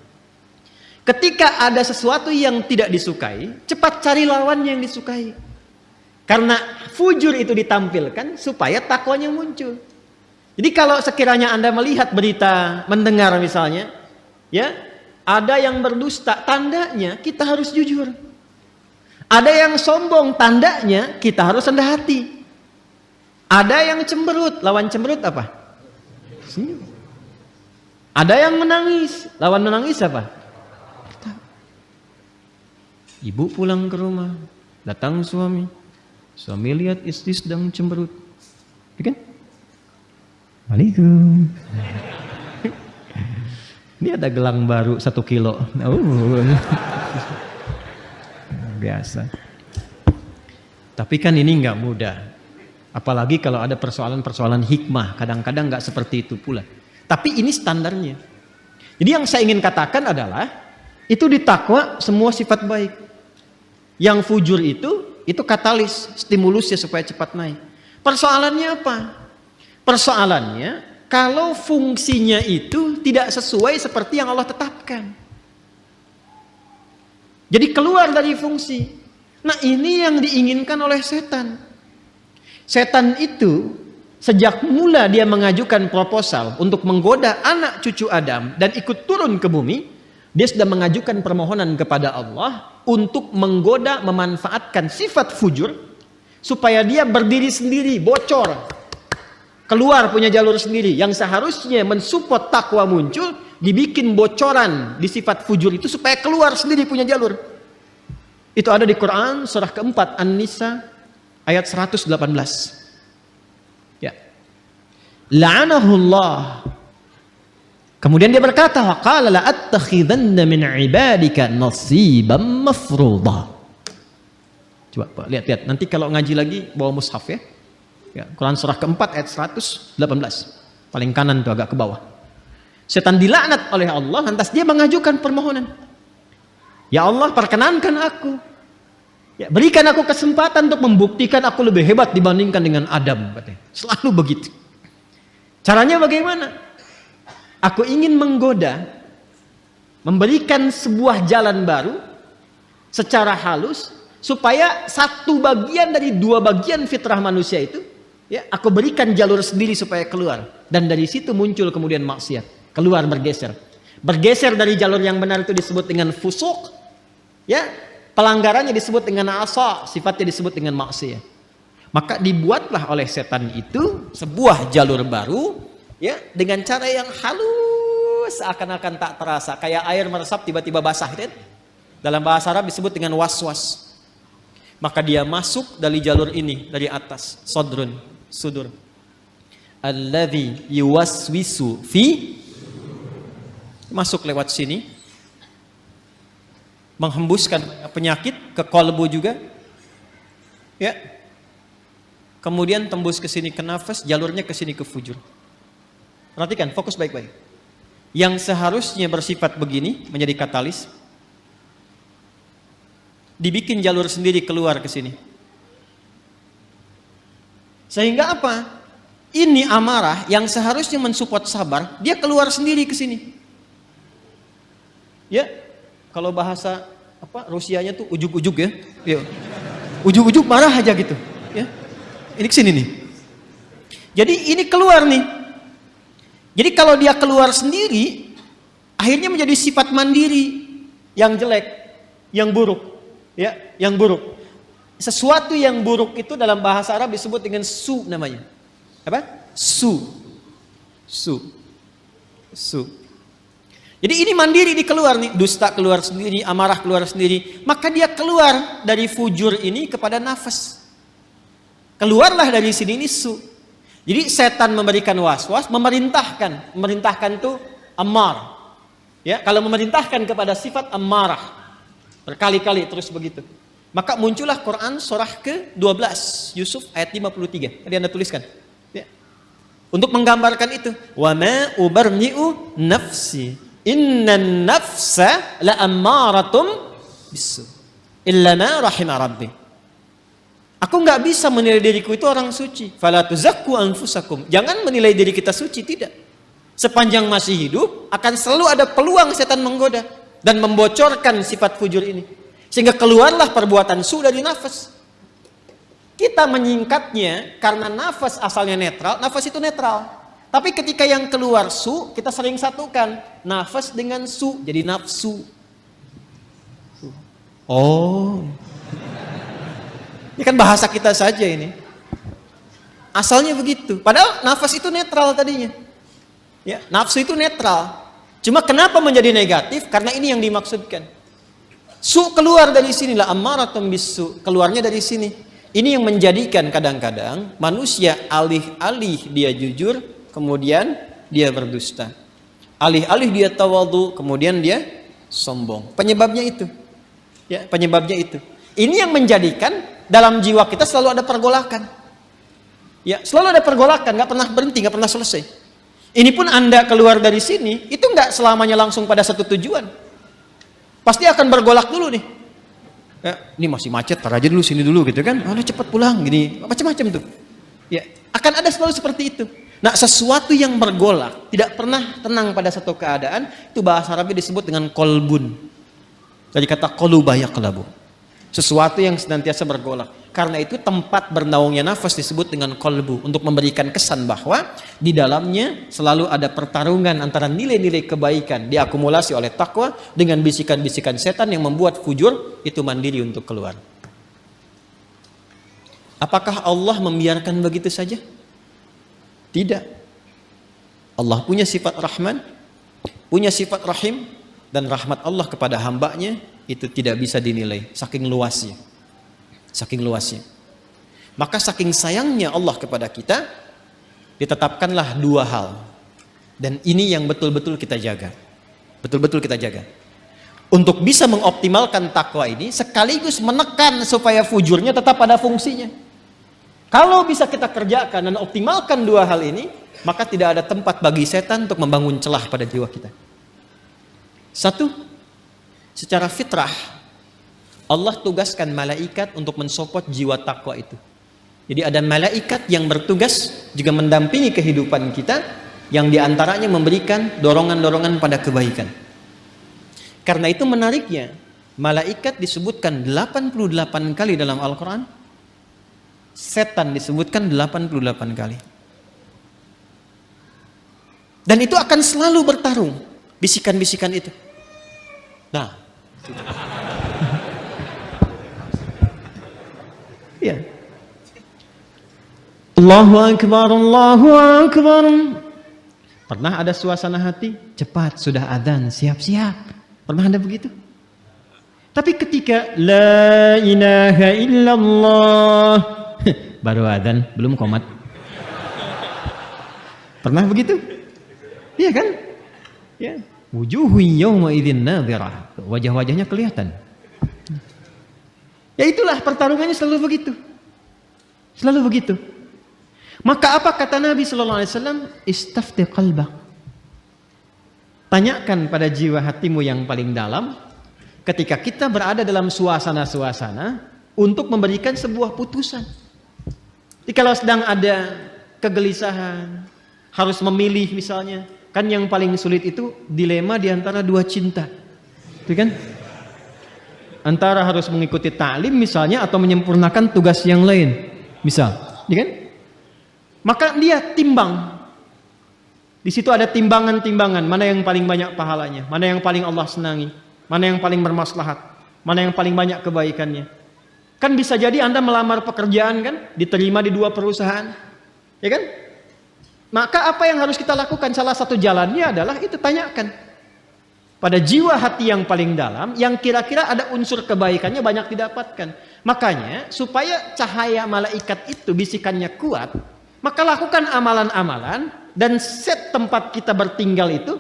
[SPEAKER 2] Ketika ada sesuatu yang tidak disukai, cepat cari lawan yang disukai. Karena fujur itu ditampilkan supaya takwanya muncul. Jadi kalau sekiranya Anda melihat berita, mendengar misalnya, ya, ada yang berdusta, tandanya kita harus jujur. Ada yang sombong, tandanya kita harus rendah hati. Ada yang cemberut, lawan cemberut apa? Senyum. Ada yang menangis, lawan menangis apa? Ibu pulang ke rumah, datang suami. Suami lihat istri sedang cemberut. Ya kan? Waalaikum. Ini ada gelang baru 1 kilo. Biasa. Tapi kan ini nggak mudah. Apalagi kalau ada persoalan-persoalan hikmah. Kadang-kadang nggak seperti itu pula. Tapi ini standarnya. Jadi yang saya ingin katakan adalah, itu di takwa semua sifat baik. Yang fujur itu katalis, stimulusnya supaya cepat naik. Persoalannya apa? Persoalannya, kalau fungsinya itu tidak sesuai seperti yang Allah tetapkan. Jadi keluar dari fungsi. Nah ini yang diinginkan oleh setan. Setan itu sejak mula dia mengajukan proposal untuk menggoda anak cucu Adam dan ikut turun ke bumi, dia sudah mengajukan permohonan kepada Allah untuk menggoda, memanfaatkan sifat fujur supaya dia berdiri sendiri, bocor, keluar punya jalur sendiri. Yang seharusnya mensupport takwa muncul, dibikin bocoran di sifat fujur itu supaya keluar sendiri punya jalur. Itu ada di Quran surah keempat An-Nisa ayat 118. Ya. La'anahullah. Kemudian dia berkata, wa qala la attakhidanna min ibadika nasiban mafruḍa. Coba Pak, lihat. Nanti kalau ngaji lagi bawa mushaf ya.
[SPEAKER 1] Ya, Quran surah keempat ayat 118. Paling kanan tuh agak ke bawah. Setan dilaknat oleh Allah, lantas dia mengajukan permohonan. Ya Allah, perkenankan aku. Ya, berikan aku kesempatan untuk membuktikan aku lebih hebat dibandingkan dengan Adam. Selalu begitu. Caranya bagaimana? Aku ingin menggoda, memberikan sebuah jalan baru secara halus, supaya satu bagian dari dua bagian fitrah manusia itu, ya, aku berikan jalur sendiri supaya keluar. Dan dari situ muncul kemudian maksiat. Keluar, bergeser. Bergeser dari jalur yang benar itu disebut dengan fusuk. Ya, pelanggarannya disebut dengan asa, sifatnya disebut dengan maksiat. Maka dibuatlah oleh setan itu sebuah jalur baru, ya, dengan cara yang halus, seakan-akan tak terasa, kayak air meresap tiba-tiba basah, kan? Dalam bahasa Arab disebut dengan waswas. Maka dia masuk dari jalur ini, dari atas, sodrun, sudur. Alladzi yuwaswisu fi, masuk lewat sini, menghembuskan penyakit ke kolbu juga, ya. Kemudian tembus ke sini ke nafas, jalurnya ke sini ke fujur. Perhatikan, fokus baik-baik. Yang seharusnya bersifat begini menjadi katalis, dibikin jalur sendiri keluar ke sini. Sehingga apa? Ini amarah yang seharusnya mensupport sabar, dia keluar sendiri ke sini. Ya, kalau bahasa apa Rusianya tuh ujuk-ujuk, ya. Ya. Ujuk-ujuk marah aja gitu, ya. Ini ke sini nih. Jadi ini keluar nih. Jadi kalau dia keluar sendiri, akhirnya menjadi sifat mandiri yang jelek, yang buruk. Ya, yang buruk. Sesuatu yang buruk itu dalam bahasa Arab disebut dengan su namanya. Apa? Su. Jadi ini mandiri, di keluar nih, dusta keluar sendiri, amarah keluar sendiri. Maka dia keluar dari fujur ini kepada nafas. Keluarlah dari sini ini su. Jadi setan memberikan waswas, memerintahkan tuh ammar. Ya, kalau memerintahkan kepada sifat ammarah berkali-kali terus begitu. Maka muncullah Quran surah ke-12 Yusuf ayat 53. Tadi Anda tuliskan. Ya. Untuk menggambarkan itu, wa ma ubarni'u nafsi innan nafsa la ammaratum bisu illa ma rahima rabbi. Aku nggak bisa menilai diriku itu orang suci. Fala tuzakku anfusakum. Jangan menilai diri kita suci, tidak. Sepanjang masih hidup akan selalu ada peluang setan menggoda dan membocorkan sifat fujur ini. Sehingga keluarlah perbuatan su dari nafas. Kita menyingkatnya karena nafas asalnya netral, nafas itu netral. Tapi ketika yang keluar su, kita sering satukan nafas dengan su, jadi nafsu. Oh. Ini kan bahasa kita saja ini. Asalnya begitu. Padahal nafas itu netral tadinya. Ya, nafsu itu netral. Cuma kenapa menjadi negatif? Karena ini yang dimaksudkan. Su keluar dari sinilah, ammaratum bisu, keluarnya dari sini. Ini yang menjadikan kadang-kadang manusia alih-alih dia jujur, kemudian dia berdusta. Alih-alih dia tawadhu, kemudian dia sombong. Penyebabnya itu. Ya, penyebabnya itu. Ini yang menjadikan dalam jiwa kita selalu ada pergolakan. Ya, selalu ada pergolakan, nggak pernah berhenti, nggak pernah selesai. Ini pun Anda keluar dari sini, itu nggak selamanya langsung pada satu tujuan. Pasti akan bergolak dulu nih. Ya, ini masih macet, tar aja dulu sini dulu gitu kan. Udah cepat pulang gini, macam-macam tuh. Ya, akan ada selalu seperti itu. Nah, sesuatu yang bergolak, tidak pernah tenang pada satu keadaan, itu bahasa Arabnya disebut dengan kolbun. Dari kata qoluba yaqlabu. Sesuatu yang senantiasa bergolak. Karena itu tempat bernaungnya nafas disebut dengan kolbu. Untuk memberikan kesan bahwa di dalamnya selalu ada pertarungan antara nilai-nilai kebaikan diakumulasi oleh takwa dengan bisikan-bisikan setan yang membuat fujur itu mandiri untuk keluar. Apakah Allah membiarkan begitu saja? Tidak. Allah punya sifat Rahman, punya sifat Rahim, dan rahmat Allah kepada hambanya itu tidak bisa dinilai, saking luasnya. Saking luasnya. Maka saking sayangnya Allah kepada kita, ditetapkanlah dua hal. Dan ini yang betul-betul kita jaga. Betul-betul kita jaga. Untuk bisa mengoptimalkan takwa ini, sekaligus menekan supaya fujurnya tetap pada fungsinya.
[SPEAKER 2] Kalau bisa kita kerjakan dan optimalkan dua hal ini, maka tidak ada tempat bagi setan untuk membangun celah pada jiwa kita. Satu, secara fitrah Allah tugaskan malaikat untuk mensupport jiwa takwa itu. Jadi ada malaikat yang bertugas juga mendampingi kehidupan kita, yang diantaranya memberikan dorongan-dorongan pada kebaikan. Karena itu menariknya, malaikat disebutkan 88 kali dalam Al-Quran, setan disebutkan 88 kali. Dan itu akan selalu bertarung, bisikan-bisikan itu. Nah, ya. Allahu Akbar, Allahu Akbar. Pernah ada suasana hati, cepat sudah adzan, siap-siap. Pernah ada begitu? Tapi ketika la ilaha illallah baru adzan, belum qomat. Pernah begitu? Iya kan? Ya. Wujuhu yawma idzin nadhirah. Wajah-wajahnya kelihatan. Ya itulah pertarungannya selalu begitu. Selalu begitu. Maka apa kata Nabi sallallahu alaihi wasallam? Istafti qalbak. Tanyakan pada jiwa hatimu yang paling dalam ketika kita berada dalam suasana-suasana untuk memberikan sebuah putusan. Jadi kalau sedang ada kegelisahan, harus memilih misalnya, kan yang paling sulit itu dilema di antara dua cinta. Itu kan? Antara harus mengikuti ta'lim misalnya atau menyempurnakan tugas yang lain. Misal, ya kan? Maka dia timbang. Di situ ada timbangan-timbangan, mana yang paling banyak pahalanya, mana yang paling Allah senangi, mana yang paling bermaslahat, mana yang paling banyak kebaikannya. Kan bisa jadi Anda melamar pekerjaan kan, diterima di dua perusahaan. Ya kan? Maka apa yang harus kita lakukan? Salah satu jalannya adalah itu, tanyakan pada jiwa hati yang paling dalam, yang kira-kira ada unsur kebaikannya banyak didapatkan. Makanya supaya cahaya malaikat itu bisikannya kuat, maka lakukan amalan-amalan dan set tempat kita bertinggal itu,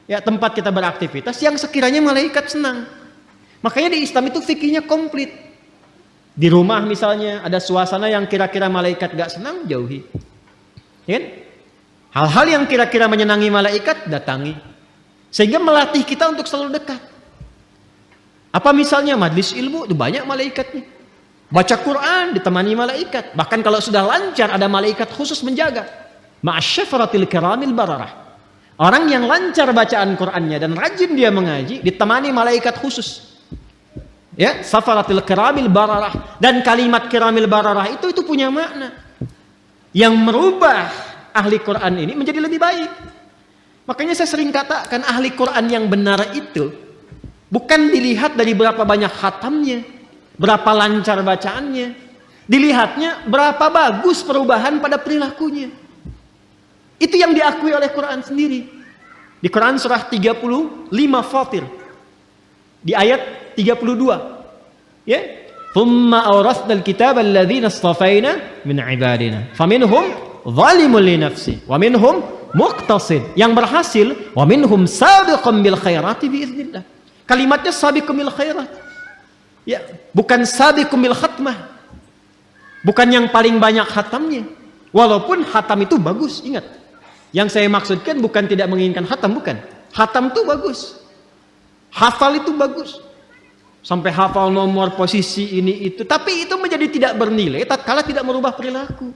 [SPEAKER 2] ya tempat kita beraktivitas yang sekiranya malaikat senang. Makanya di Islam itu fikihnya komplit. Di rumah misalnya ada suasana yang kira-kira malaikat gak senang, jauhi. Ya kan? Hal-hal yang kira-kira menyenangi malaikat, datangi. Sehingga melatih kita untuk selalu dekat. Apa misalnya majlis ilmu, itu banyak malaikatnya. Baca Quran ditemani malaikat. Bahkan kalau sudah lancar ada malaikat khusus menjaga. Ma'asyafaratil kiramil bararah. Orang yang lancar bacaan Qurannya dan rajin dia mengaji ditemani malaikat khusus. Ya, safaratil kiramil bararah. Dan kalimat kiramil bararah itu punya makna yang merubah ahli Quran ini menjadi lebih baik. Makanya saya sering katakan ahli Quran yang benar itu bukan dilihat dari berapa banyak khatamnya, berapa lancar bacaannya, dilihatnya berapa bagus perubahan pada perilakunya. Itu yang diakui oleh Quran sendiri. Di Quran surah 35 Fatir, di ayat 32, ya, thumma awrathnal kitaba alladhina istafaina min ibadina faminhum zalimun li nafsi wa minhum muqtasid, yang berhasil, wa minhum sabiqun bil khairati biiznillah. Kalimatnya sabiqun bil khairat. Ya, bukan sabiqun bil khatmah. Bukan yang paling banyak khatamnya. Walaupun khatam itu bagus, ingat. Yang saya maksudkan bukan tidak menginginkan khatam, bukan. Khatam itu bagus. Hafal itu bagus. Sampai hafal nomor, posisi ini itu, tapi itu menjadi tidak bernilai tatkala tidak merubah perilaku.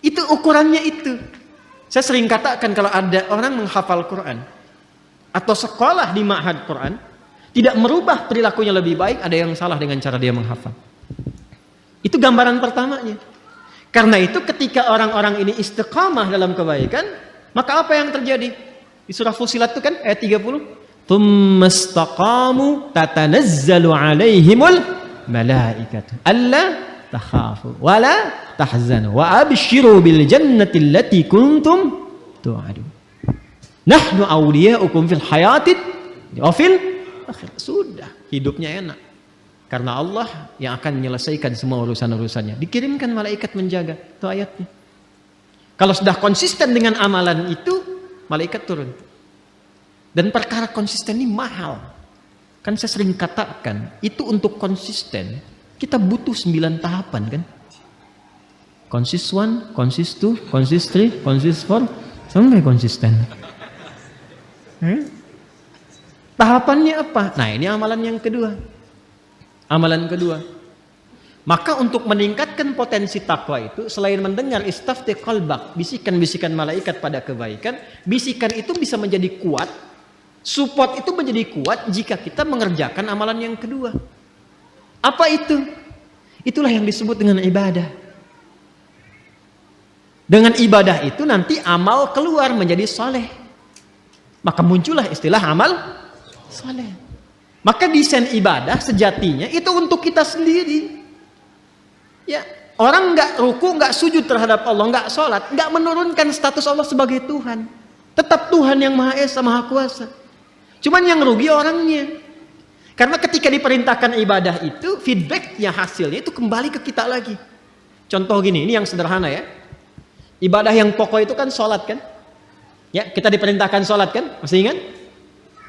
[SPEAKER 2] Itu ukurannya itu. Saya sering katakan kalau ada orang menghafal Quran atau sekolah di ma'had Quran tidak merubah perilakunya lebih baik, ada yang salah dengan cara dia menghafal. Itu gambaran pertamanya. Karena itu ketika orang-orang ini istiqamah dalam kebaikan, maka apa yang terjadi? Di surah Fussilat itu kan ayat 30, "Tsumma istaqamu tatanazzalu 'alaihimul malaikatu alla takhafu wa la tahzanu wa abshiru bil jannati allati kuntum tu'adun. Nahnu awliya'ukum fil hayatid wa fil akhirah." Sudah, hidupnya enak. Karena Allah yang akan menyelesaikan semua urusan-urusannya. Dikirimkan malaikat menjaga. Itu ayatnya. Kalau sudah konsisten dengan amalan itu, malaikat turun. Dan perkara konsisten ini mahal. Kan saya sering katakan, itu untuk konsisten kita butuh 9 tahapan kan.
[SPEAKER 1] Konsis 1, konsis 2, konsis 3, konsis 4, sampai konsisten. Tahapannya apa? Nah, ini amalan yang kedua. Amalan kedua. Maka untuk meningkatkan potensi takwa itu, selain mendengar istafti qalbak, bisikan-bisikan malaikat pada kebaikan, bisikan itu bisa menjadi kuat, support itu menjadi kuat jika kita mengerjakan amalan yang kedua. Apa itu? Itulah yang disebut dengan ibadah. Dengan ibadah itu nanti amal keluar menjadi soleh. Maka muncullah istilah amal soleh. Maka desain ibadah sejatinya itu untuk kita sendiri. Ya, orang nggak ruku, nggak sujud terhadap Allah, nggak sholat, nggak menurunkan status Allah sebagai Tuhan. Tetap Tuhan yang Maha Esa, Maha Kuasa. Cuman yang rugi orangnya. Karena ketika diperintahkan ibadah itu, feedbacknya, hasilnya itu kembali ke kita lagi. Contoh gini, ini yang sederhana ya. Ibadah yang pokok itu kan sholat kan? Ya, kita diperintahkan sholat kan? Masih ingat?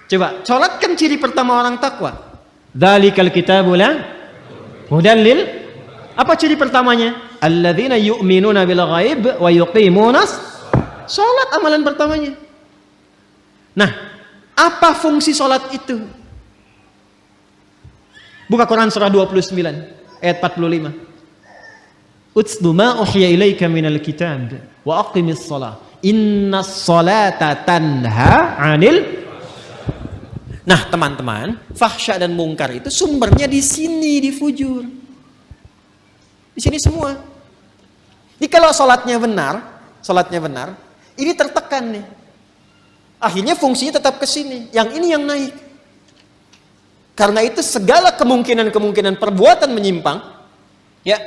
[SPEAKER 1] Coba, sholat kan ciri pertama orang takwa. Dzalikal kitabu la hudan lil. Apa ciri pertamanya? Alladzina yu'minuna bil ghaib wa yuqimunas. Sholat amalan pertamanya. Nah, apa fungsi sholat itu? Buka Quran surah 29 ayat 45. Utslu ma uhya ilaika minal kitab wa aqimis shalah innas salata tanha 'anil. Nah, teman-teman, fahsya dan mungkar itu sumbernya di sini, di fujur. Di sini semua. Jadi kalau salatnya benar, ini tertekan nih. Akhirnya fungsinya tetap ke sini, yang ini yang naik. Karena itu segala kemungkinan perbuatan menyimpang, ya,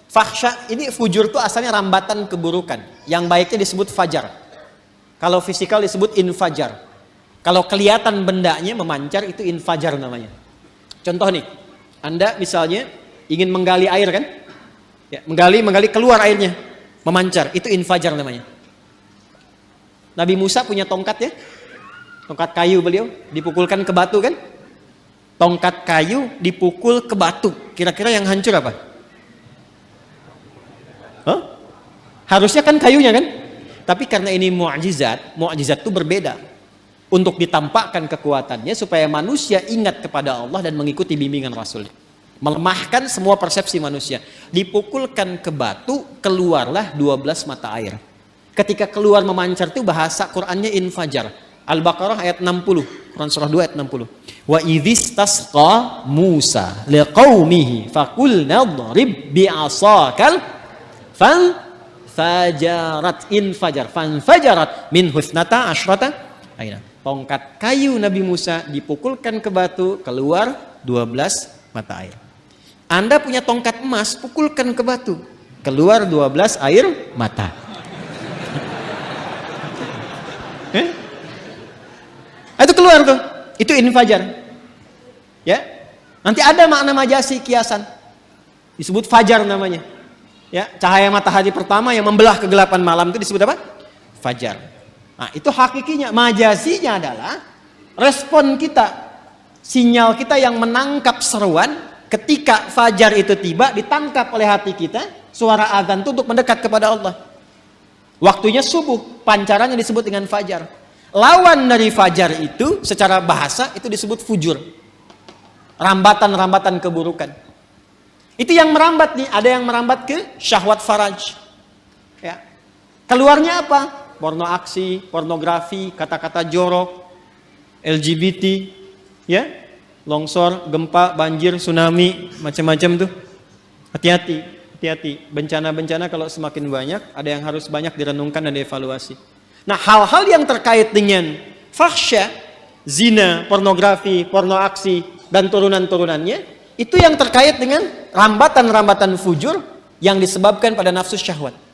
[SPEAKER 1] fahsya ini fujur itu asalnya rambatan keburukan. Yang baiknya disebut fajar. Kalau fisikal disebut infajar. Kalau kelihatan bendanya memancar itu infajar namanya. Contoh nih, Anda misalnya ingin menggali air kan? Ya, menggali keluar airnya, memancar, itu infajar namanya. Nabi Musa punya tongkat ya, tongkat kayu beliau, dipukulkan ke batu kan? Tongkat kayu dipukul ke batu, kira-kira yang hancur apa? Hah? Harusnya kan kayunya kan? Tapi karena ini mu'jizat itu berbeda. Untuk ditampakkan kekuatannya supaya manusia ingat kepada Allah dan mengikuti bimbingan Rasul. Melemahkan semua persepsi manusia. Dipukulkan ke batu, keluarlah 12 mata air. Ketika keluar memancar itu bahasa Qur'annya infajar. Al-Baqarah ayat 60, Quran surah 2 ayat 60. Wa idzistasqa Musa liqaumihi faqulna dharib bi'asakal fanfajarat min husnata asyrata aina. Tongkat kayu Nabi Musa dipukulkan ke batu, keluar 12 mata air. Anda punya tongkat emas, pukulkan ke batu, keluar 12 air mata. Itu keluar tuh, itu infajar. Ya, nanti ada makna majasi kiasan, disebut fajar namanya. Ya, cahaya matahari pertama yang membelah kegelapan malam itu disebut apa? Fajar. Nah, itu hakikinya. Majasinya adalah respon kita, sinyal kita yang menangkap seruan ketika fajar itu tiba, ditangkap oleh hati kita, suara azan itu untuk mendekat kepada Allah. Waktunya subuh, pancarannya disebut dengan fajar. Lawan dari fajar itu secara bahasa itu disebut fujur. Rambatan-rambatan keburukan. Itu yang merambat nih, ada yang merambat ke syahwat faraj. Ya. Keluarnya apa? Porno aksi, pornografi, kata-kata jorok, LGBT, ya, longsor, gempa, banjir, tsunami, macam-macam tuh. Hati-hati. Bencana-bencana kalau semakin banyak, ada yang harus banyak direnungkan dan dievaluasi. Nah, hal-hal yang terkait dengan fahsya, zina, pornografi, porno aksi, dan turunan-turunannya, itu yang terkait dengan rambatan-rambatan fujur yang disebabkan pada nafsu syahwat.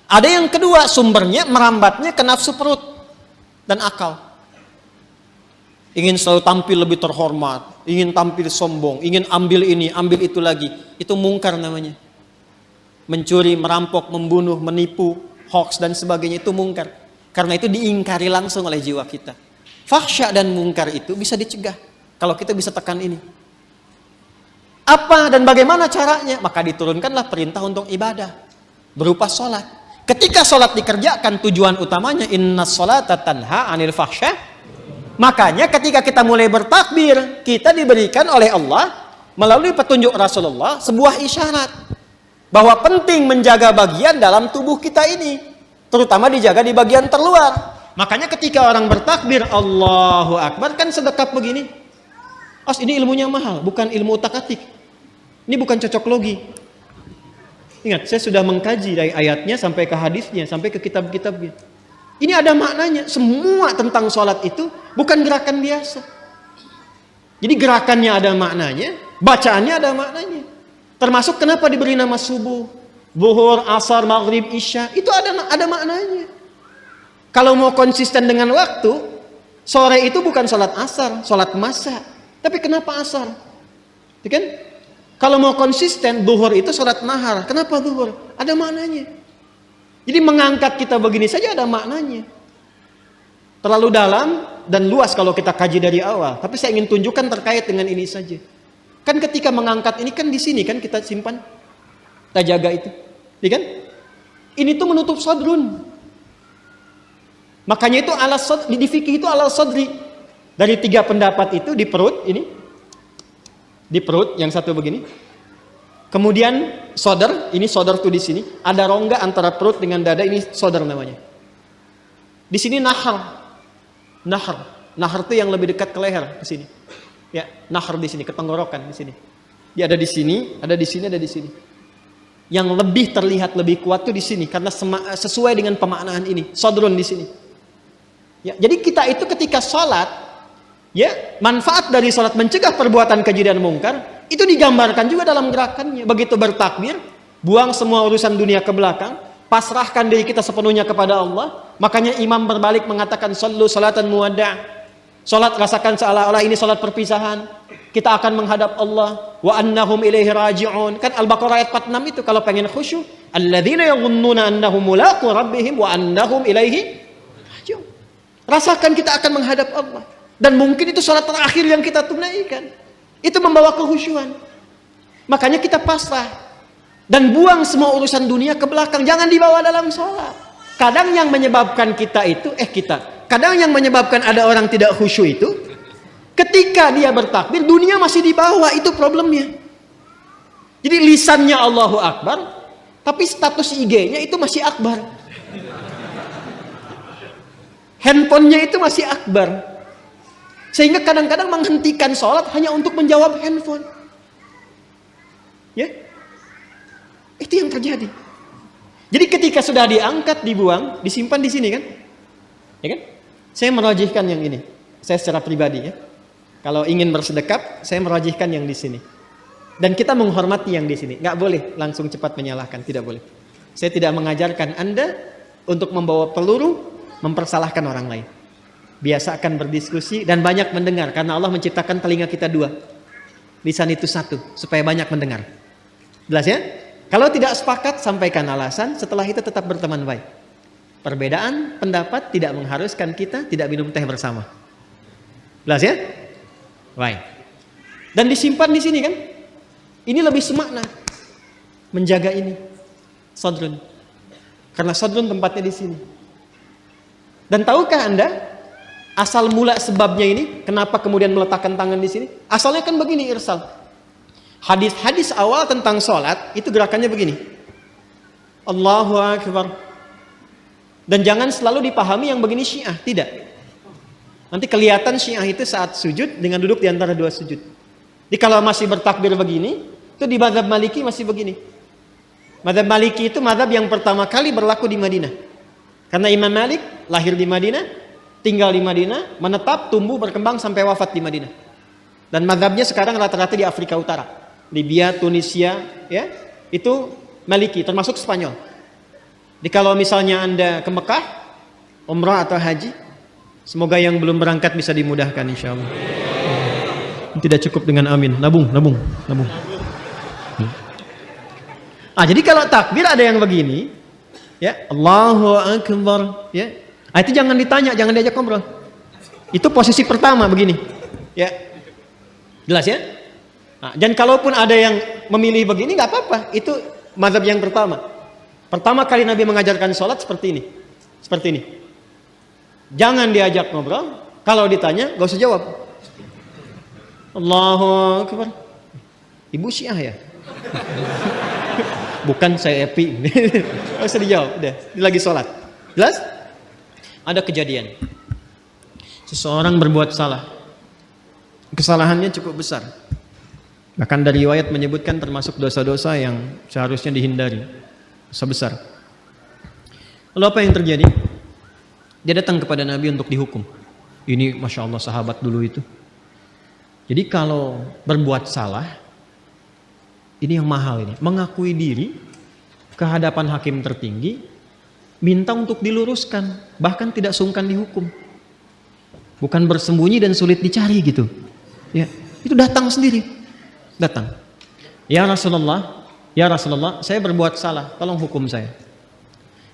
[SPEAKER 1] Ada yang kedua, sumbernya merambatnya ke nafsu perut dan akal. Ingin selalu tampil lebih terhormat, ingin tampil sombong, ingin ambil ini, ambil itu lagi. Itu mungkar namanya. Mencuri, merampok, membunuh, menipu, hoax dan sebagainya itu mungkar. Karena itu diingkari langsung oleh jiwa kita. Fahsya dan mungkar itu bisa dicegah kalau kita bisa tekan ini.
[SPEAKER 2] Apa dan bagaimana caranya? Maka diturunkanlah perintah untuk ibadah berupa sholat. Ketika sholat dikerjakan, tujuan utamanya innas sholata tanha anil fahsya. Makanya ketika kita mulai bertakbir, kita diberikan oleh Allah melalui petunjuk Rasulullah sebuah isyarat bahwa penting menjaga bagian dalam tubuh kita ini, terutama dijaga di bagian terluar. Makanya ketika orang bertakbir Allahu Akbar kan sedekap begini. Ini ilmunya mahal, bukan ilmu utak-atik. Ini bukan cocok logi. Ingat, saya sudah mengkaji dari ayatnya sampai ke hadisnya, sampai ke kitab-kitabnya. Ini ada maknanya. Semua tentang sholat itu bukan gerakan biasa. Jadi gerakannya ada maknanya, bacaannya ada maknanya. Termasuk kenapa diberi nama subuh, zuhur, asar, maghrib, isya. Itu ada maknanya. Kalau mau konsisten dengan waktu, sore itu bukan sholat asar, sholat masa. Tapi kenapa asar? Itu kan? Kalau mau konsisten, zuhur itu sholat nahar. Kenapa zuhur? Ada maknanya. Jadi mengangkat kita begini saja ada maknanya. Terlalu dalam dan luas kalau kita kaji dari awal. Tapi saya ingin tunjukkan terkait dengan ini saja. Kan ketika mengangkat ini kan di sini kan kita simpan. Kita jaga itu. Iya kan? Ini tuh menutup sadrun. Makanya itu di fikih itu ala sadri. Dari 3 pendapat itu di perut ini. Di perut yang satu begini. Kemudian sodar, ini sodar tuh di sini. Ada rongga antara perut dengan dada, ini sodar namanya. Di sini nahar. Nahar tuh yang lebih dekat ke leher ke sini. Ya, nahar di sini, ke tenggorokan di sini. Dia ada di sini, ada di sini, ada di sini. Yang lebih terlihat lebih kuat tuh di sini karena sesuai dengan pemaknaan ini. Sodrun di sini. Ya, jadi kita itu ketika sholat, ya, manfaat dari sholat mencegah perbuatan keji dan mungkar itu digambarkan juga dalam gerakannya. Begitu bertakbir, buang semua urusan dunia ke belakang, pasrahkan diri kita sepenuhnya kepada Allah. Makanya imam berbalik mengatakan sallu salatan muwadda'. Salat rasakan seolah-olah ini salat perpisahan. Kita akan menghadap Allah. Wa annahum ilaihi raji'un. Kan Al-Baqarah ayat 46 itu kalau pengen khusyuk, alladzina yadhunnuna annahum mulaqu rabbihim wa annahum ilaihi raji'un. Rasakan kita akan menghadap Allah. Dan mungkin itu salat terakhir yang kita tunaikan. Itu membawa kehusyuan. Makanya kita pasrah dan buang semua urusan dunia ke belakang. Jangan dibawa dalam salat. Kadang yang menyebabkan kadang yang menyebabkan ada orang tidak khusyuk itu ketika dia bertakbir dunia masih di bawah, itu problemnya. Jadi lisannya Allahu Akbar, tapi status IG-nya itu masih akbar. Handphonenya itu masih akbar. Sehingga kadang-kadang menghentikan sholat hanya untuk menjawab handphone. Ya, itu yang terjadi. Jadi ketika sudah diangkat, dibuang, disimpan di sini kan? Ya kan? Saya merajihkan yang ini. Saya secara pribadi ya. Kalau ingin bersedekap, saya merajihkan yang di sini. Dan kita menghormati yang di sini. Nggak boleh langsung cepat menyalahkan, tidak boleh. Saya tidak mengajarkan Anda untuk membawa peluru mempersalahkan orang lain. Biasakan berdiskusi dan banyak mendengar, karena Allah menciptakan telinga kita 2. Lisan itu 1 supaya banyak mendengar. Jelas ya? Kalau tidak sepakat, sampaikan alasan, setelah itu tetap berteman baik. Perbedaan pendapat tidak mengharuskan kita tidak minum teh bersama. Jelas ya? Baik. Dan disimpan di sini kan? Ini lebih semakna. Menjaga ini. Sadrun. Karena sadrun tempatnya di sini. Dan tahukah Anda asal mula sebabnya ini? Kenapa kemudian meletakkan tangan di sini? Asalnya kan begini, irsal. Hadis-hadis awal tentang sholat itu gerakannya begini. Allahu Akbar. Dan jangan selalu dipahami yang begini Syiah, tidak. Nanti kelihatan Syiah itu saat sujud dengan duduk di antara 2 sujud. Jadi kalau masih bertakbir begini, itu di mazhab Maliki masih begini. Mazhab Maliki itu mazhab yang pertama kali berlaku di Madinah. Karena Imam Malik lahir di Madinah, tinggal di Madinah, menetap, tumbuh, berkembang sampai wafat di Madinah. Dan mazhabnya sekarang rata-rata di Afrika Utara. Libya, Tunisia, ya, itu Maliki, termasuk Spanyol. Jadi kalau misalnya Anda ke Mekah, umrah atau haji, semoga yang belum berangkat bisa dimudahkan insyaallah. Tidak cukup dengan amin, nabung. Jadi kalau takbir ada yang begini, ya, Allahu Akbar, ya. Itu jangan ditanya, jangan diajak ngobrol. Itu posisi pertama begini, ya. Jelas ya? Nah, dan kalaupun ada yang memilih begini nggak apa-apa. Itu mazhab yang pertama. Pertama kali Nabi mengajarkan sholat seperti ini. Seperti ini. Jangan diajak ngobrol. Kalau ditanya, gak usah jawab. Allahu Akbar. Ibu Syiah ya? Bukan, saya Epi. Gak usah dijawab. Udah, ini lagi sholat. Jelas? Ada kejadian. Seseorang berbuat salah. Kesalahannya cukup besar. Bahkan dari riwayat menyebutkan termasuk dosa-dosa yang seharusnya dihindari. Dosa besar. Lalu apa yang terjadi? Dia datang kepada Nabi untuk dihukum. Ini Masya Allah sahabat dulu itu. Jadi kalau berbuat salah, ini yang mahal ini. Mengakui diri ke hadapan hakim tertinggi, minta untuk diluruskan, bahkan tidak sungkan dihukum. Bukan bersembunyi dan sulit dicari gitu. Ya, itu datang sendiri. Datang. Ya Rasulullah, saya berbuat salah, tolong hukum saya.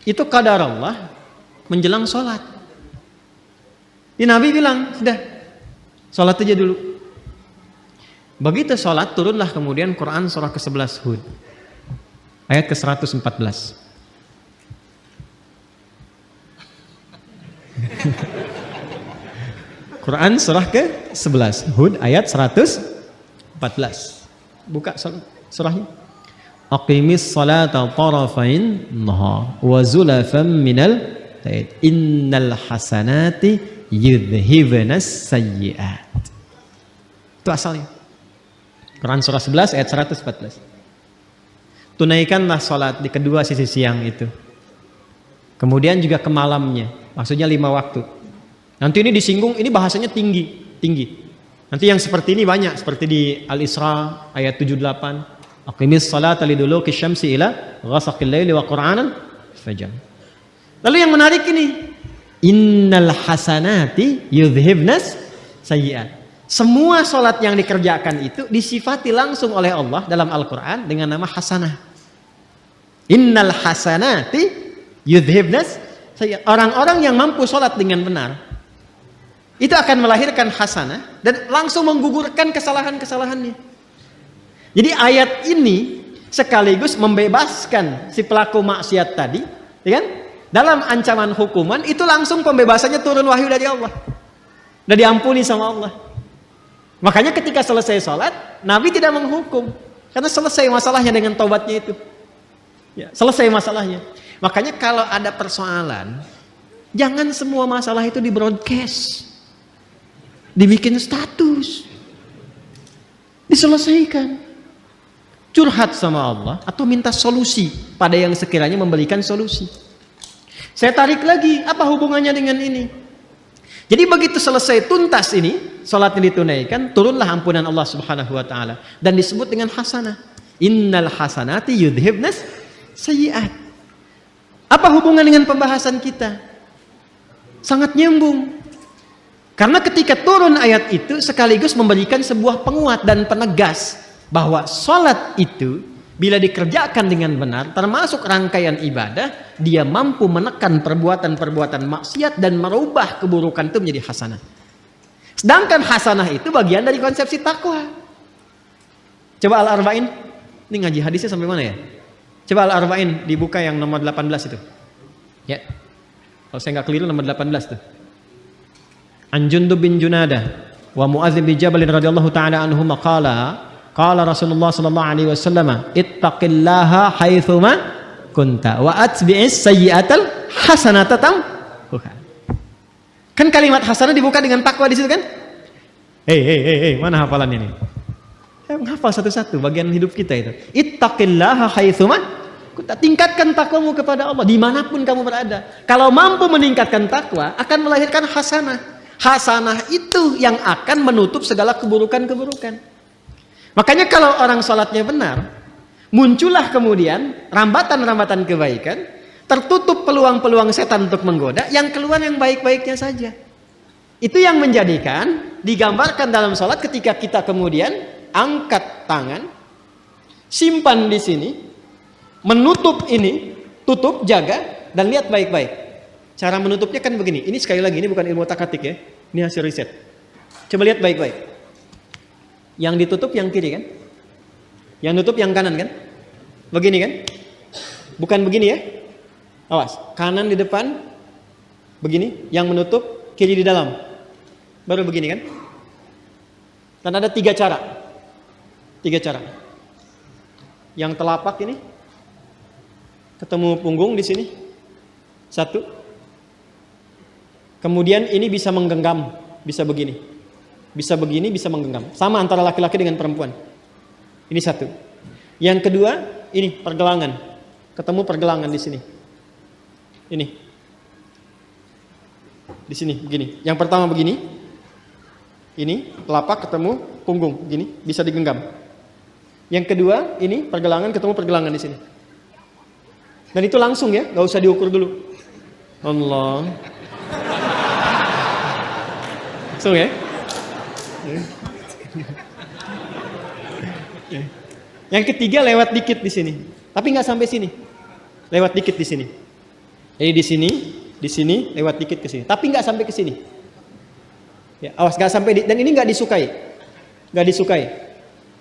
[SPEAKER 2] Itu qadar Allah menjelang sholat. Di Nabi bilang, sudah, sholat aja dulu. Begitu sholat, turunlah kemudian Quran surah ke-11 Hud. Ayat ke-114. Quran surah ke-11 Hud ayat 114. Buka surahnya. Aqimis salata tarafain nahar wa zulafan minal lail. Innal hasanati yudhhibunas sayyi'at. Itu asalnya. Quran surah 11 ayat 114. Tunaikanlah salat di kedua sisi siang itu. Kemudian juga ke malamnya. Maksudnya 5 waktu. Nanti ini disinggung, ini bahasanya tinggi. Nanti yang seperti ini banyak, seperti di Al-Isra ayat 78. Aqimis salata liduluki syamsi ila ghasaqil laili wa qur'anan fajr. Lalu yang menarik ini, innal hasanati yudhhibnas sayyi'at. Semua salat yang dikerjakan itu disifati langsung oleh Allah dalam Al-Qur'an dengan nama hasanah. Innal hasanati yudhhibnas sayyi'at. Orang-orang yang mampu salat dengan benar itu akan melahirkan hasanah dan langsung menggugurkan kesalahan-kesalahannya. Jadi ayat ini sekaligus membebaskan si pelaku maksiat tadi, ya kan? Dalam ancaman hukuman itu langsung pembebasannya turun wahyu dari Allah. Dan diampuni sama Allah. Makanya ketika selesai sholat, Nabi tidak menghukum karena selesai masalahnya dengan taubatnya itu. Ya, selesai masalahnya. Makanya kalau ada persoalan, jangan semua masalah itu di broadcast. Dibikin status, diselesaikan, curhat sama Allah atau minta solusi pada yang sekiranya memberikan solusi. Saya tarik lagi, apa hubungannya dengan ini? Jadi begitu selesai tuntas ini, salatnya ditunaikan, turunlah ampunan Allah Subhanahu wa taala dan disebut dengan hasanah. Innal hasanati yudhhibnas sayyi'at. Apa hubungan dengan pembahasan kita? Sangat nyambung. Karena ketika turun ayat itu sekaligus memberikan sebuah penguat dan penegas bahwa sholat itu bila dikerjakan dengan benar termasuk rangkaian ibadah, dia mampu menekan perbuatan-perbuatan maksiat dan merubah keburukan itu menjadi hasanah. Sedangkan hasanah itu bagian dari konsepsi takwa. Coba Al-Arba'in, ini ngaji hadisnya sampai mana ya? Coba Al-Arba'in dibuka yang nomor 18 itu. Ya. Kalau saya nggak keliru nomor 18 tuh. An Jundub bin Junadah wa Mu'adz bin Jabal radhiyallahu taala anhu qala Rasulullah sallallahu alaihi wasallam ittaqillaha haitsuma kunta wa atbi'is sayyi'atal hasanata tamhuha. Kan kalimat hasanah dibuka dengan takwa di situ kan? Hei, mana hafalannya nih? Saya menghafal satu-satu bagian hidup kita itu. Ittaqillaha haitsuma kunta, tingkatkan takwamu kepada Allah dimanapun kamu berada. Kalau mampu meningkatkan takwa akan melahirkan hasanah. Hasanah itu yang akan menutup segala keburukan-keburukan. Makanya kalau orang sholatnya benar, muncullah kemudian rambatan-rambatan kebaikan, tertutup peluang-peluang setan untuk menggoda, yang keluar yang baik-baiknya saja. Itu yang menjadikan digambarkan dalam sholat ketika kita kemudian angkat tangan, simpan di sini, menutup ini, tutup, jaga, dan lihat baik-baik. Cara menutupnya kan begini. Ini sekali lagi, ini bukan ilmu takatik ya. Ini hasil riset. Coba lihat baik-baik. Yang ditutup yang kiri kan? Yang nutup yang kanan kan? Begini kan? Bukan begini ya? Awas, kanan di depan, begini, yang menutup kiri di dalam. Baru begini kan? Dan ada 3 cara. 3 cara. Yang telapak ini ketemu punggung di sini. 1. Kemudian ini bisa menggenggam, bisa begini. Bisa begini, bisa menggenggam. Sama antara laki-laki dengan perempuan. Ini 1. Yang kedua, ini pergelangan. Ketemu pergelangan di sini. Ini. Di sini begini. Yang pertama begini. Ini telapak ketemu punggung begini, bisa digenggam. Yang kedua, ini pergelangan ketemu pergelangan di sini. Dan itu langsung ya, nggak usah diukur dulu. Allah. Langsung ya. Yang ketiga lewat dikit di sini, tapi nggak sampai sini. Lewat dikit di sini. Jadi di sini lewat dikit ke sini, tapi nggak sampai ke sini. Ya, awas nggak sampai dan ini nggak disukai, nggak disukai.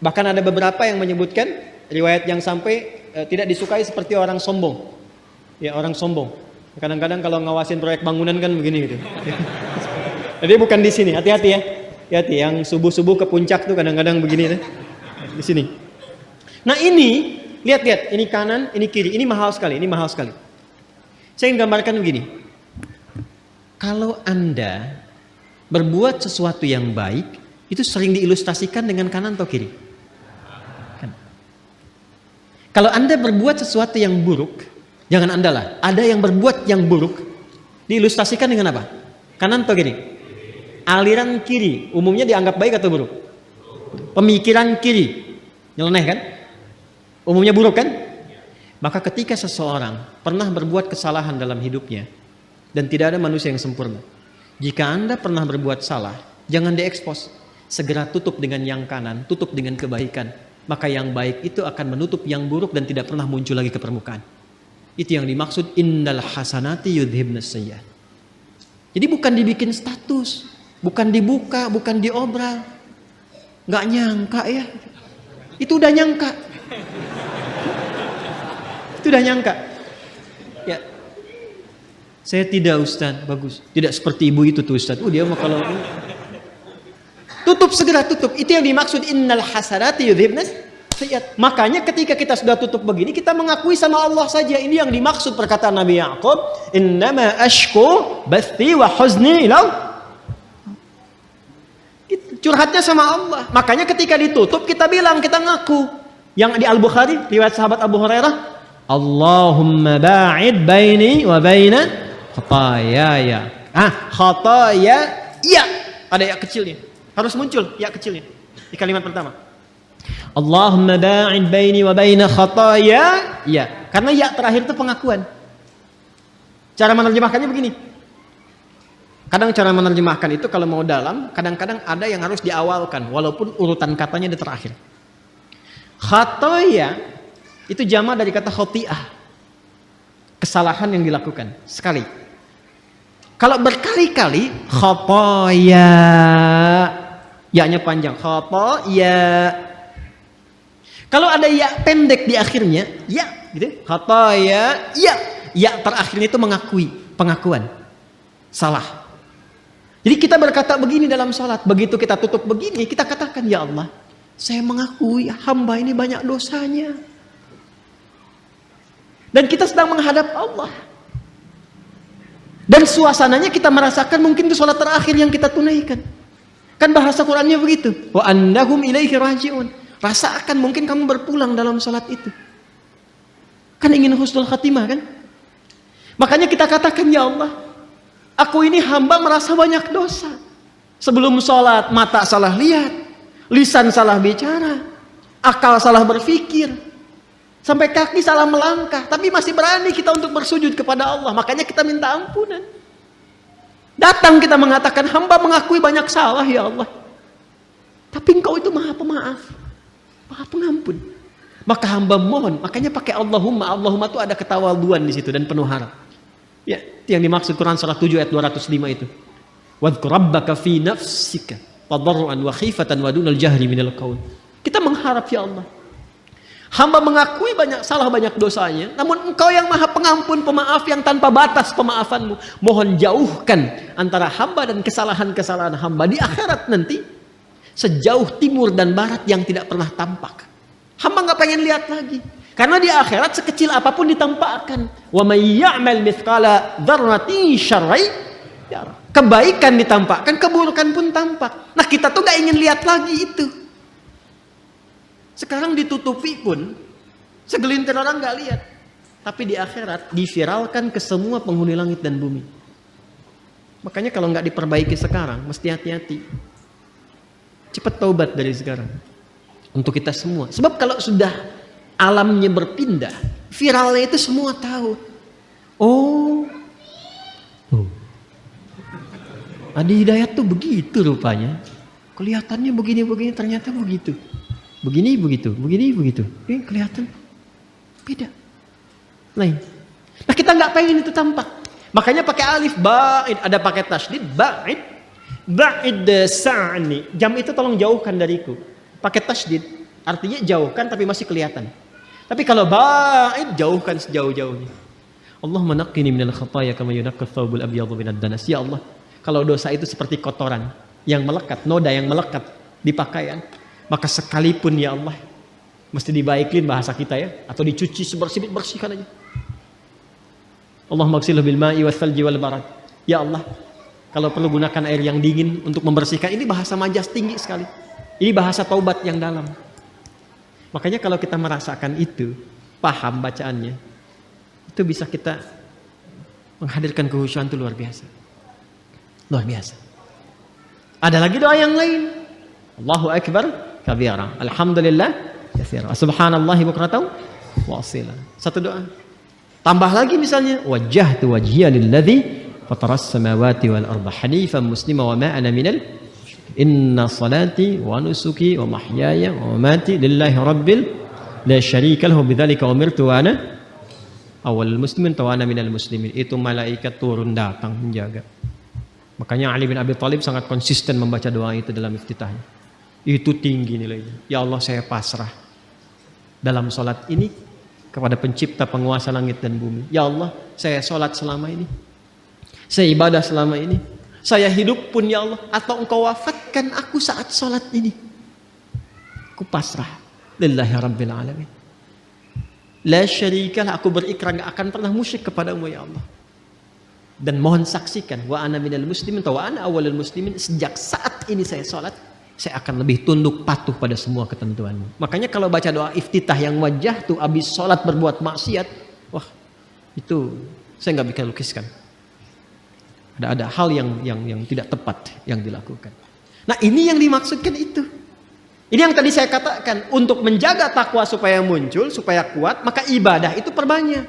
[SPEAKER 2] Bahkan ada beberapa yang menyebutkan riwayat yang sampai tidak disukai seperti orang sombong. Ya orang sombong. Kadang-kadang kalau ngawasin proyek bangunan kan begini gitu. Jadi bukan di sini, hati-hati ya. Hati-hati yang subuh-subuh ke puncak tuh kadang-kadang begini di sini. Nah ini lihat-lihat, ini kanan, ini kiri, ini mahal sekali, ini mahal sekali. Saya ingin gambarkan begini. Kalau Anda berbuat sesuatu yang baik, itu sering diilustrasikan dengan kanan atau kiri? Kan. Kalau Anda berbuat sesuatu yang buruk, jangan Anda lah, ada yang berbuat yang buruk, diilustrasikan dengan apa? Kanan atau kiri? Aliran kiri, umumnya dianggap baik atau buruk? Pemikiran kiri, nyeleneh kan? Umumnya buruk kan? Maka ketika seseorang pernah berbuat kesalahan dalam hidupnya, dan tidak ada manusia yang sempurna, jika Anda pernah berbuat salah, jangan diekspos. Segera tutup dengan yang kanan, tutup dengan kebaikan. Maka yang baik itu akan menutup yang buruk dan tidak pernah muncul lagi ke permukaan. Itu yang dimaksud innal hasanati yudhibnas sayyi'at. Jadi bukan dibikin status, bukan dibuka, bukan diobral. Nggak nyangka ya. Itu udah nyangka. Itu udah nyangka. Ya. Saya tidak Ustaz, bagus. Tidak seperti ibu itu tuh Ustaz. Dia mah kalau tutup, segera tutup. Itu yang dimaksud innal hasanati yudhibnas sayyi'at. Makanya ketika kita sudah tutup begini, kita mengakui sama Allah saja. Ini yang dimaksud perkataan Nabi Ya'qub, innama ashku bathi wa huzni ila. Curhatnya sama Allah. Makanya ketika ditutup kita bilang, kita ngaku. Yang di Al-Bukhari, riwayat sahabat Abu Hurairah, Allahumma ba'id baini wa baina khatayaya. Khataya, ya. Ada ya kecilnya. Harus muncul ya kecilnya di kalimat pertama. Allahumma ba'id baini wa baina khataya, ya. Karena ya terakhir itu pengakuan. Cara menerjemahkannya begini. Kadang cara menerjemahkan itu kalau mau dalam, kadang-kadang ada yang harus diawalkan walaupun urutan katanya di terakhir. Khataya itu jamak dari kata khoti'ah. Kesalahan yang dilakukan sekali. Kalau berkali-kali, khataya, ya-nya panjang, khataya. Kalau ada ya pendek di akhirnya, ya, gitu, khataya, ya, ya terakhirnya itu mengakui, pengakuan, salah. Jadi kita berkata begini dalam salat, begitu kita tutup begini, kita katakan, ya Allah, saya mengakui hamba ini banyak dosanya. Dan kita sedang menghadap Allah. Dan suasananya kita merasakan mungkin itu sholat terakhir yang kita tunaikan. Kan bahasa Qur'annya begitu. Wa annahum ilaihi raji'un. Rasakan mungkin kamu berpulang dalam sholat itu. Kan ingin husnul khatimah kan? Makanya kita katakan, ya Allah, aku ini hamba merasa banyak dosa. Sebelum sholat mata salah lihat, lisan salah bicara, akal salah berpikir, sampai kaki salah melangkah, tapi masih berani kita untuk bersujud kepada Allah. Makanya kita minta ampunan. Datang kita mengatakan, hamba mengakui banyak salah ya Allah, tapi Engkau itu maha pemaaf, maha pengampun. Maka hamba mohon, makanya pakai Allahumma. Allahumma itu ada ketawaduan di situ dan penuh harap. Ya, itu yang dimaksud Quran surah 7 ayat 205 itu. Wadhkur rabbaka fi nafsika tadarruan wa khifatan wa dunal jahri minal qaul. Kita mengharap ya Allah. Hamba mengakui banyak salah, banyak dosanya, namun Engkau yang Maha Pengampun, Pemaaf yang tanpa batas pemaafanmu. Mohon jauhkan antara hamba dan kesalahan-kesalahan hamba di akhirat nanti sejauh timur dan barat yang tidak pernah tampak. Hamba nggak pengen lihat lagi. Karena di akhirat sekecil apapun ditampakkan. Wa may ya'mal mithqala dzarratin syarran yarah. Kebaikan ditampakkan, keburukan pun tampak. Nah, kita tuh nggak ingin lihat lagi itu. Sekarang ditutupi pun segelintir orang nggak lihat. Tapi di akhirat diviralkan ke semua penghuni langit dan bumi. Makanya kalau nggak diperbaiki sekarang, mesti hati-hati. Cepat taubat dari sekarang. Untuk kita semua. Sebab kalau sudah alamnya berpindah, viralnya itu semua tahu. Oh, Adi Hidayat tuh begitu rupanya. Kelihatannya begini-begini, ternyata begitu. Begini begitu, begini begitu. Ini kelihatan beda. Lain. Nah, kita nggak pengen itu tampak. Makanya pakai alif ba'id, ada pakai tasydid ba'id. Ba'id sa'ni. Jam itu tolong jauhkan dariku. Pakai tasydid artinya jauhkan tapi masih kelihatan. Tapi kalau ba'id jauhkan sejauh-jauhnya. Allahumma naqqini minal khataaya kama yunaqqa thawbul abyadu minad danas. Ya Allah, kalau dosa itu seperti kotoran yang melekat, noda yang melekat di pakaian, maka sekalipun ya Allah mesti dibaikin bahasa kita ya, atau dicuci bersihkan aja. Allahumma ighsilhu bil ma'i wal thalji wal barad. Ya Allah, kalau perlu gunakan air yang dingin untuk membersihkan. Ini bahasa majas tinggi sekali. Ini bahasa taubat yang dalam. Makanya kalau kita merasakan itu, paham bacaannya, itu bisa kita menghadirkan kehusyuan itu luar biasa. Luar biasa. Ada lagi doa yang lain. Allahu Akbar kabira. Alhamdulillah katsira. Subhanallahi bukratan wa asila. Satu doa. Tambah lagi misalnya, wajjahtu wajhiya lilladzi fataras samawati wal arda hanifan muslima wa ma ana minal inna salati wa nusuki wa mahyaya wa mamati lillahi rabbil la syarika lahu bidzalika umirtu wa ana awwalul muslimin wa ana minal muslimin. Itu malaikat turun datang menjaga. Makanya Ali bin Abi Thalib sangat konsisten membaca doa itu dalam iftitahnya. Itu tinggi nilainya. Ya Allah, saya pasrah dalam sholat ini kepada pencipta penguasa langit dan bumi. Ya Allah, saya sholat selama ini, saya ibadah selama ini, saya hidup pun ya Allah, atau Engkau wafatkan aku saat sholat ini, aku pasrah lillahi rabbil alamin. La syarikalah, aku berikrar gak akan pernah musyrik kepadamu ya Allah. Dan mohon saksikan, wa ana minal muslimin wa ana awwalul muslimin, sejak saat ini saya sholat, saya akan lebih tunduk patuh pada semua ketentuanmu. Makanya kalau baca doa iftitah yang wajah tuh abis sholat berbuat maksiat, wah itu saya nggak bisa lukiskan. Ada hal yang tidak tepat yang dilakukan. Nah, ini yang dimaksudkan itu. Ini yang tadi saya katakan, untuk menjaga takwa supaya muncul, supaya kuat, maka ibadah itu perbanyak.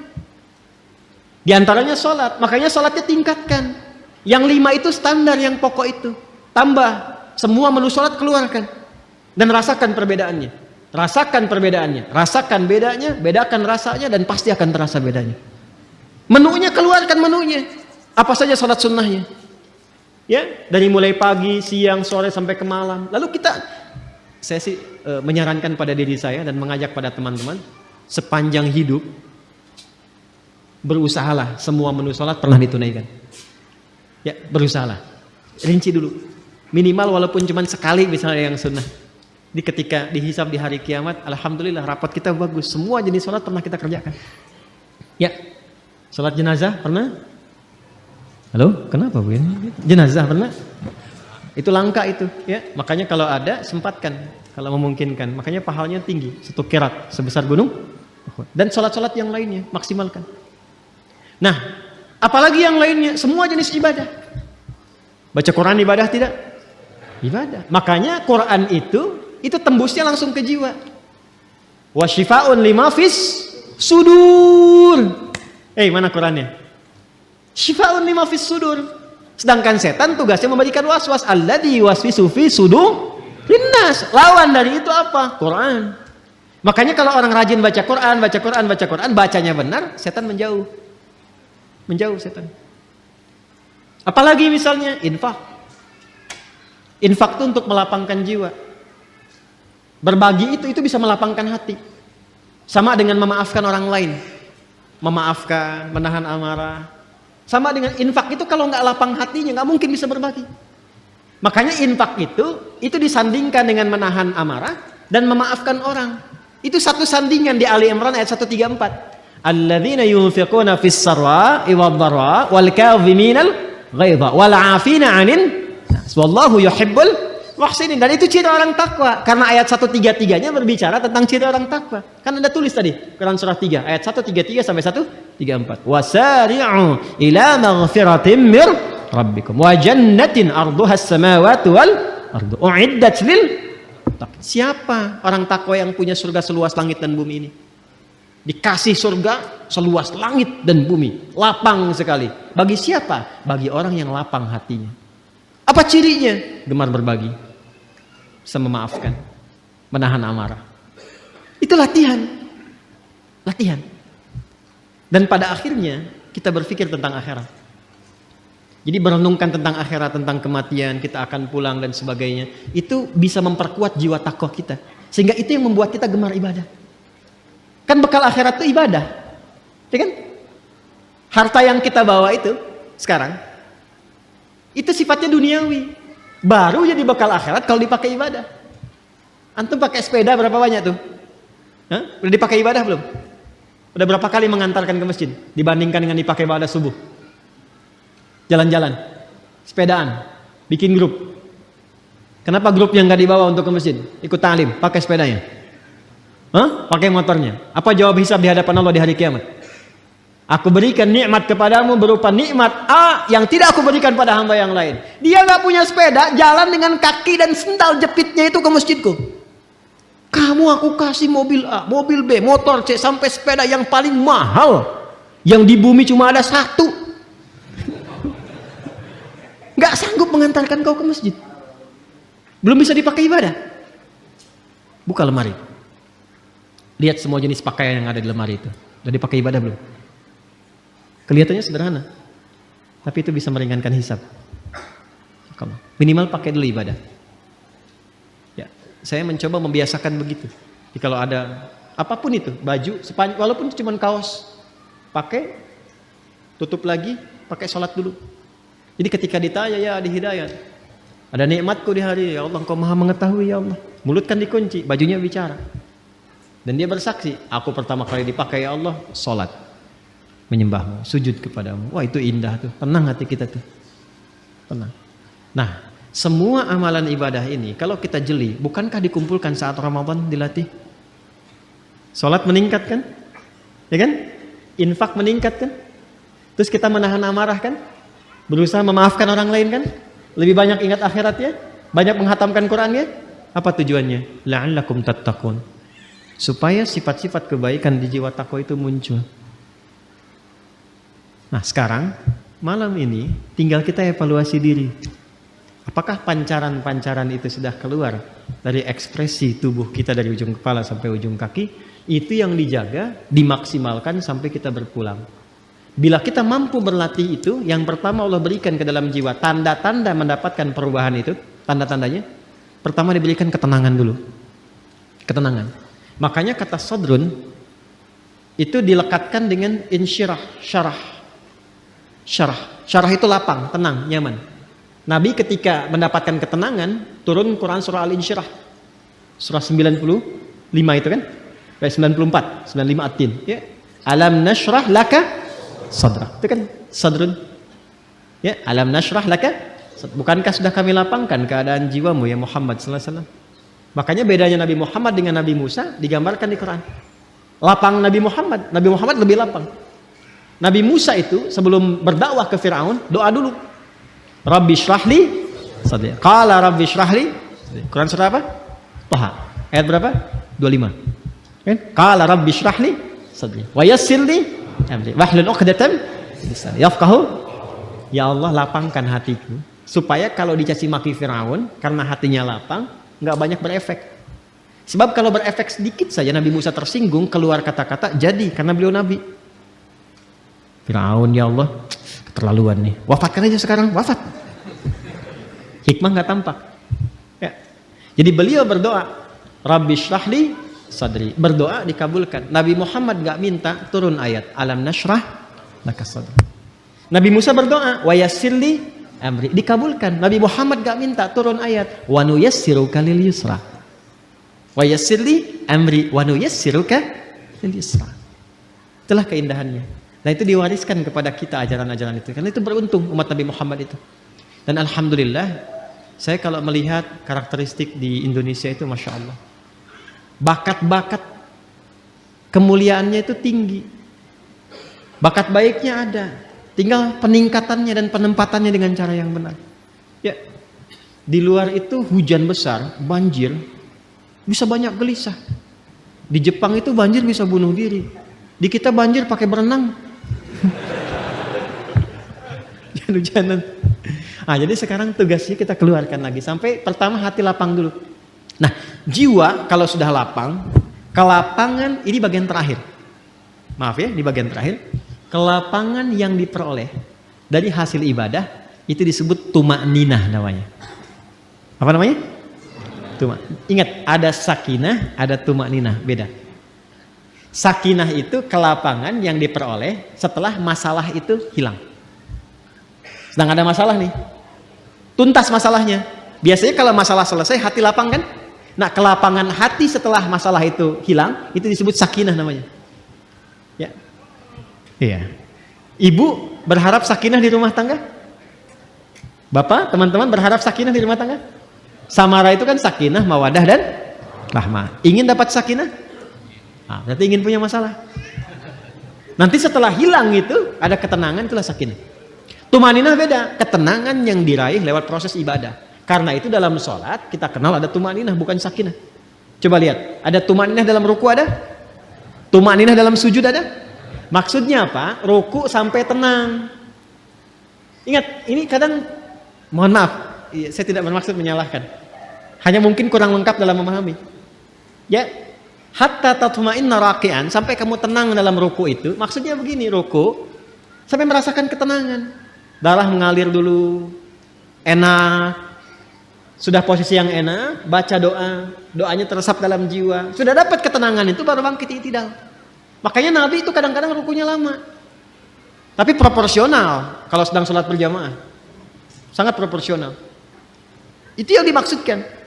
[SPEAKER 2] Di antaranya sholat, makanya sholatnya tingkatkan. Yang 5 itu standar, yang pokok itu. Tambah, semua menu sholat keluarkan. Dan rasakan perbedaannya. Rasakan perbedaannya, rasakan bedanya, bedakan rasanya, dan pasti akan terasa bedanya. Menunya keluarkan menunya. Apa saja sholat sunnahnya. Ya, dari mulai pagi, siang, sore, sampai ke malam. Lalu saya sih menyarankan pada diri saya dan mengajak pada teman-teman, sepanjang hidup, berusahalah semua menu sholat pernah ditunaikan. Ya, berusahalah. Rinci dulu. Minimal walaupun cuma sekali misalnya yang sunnah. Ketika dihisab di hari kiamat, alhamdulillah rapat kita bagus. Semua jenis sholat pernah kita kerjakan. Ya, sholat jenazah pernah? Halo, kenapa Bu? Jenazah pernah? Itu langka itu, ya. Makanya kalau ada sempatkan, kalau memungkinkan. Makanya pahalanya tinggi, 1 qirat sebesar gunung. Dan sholat-sholat yang lainnya maksimalkan. Nah, apalagi yang lainnya, semua jenis ibadah. Baca Quran ibadah tidak? Ibadah. Makanya Quran itu tembusnya langsung ke jiwa. Wa syifaa'un lima fis sudur. Mana Qurannya? Syifaa'un lima fis sudur. Sedangkan setan tugasnya memberikan waswas. Alladzi yuwaswisu fi sudur linnas. Lawan dari itu apa? Quran. Makanya kalau orang rajin baca Quran, bacanya benar, setan menjauh. Menjauh setan. Apalagi misalnya infak. Infak itu untuk melapangkan jiwa. Berbagi itu bisa melapangkan hati. Sama dengan memaafkan orang lain. Memaafkan, menahan amarah. Sama dengan infak itu kalau nggak lapang hatinya nggak mungkin bisa berbagi. Makanya infak itu disandingkan dengan menahan amarah dan memaafkan orang. Itu satu sandingan di Ali Imran ayat 134. Alladzina yunfiquna fis sarra'i wad dharra wal kadhiminal ghaidha wal 'afina 'anil nas wallahu yuhibbul muhsinin. Dan itu ciri orang takwa. Karena ayat 133-nya berbicara tentang ciri orang takwa. Kan Anda tulis tadi Quran surah 3 ayat 133 sampai 134. Wasari'u ila maghfiratin mir rabbikum wa jannatin arduha as-samawati wal ardu u'iddat lil taqwa. Siapa orang takwa yang punya surga seluas langit dan bumi ini? Dikasih surga seluas langit dan bumi, lapang sekali. Bagi siapa? Bagi orang yang lapang hatinya. Apa cirinya? Gemar berbagi, bisa memaafkan, menahan amarah. Itu latihan. Latihan. Dan pada akhirnya kita berpikir tentang akhirat. Jadi merenungkan tentang akhirat, tentang kematian, kita akan pulang dan sebagainya. Itu bisa memperkuat jiwa takwa kita. Sehingga itu yang membuat kita gemar ibadah. Kan bekal akhirat itu ibadah. Ya kan? Harta yang kita bawa itu sekarang itu sifatnya duniawi. Baru jadi bekal akhirat kalau dipakai ibadah. Antum pakai sepeda berapa banyak tuh? Hah? Udah dipakai ibadah belum? Udah berapa kali mengantarkan ke masjid dibandingkan dengan dipakai ibadah subuh? Jalan-jalan, sepedaan, bikin grup. Kenapa grupnya nggak dibawa untuk ke masjid? Ikut ta'lim, pakai sepedanya. Hah? Pakai motornya. Apa jawab hisab di hadapan Allah di hari kiamat? Aku berikan nikmat kepadamu berupa nikmat A yang tidak aku berikan pada hamba yang lain. Dia nggak punya sepeda, jalan dengan kaki dan sendal jepitnya itu ke masjidku. Kamu aku kasih mobil A, mobil B, motor C, sampai sepeda yang paling mahal yang di bumi cuma ada satu. Nggak sanggup mengantarkan kau ke masjid. Belum bisa dipakai ibadah. Buka lemari. Lihat semua jenis pakaian yang ada di lemari itu. Udah dipakai ibadah belum? Kelihatannya sederhana. Tapi itu bisa meringankan hisab. Minimal pakai dulu ibadah. Ya, saya mencoba membiasakan begitu. Jadi kalau ada apapun itu, baju, walaupun cuma kaos, pakai, tutup lagi, pakai sholat dulu. Jadi ketika ditanya ya di hidayat, ada nikmatku di hari, ya Allah engkau maha mengetahui ya Allah. Mulut kan dikunci, bajunya bicara. Dan dia bersaksi, aku pertama kali dipakai ya Allah, sholat, menyembahmu, sujud kepadamu. Wah itu indah tuh, tenang hati kita tuh, tenang. Nah, semua amalan ibadah ini kalau kita jeli, bukankah dikumpulkan saat Ramadan dilatih? Sholat meningkat kan? Ya kan? Infak meningkat kan? Terus kita menahan amarah kan? Berusaha memaafkan orang lain kan? Lebih banyak ingat akhiratnya, banyak menghatamkan Qurannya. Apa tujuannya? La'allakum tattaqun. Supaya sifat-sifat kebaikan di jiwa takwa itu muncul. Nah sekarang, malam ini tinggal kita evaluasi diri. Apakah pancaran-pancaran itu sudah keluar dari ekspresi tubuh kita dari ujung kepala sampai ujung kaki? Itu yang dijaga, dimaksimalkan sampai kita berpulang. Bila kita mampu berlatih itu, yang pertama Allah berikan ke dalam jiwa tanda-tanda mendapatkan perubahan itu, tanda-tandanya pertama diberikan ketenangan dulu. Ketenangan. Makanya kata sodrun itu dilekatkan dengan insyirah, syarah. Syarah itu lapang, tenang, nyaman. Nabi ketika mendapatkan ketenangan turun Quran surah Al-Insyirah. Surah 95 itu kan? 94, 95 At-Tin. Ya. Alam nashrah laka sadrak. Itu kan sadrun. Ya, alam nashrah laka. Bukankah sudah kami lapangkan keadaan jiwamu ya Muhammad sallallahu alaihi wasallam? Makanya bedanya Nabi Muhammad dengan Nabi Musa digambarkan di Quran. Lapang Nabi Muhammad lebih lapang. Nabi Musa itu sebelum berdakwah ke Firaun doa dulu. Rabbi syrahli sadri. Qala rabbi syrahli. Quran surah apa? Taha. Ayat berapa? 25. Kan? Qala rabbi syrahli sadri. Wa yassirli amri. Wahlul 'uqdatam lisani. Yafqahu. Ya Allah lapangkan hatiku supaya kalau dicaci maki Firaun karena hatinya lapang nggak banyak berefek. Sebab kalau berefek sedikit saja Nabi Musa tersinggung keluar kata-kata jadi karena beliau nabi. Firaun ya Allah keterlaluan nih. Wafatkan aja sekarang, wafat. Hikmah nggak tampak.
[SPEAKER 1] Jadi beliau berdoa, Rabbi shrahli sadri. Berdoa dikabulkan. Nabi Muhammad nggak minta turun ayat alam nashrah laka sadri. Nabi Musa berdoa, wa yassirli amri. Dikabulkan. Nabi Muhammad nggak minta turun ayat wa nuyassiruka lil yusra. Wa yassirli amri wa nuyassiruka lil yusra. Itulah keindahannya. Nah itu diwariskan kepada kita ajaran-ajaran itu. Karena itu beruntung umat Nabi Muhammad itu. Dan alhamdulillah, saya kalau melihat karakteristik di Indonesia itu Masya Allah. Bakat-bakat kemuliaannya itu tinggi. Bakat baiknya ada. Tinggal peningkatannya dan penempatannya dengan cara yang benar. Ya, di luar itu hujan besar, banjir, bisa banyak gelisah. Di Jepang itu banjir bisa bunuh diri. Di kita banjir pakai berenang. Hujan-hujanan. Nah, jadi sekarang tugasnya kita keluarkan lagi. Sampai pertama hati lapang dulu. Nah, jiwa kalau sudah lapang, kelapangan ini bagian terakhir. Maaf ya, di bagian terakhir. Kelapangan yang diperoleh dari hasil ibadah itu disebut tuma'ninah namanya. Apa namanya? Ingat, ada sakinah, ada tuma'ninah, beda. Sakinah itu kelapangan yang diperoleh setelah masalah itu hilang. Sedang ada masalah nih, tuntas masalahnya. Biasanya kalau masalah selesai hati lapang kan? Nah, kelapangan hati setelah masalah itu hilang itu disebut sakinah namanya. Ya, iya. Ibu berharap sakinah di rumah tangga? Bapak, teman-teman berharap sakinah di rumah tangga? Samara itu kan sakinah, mawadah dan rahmah. Ingin dapat sakinah? Nah, berarti ingin punya masalah. Nanti setelah hilang itu ada ketenangan, itulah sakinah. Tumaninah beda, ketenangan yang diraih lewat proses ibadah. Karena itu dalam sholat kita kenal ada tumaninah, bukan sakinah. Coba lihat, ada tumaninah dalam ruku ada? Tumaninah dalam sujud ada? Maksudnya apa? Ruku sampai tenang. Ingat, ini kadang, mohon maaf, saya tidak bermaksud menyalahkan. Hanya mungkin kurang lengkap dalam memahami. Ya, hatta tatma'inna raqi'an, sampai kamu tenang dalam ruku itu. Maksudnya begini, ruku sampai merasakan ketenangan. Darah mengalir dulu, enak, sudah posisi yang enak, baca doa, doanya teresap dalam jiwa, sudah dapat ketenangan itu baru bangkit i'tidal. Makanya Nabi itu kadang-kadang rukunya lama, tapi proporsional kalau sedang sholat berjamaah, sangat proporsional. Itu yang dimaksudkan.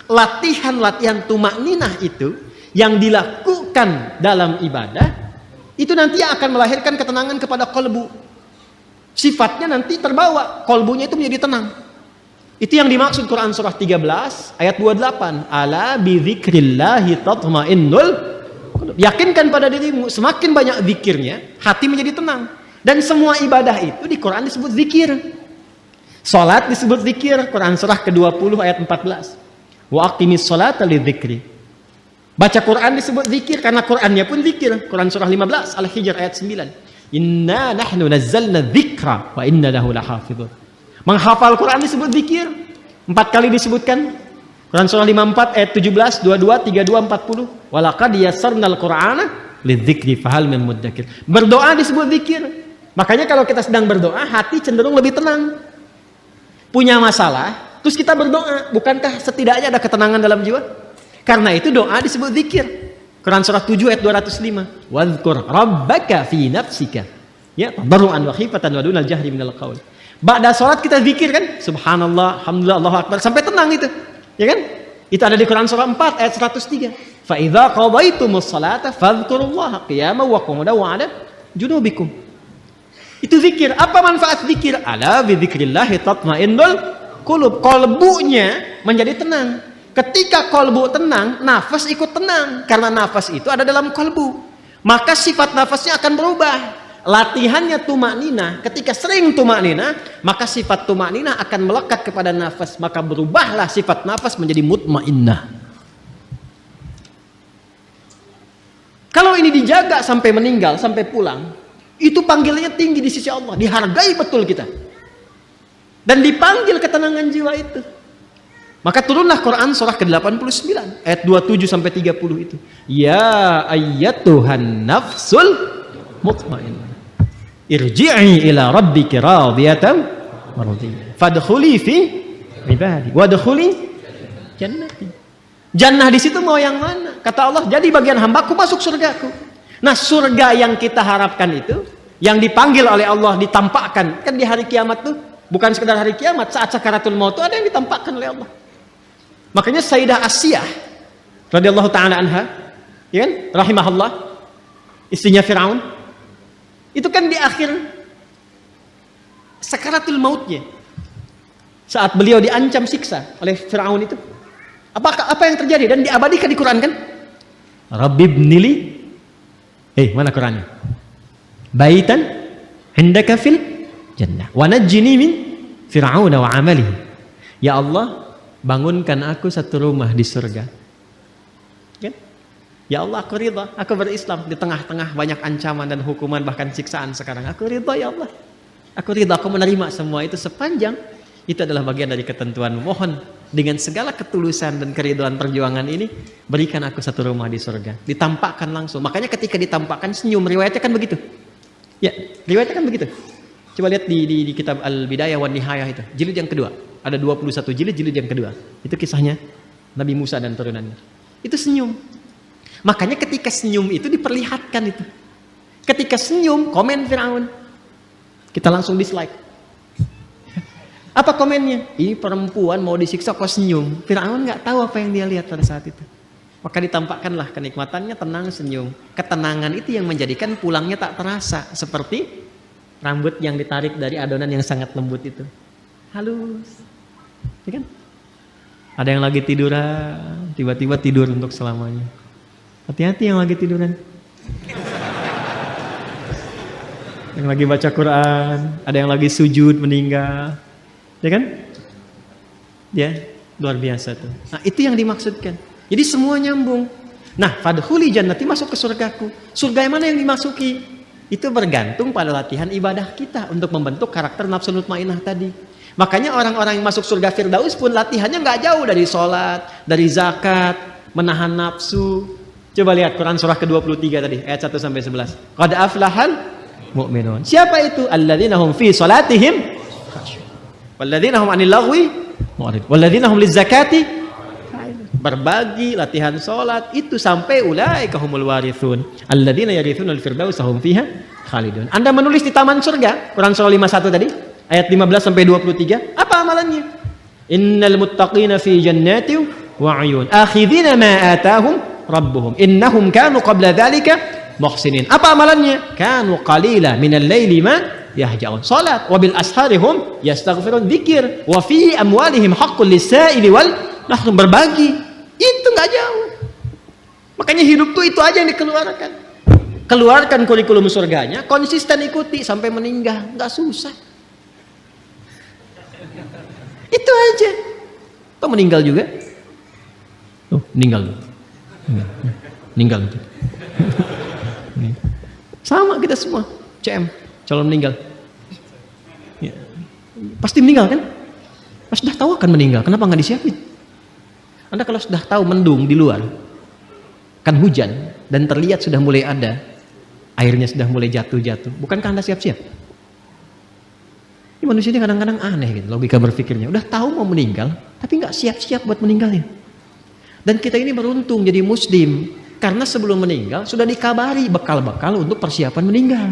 [SPEAKER 1] Latihan-latihan tumakninah itu yang dilakukan dalam ibadah, itu nanti akan melahirkan ketenangan kepada qalbu. Sifatnya nanti terbawa, kolbunya itu menjadi tenang. Itu yang dimaksud Quran surah 13 ayat 28. Ala bidzikrillahi tatmainnul qulub. Yakinkan pada dirimu, semakin banyak zikirnya, hati menjadi tenang. Dan semua ibadah itu di Quran disebut zikir. Salat disebut zikir, Quran surah ke-20 ayat 14. Wa aqimis sholata lidzikri. Baca Quran disebut zikir karena Qurannya pun zikir. Quran surah 15 Al-Hijr ayat 9. Inna nahnu nazzalna dzikra wa inna lahu lahafizun. Menghafal Quran disebut zikir. 4 kali disebutkan. Quran surah 54 ayat 17, 22, 32, 40. Walaqad yassarnal Qur'ana lidzikri fahal min muddakir. Berdoa disebut zikir. Makanya kalau kita sedang berdoa, hati cenderung lebih tenang. Punya masalah, terus kita berdoa, bukankah setidaknya ada ketenangan dalam jiwa? Karena itu doa disebut zikir. Quran surah 7 ayat 205. Wadhkur rabbaka fi nafsika. Ya, tadarruan wa khifatan wa dunal jahri minal qaul. Ba'da salat kita zikir kan? Subhanallah, alhamdulillah, Allahu akbar, sampai tenang itu. Ya kan? Itu ada di Quran surah 4 ayat 103. Fa idza qadaitumus salata fadhkurullaha qiyaman wa qu'udan wa 'ala junubikum. Itu zikir. Apa manfaat zikir? Ala bi dzikrillahi tatmainnul qulub. Qalbunya menjadi tenang. Ketika kolbu tenang, nafas ikut tenang. Karena nafas itu ada dalam kolbu. Maka sifat nafasnya akan berubah. Latihannya tumakninah. Ketika sering tumakninah, maka sifat tumakninah akan melekat kepada nafas. Maka berubahlah sifat nafas menjadi mutmainnah. Kalau ini dijaga sampai meninggal, sampai pulang, itu panggilannya tinggi di sisi Allah. Dihargai betul kita. Dan dipanggil ketenangan jiwa itu. Maka turunlah Quran surah ke-89 ayat 27 sampai 30 itu. Ya ayyatuhan nafsul mutmainnah. Irji'i ila rabbiki radiyatan mardiyah. Fadkhuli fi ibadi wadkhuli jannati.
[SPEAKER 2] Jannah di situ mau yang mana? Kata Allah, jadi bagian hambaku masuk surgaku. Nah, surga yang kita harapkan itu, yang dipanggil oleh Allah, ditampakkan. Kan di hari kiamat tuh, bukan sekedar hari kiamat, saat sakaratul maut tuh ada yang ditampakkan oleh Allah. Makanya Sayyidah Asiyah radhiyallahu taala anha, ya kan? Rahimahullah, istrinya Firaun. Itu kan di akhir sakaratul mautnya. Saat beliau diancam siksa oleh Firaun itu. Apa yang terjadi dan diabadikan di Quran kan? Rabbibnili, mana Qurannya? Baitan indaka fil jannah wa najjini min fir'auna wa amalihi. Ya Allah, bangunkan aku satu rumah di surga. Kan? Ya Allah, aku ridha, aku berislam di tengah-tengah banyak ancaman dan hukuman bahkan siksaan sekarang. Aku ridha ya Allah. Aku ridha, aku menerima semua itu sepanjang itu adalah bagian dari ketentuan. Mohon dengan segala ketulusan dan keriduan perjuangan ini, berikan aku satu rumah di surga. Ditampakkan langsung. Makanya ketika ditampakkan senyum, riwayatnya kan begitu. Ya, riwayatnya kan begitu. Coba lihat di kitab Al-Bidayah wan Nihayah itu, jilid yang kedua. Ada 21 jilid yang kedua. Itu kisahnya Nabi Musa dan turunannya. Itu senyum. Makanya ketika senyum itu diperlihatkan itu. Ketika senyum, komen Firaun. Kita langsung dislike. Apa komennya? Ini perempuan mau disiksa kok senyum. Firaun nggak tahu apa yang dia lihat pada saat itu. Maka ditampakkanlah kenikmatannya, tenang, senyum. Ketenangan itu yang menjadikan pulangnya tak terasa. Seperti rambut yang ditarik dari adonan yang sangat lembut itu. Halus. Ya kan? Ada yang lagi tiduran, tiba-tiba tidur untuk selamanya. Hati-hati yang lagi tiduran. Yang lagi baca Quran, ada yang lagi sujud meninggal. Ya kan? Ya, luar biasa tuh. Nah, itu yang dimaksudkan. Jadi semua nyambung. Nah, fadkhuli jannati, masuk ke surgaku. Surga yang mana yang dimasuki? Itu bergantung pada latihan ibadah kita untuk membentuk karakter nafsul mutmainnah tadi. Makanya orang-orang yang masuk surga Firdaus pun latihannya nggak jauh dari sholat, dari zakat, menahan nafsu. Coba lihat Quran surah ke-23 tadi, ayat 1 sampai 11. Qad aflahal mu'minun. Siapa itu? Alladzina hum fi salatihim walladzina hum 'anil lagwi mu'rid walladzina hum lizakati berbagi, latihan sholat itu sampai ulaika humul warithun alladzina yarithunal firdaus hum fiha khalidun. Anda menulis di taman surga Quran surah 51 tadi ayat 15 sampai 23, apa amalannya? Innal muttaqina fi jannatin wa 'uyun akhidhina ma atahum rabbuhum innahum kanu qabla dzalika muhsinin. Apa amalannya? Kanu qalila minal laili ma yahja'un. Salat wa bil asharihum yastaghfirun, dzikir wa fi amwalihim haqqul lis-sa'ili wal mahrum, berbagi. Itu enggak jauh. Makanya hidup tuh itu aja yang dikeluarkan. Keluarkan kurikulum surganya, konsisten ikuti sampai meninggal, enggak susah. Itu aja. Tuh meninggal juga. Tuh, meninggal. Meninggal. Sama kita semua, CM, calon meninggal. Ya. Pasti meninggal kan? Pas sudah tahu akan meninggal, kenapa nggak disiapin? Anda kalau sudah tahu mendung di luar, kan hujan dan terlihat sudah mulai ada, airnya sudah mulai jatuh-jatuh, bukankah Anda siap-siap? Ini manusia ini kadang-kadang aneh gitu, logika berpikirnya. Udah tahu mau meninggal, tapi nggak siap-siap buat meninggalnya. Dan kita ini beruntung jadi muslim, karena sebelum meninggal sudah dikabari bekal-bekal untuk persiapan meninggal.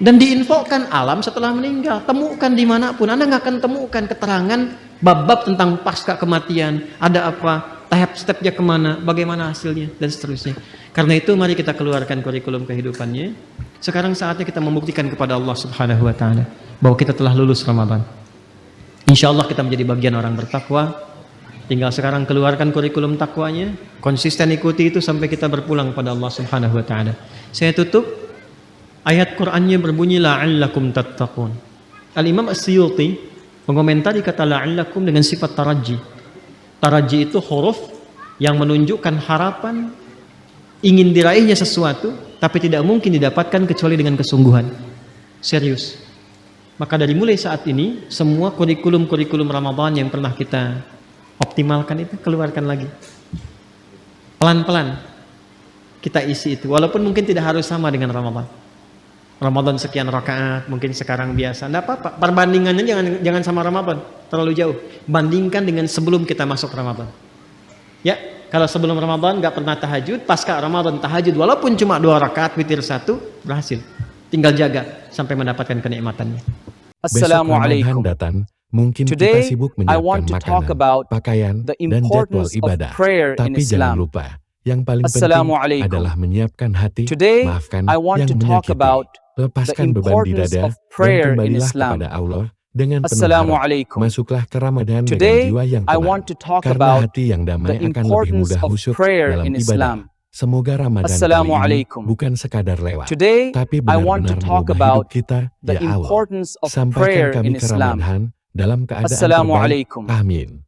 [SPEAKER 2] Dan diinfokan alam setelah meninggal. Temukan dimanapun, Anda nggak akan temukan keterangan bab-bab tentang pasca kematian. Ada apa, tahap stepnya kemana, bagaimana hasilnya, dan seterusnya. Karena itu mari kita keluarkan kurikulum kehidupannya. Sekarang saatnya kita membuktikan kepada Allah Subhanahu wa Ta'ala bahwa kita telah lulus Ramadan. Insya Allah kita menjadi bagian orang bertakwa. Tinggal sekarang keluarkan kurikulum takwanya, konsisten ikuti itu sampai kita berpulang pada Allah Subhanahu wa Ta'ala. Saya tutup, ayat Qur'annya berbunyi la'allakum tattaqun. Al-Imam As-Suyuti mengomentari kata la'allakum dengan sifat taraji. Taraji itu huruf yang menunjukkan harapan, ingin diraihnya sesuatu, tapi tidak mungkin didapatkan kecuali dengan kesungguhan. Serius. Maka dari mulai saat ini, semua kurikulum-kurikulum Ramadan yang pernah kita optimalkan itu, keluarkan lagi. Pelan-pelan kita isi itu. Walaupun mungkin tidak harus sama dengan Ramadan. Ramadan sekian rakaat, mungkin sekarang biasa. Tidak apa-apa. Perbandingannya jangan sama Ramadan. Terlalu jauh. Bandingkan dengan sebelum kita masuk Ramadan.
[SPEAKER 1] Ya, kalau sebelum Ramadan nggak pernah tahajud, pasca Ramadan tahajud walaupun cuma 2 rakaat witir 1 berhasil. Tinggal jaga sampai mendapatkan kenikmatannya.
[SPEAKER 3] Besok Ramadan
[SPEAKER 4] Assalamualaikum.
[SPEAKER 3] datang, mungkin kita
[SPEAKER 4] Today,
[SPEAKER 3] sibuk
[SPEAKER 4] I want
[SPEAKER 3] menyiapkan
[SPEAKER 4] to talk
[SPEAKER 3] makanan,
[SPEAKER 4] about
[SPEAKER 3] pakaian,
[SPEAKER 4] the
[SPEAKER 3] dan jadwal
[SPEAKER 4] importance of
[SPEAKER 3] ibadah.
[SPEAKER 4] prayer in
[SPEAKER 3] Tapi jangan
[SPEAKER 4] Islam.
[SPEAKER 3] lupa, yang paling penting
[SPEAKER 4] Assalamualaikum.
[SPEAKER 3] adalah menyiapkan hati,
[SPEAKER 4] Today,
[SPEAKER 3] maafkan
[SPEAKER 4] I want
[SPEAKER 3] yang
[SPEAKER 4] to talk
[SPEAKER 3] menyakiti.
[SPEAKER 4] about
[SPEAKER 3] Lepaskan
[SPEAKER 4] the
[SPEAKER 3] beban di
[SPEAKER 4] importance
[SPEAKER 3] dada
[SPEAKER 4] of
[SPEAKER 3] dan
[SPEAKER 4] prayer in
[SPEAKER 3] kembalilah
[SPEAKER 4] Islam.
[SPEAKER 3] kepada Allah dengan penuh harap.
[SPEAKER 4] Assalamualaikum.
[SPEAKER 3] Masuklah ke Ramadan dengan
[SPEAKER 4] Today,
[SPEAKER 3] jiwa yang
[SPEAKER 4] I
[SPEAKER 3] tenang.
[SPEAKER 4] want to talk
[SPEAKER 3] Karena
[SPEAKER 4] about
[SPEAKER 3] hati yang damai
[SPEAKER 4] the
[SPEAKER 3] akan lebih
[SPEAKER 4] importance
[SPEAKER 3] mudah
[SPEAKER 4] of
[SPEAKER 3] khusyuk
[SPEAKER 4] prayer
[SPEAKER 3] dalam
[SPEAKER 4] in
[SPEAKER 3] ibadah.
[SPEAKER 4] Islam.
[SPEAKER 3] Semoga Ramadan kali ini
[SPEAKER 4] Assalamualaikum.
[SPEAKER 3] bukan sekadar lewat,
[SPEAKER 4] Today,
[SPEAKER 3] tapi
[SPEAKER 4] I want to
[SPEAKER 3] benar-benar
[SPEAKER 4] talk
[SPEAKER 3] mengubah
[SPEAKER 4] about
[SPEAKER 3] hidup kita,
[SPEAKER 4] the
[SPEAKER 3] ya Allah.
[SPEAKER 4] importance of
[SPEAKER 3] Sampaikan
[SPEAKER 4] prayer
[SPEAKER 3] kami
[SPEAKER 4] in
[SPEAKER 3] ke
[SPEAKER 4] Islam.
[SPEAKER 3] Ramadan dalam keadaan terbaik.
[SPEAKER 4] Assalamualaikum.
[SPEAKER 3] Amin.